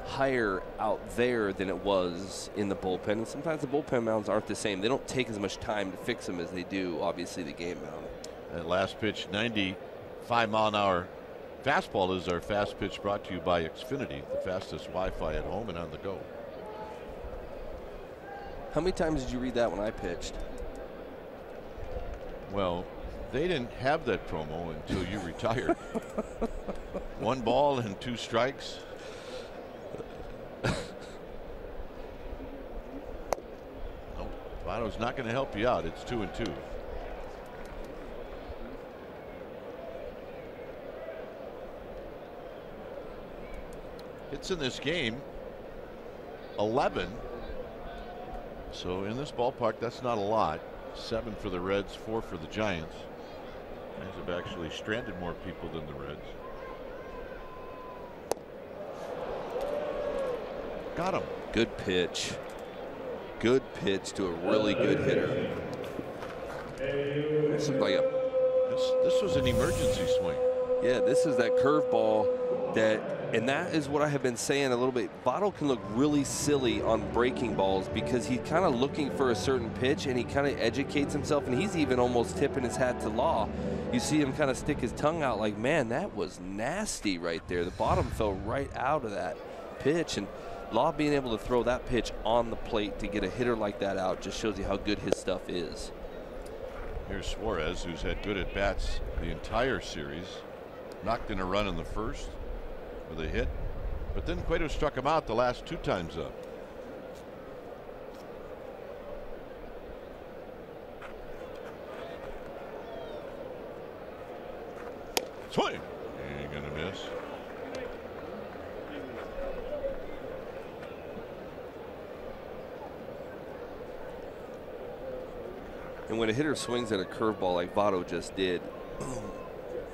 higher out there than it was in the bullpen. And sometimes the bullpen mounds aren't the same. They don't take as much time to fix them as they do, obviously, the game mound. That last pitch, 95-mile-an-hour fastball, is our fast pitch, brought to you by Xfinity, the fastest Wi-Fi at home and on the go. How many times did you read that when I pitched? Well, they didn't have that promo until you retired. 1 ball and 2 strikes. Nope, Votto's not going to help you out. It's 2-2. Hits in this game, 11. So in this ballpark, that's not a lot. 7 for the Reds, 4 for the Giants. Giants have actually stranded more people than the Reds. Got him. Good pitch. Good pitch to a really good hitter. This looked like this was an emergency swing. Yeah, this is that curveball and that is what I have been saying a little bit. Votto can look really silly on breaking balls because he's kind of looking for a certain pitch and he kind of educates himself, and he's even almost tipping his hat to Law. You see him kind of stick his tongue out like, man, that was nasty right there. The bottom fell right out of that pitch, and Law being able to throw that pitch on the plate to get a hitter like that out just shows you how good his stuff is. Here's Suarez, who's had good at-bats the entire series. Knocked in a run in the first with a hit, but then Cueto struck him out the last 2 times up. Swing. Ain't gonna miss. And when a hitter swings at a curveball like Votto just did,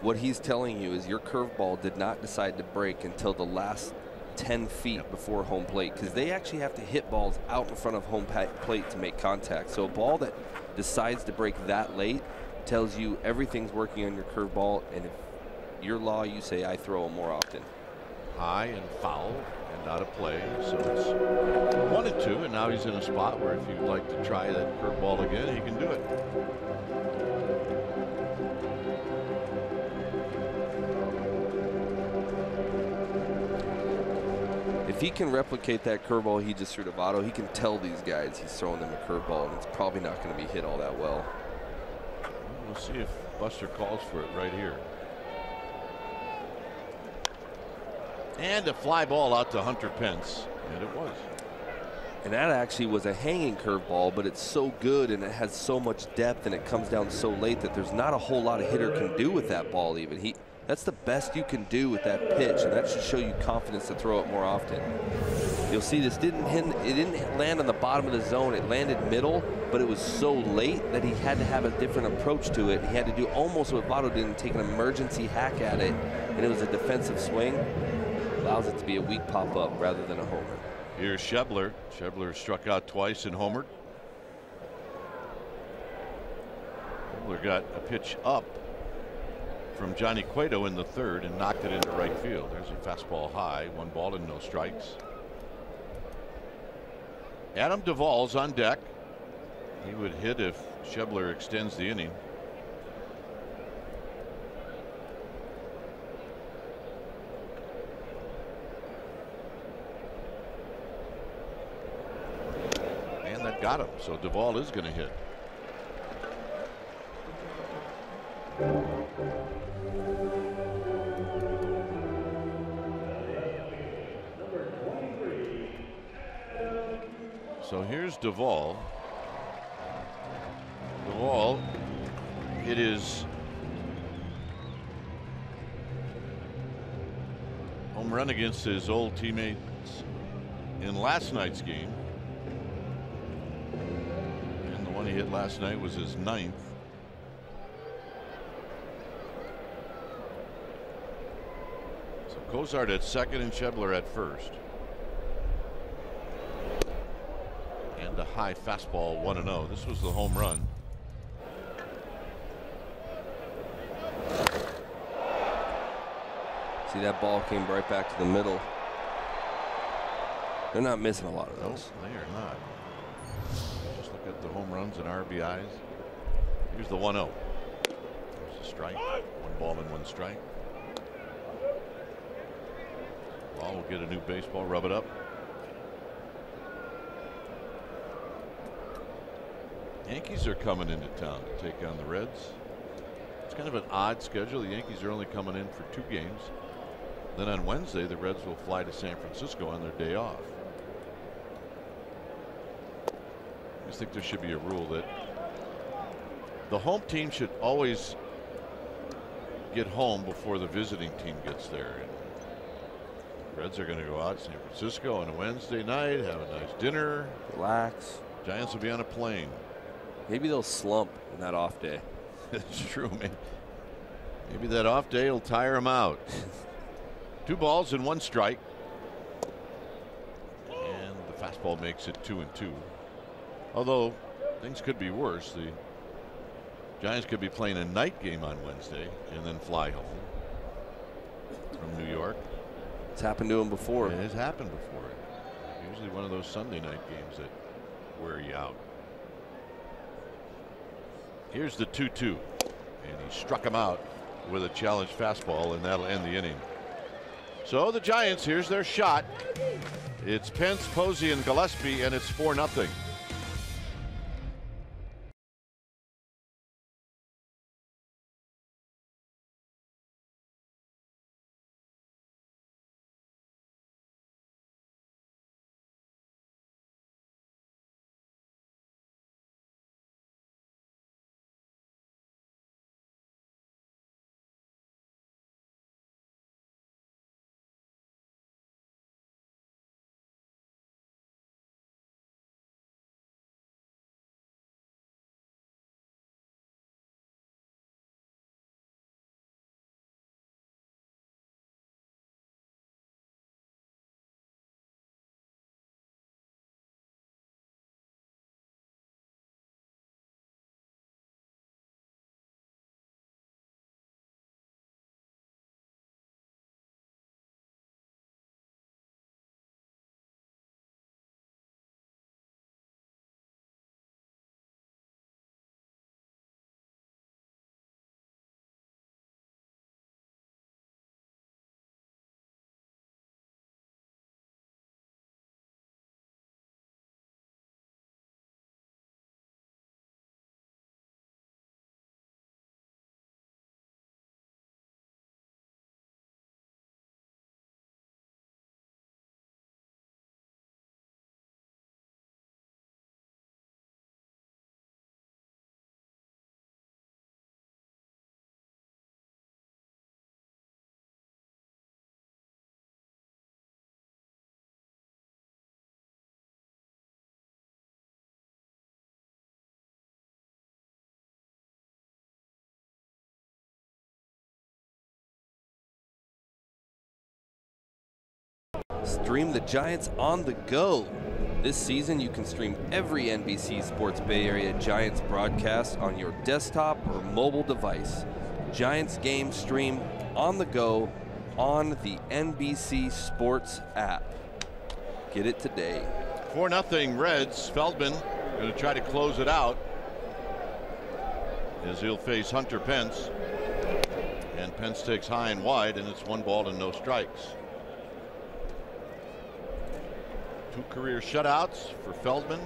what he's telling you is your curveball did not decide to break until the last 10 feet before home plate, because they actually have to hit balls out in front of home plate to make contact. So a ball that decides to break that late tells you everything's working on your curveball, and if you're Law, you say I throw them more often. High and foul and out of play, so it's 1-2, and now he's in a spot where if you'd like to try that curveball again, he can do it. If he can replicate that curveball he just threw to Votto, he can tell these guys he's throwing them a curveball, and it's probably not going to be hit all that well. We'll see if Buster calls for it right here. And a fly ball out to Hunter Pence, and it was. And that actually was a hanging curveball, but it's so good and it has so much depth and it comes down so late that there's not a whole lot a hitter can do with that ball even. That's the best you can do with that pitch, and that should show you confidence to throw it more often. You'll see this didn't land on the bottom of the zone. It landed middle, but it was so late that he had to have a different approach to it. He had to do almost what Votto did and take an emergency hack at it, and it was a defensive swing. Allows it to be a weak pop-up rather than a homer. Here's Schebler. Schebler struck out twice and homered. Schebler got a pitch up from Johnny Cueto in the third and knocked it into right field. There's a fastball high, 1 ball and no strikes. Adam Duvall's on deck. He would hit if Schebler extends the inning. And that got him, so Duvall is going to hit. So here's Duvall. Duvall, it is home run against his old teammates in last night's game. And the one he hit last night was his 9th. So Cozart at second and Schebler at first. And a high fastball, 1-0. This was the home run. See, that ball came right back to the middle. They're not missing a lot of those. No, they are not. Just look at the home runs and RBIs. Here's the 1-0. There's a strike. 1 ball and 1 strike. Ball will get a new baseball, rub it up. Yankees are coming into town to take on the Reds. It's kind of an odd schedule. The Yankees are only coming in for 2 games. Then on Wednesday, the Reds will fly to San Francisco on their day off. I just think there should be a rule that the home team should always get home before the visiting team gets there. And the Reds are going to go out to San Francisco on a Wednesday night, have a nice dinner, relax. Giants will be on a plane. Maybe they'll slump in that off day. It's true, man. Maybe that off day will tire them out. 2 balls and 1 strike. And the fastball makes it 2-2. Although things could be worse. The Giants could be playing a night game on Wednesday and then fly home from New York. It's happened to them before. It has happened before. Usually one of those Sunday night games that wear you out. Here's the 2-2. And he struck him out with a challenge fastball, and that'll end the inning. So the Giants, here's their shot. It's Pence, Posey, and Gillespie, and it's 4-0. Stream the Giants on the go. This season, you can stream every NBC Sports Bay Area Giants broadcast on your desktop or mobile device. Giants game stream on the go on the NBC Sports app. Get it today. 4-0 Reds. Feldman going to try to close it out as he'll face Hunter Pence. And Pence takes high and wide, and it's 1 ball and no strikes. 2 career shutouts for Feldman.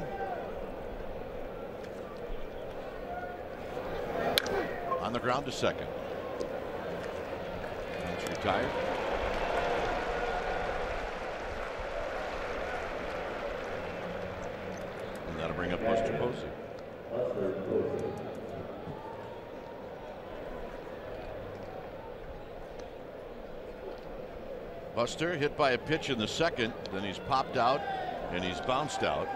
On the ground to second. Pence retired. That'll bring up Buster Posey. Buster hit by a pitch in the second, then he's popped out and he's bounced out.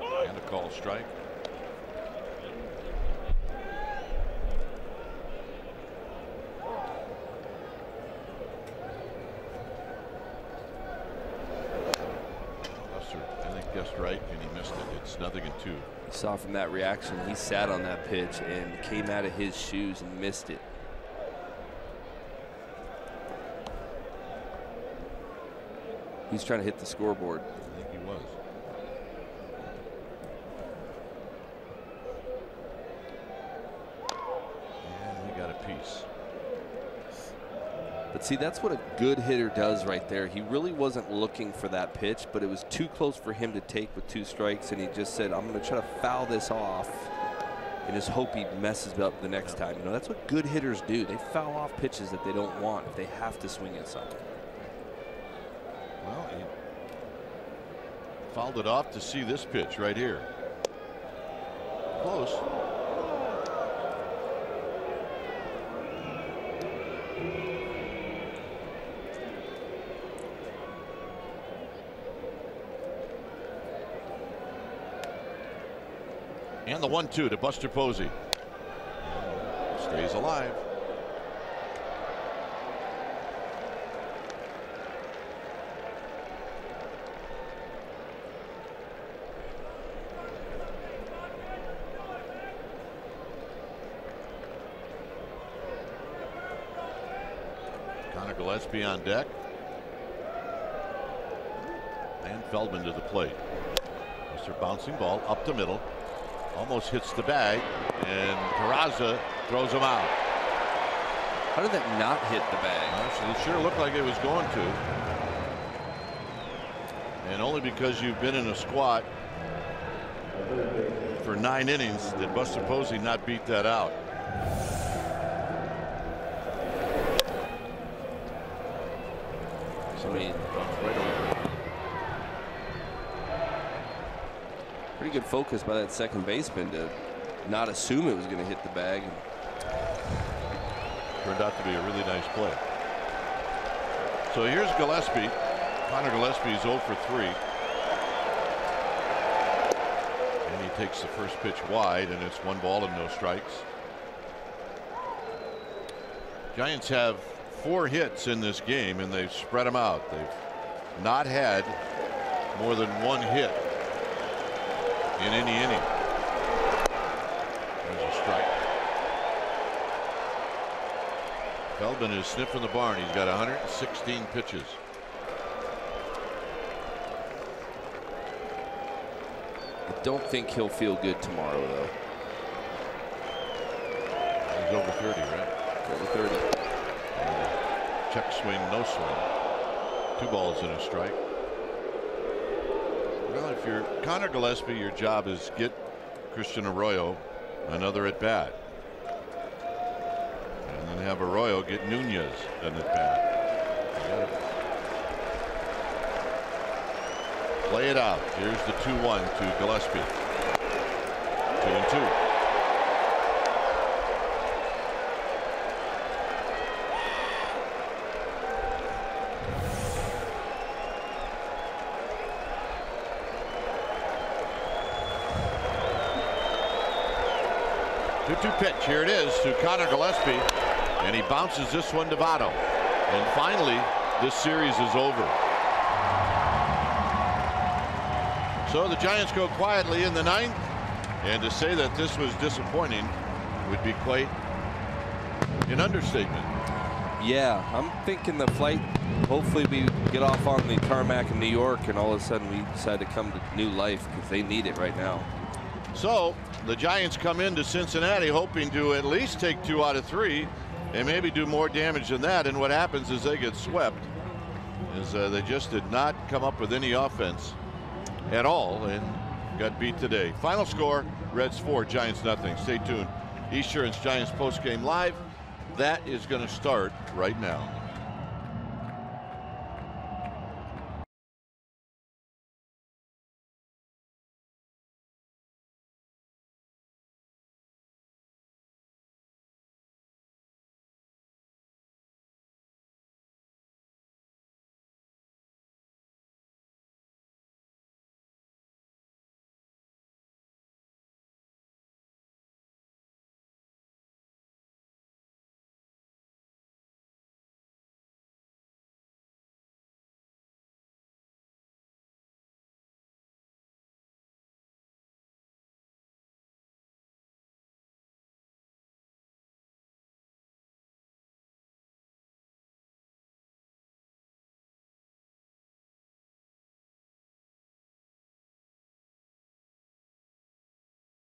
And a call strike. Buster, I think, guessed right and he missed it. It's 0-2. You saw from that reaction, he sat on that pitch and came out of his shoes and missed it. He's trying to hit the scoreboard. I think he was. And he got a piece. But see, that's what a good hitter does right there. He really wasn't looking for that pitch, but it was too close for him to take with 2 strikes, and he just said, I'm going to try to foul this off and just hope he messes it up the next time. You know, that's what good hitters do. They foul off pitches that they don't want if they have to swing at something. Well, he fouled it off to see this pitch right here. Close. And the 1-2 to Buster Posey. Stays alive. Connor Gillespie on deck. And Feldman to the plate. Mr. Bouncing ball up the middle. Almost hits the bag, and Peraza throws him out. How did that not hit the bag? It sure looked like it was going to. And only because you've been in a squat for 9 innings did Buster Posey not beat that out. Pretty good focus by that second baseman to not assume it was going to hit the bag. Turned out to be a really nice play. So here's Gillespie. Connor Gillespie is 0 for 3. And he takes the first pitch wide, and it's 1 ball and no strikes. Giants have 4 hits in this game, and they've spread them out. They've not had more than 1 hit in any inning. There's a strike. Feldman is sniffing the barn. He's got 116 pitches. I don't think he'll feel good tomorrow, though. He's over 30, right? Over 30. Check swing, no swing. 2 balls and a strike. Well, if you're Connor Gillespie, your job is get Christian Arroyo another at bat. And then have Arroyo get Nunez an at bat. Play it out. Here's the 2-1 to Gillespie. 2-2. 2-2 pitch. Here it is to Connor Gillespie, and he bounces this one to Votto. And finally, this series is over. So the Giants go quietly in the 9th, and to say that this was disappointing would be quite an understatement. Yeah, I'm thinking the flight, hopefully we get off on the tarmac in New York and all of a sudden we decide to come to new life because they need it right now. So the Giants come into Cincinnati hoping to at least take 2 out of 3 and maybe do more damage than that. And what happens is they get swept. They just did not come up with any offense at all and got beat today. Final score, Reds 4, Giants nothing. Stay tuned. Esurance Giants postgame live. That is going to start right now.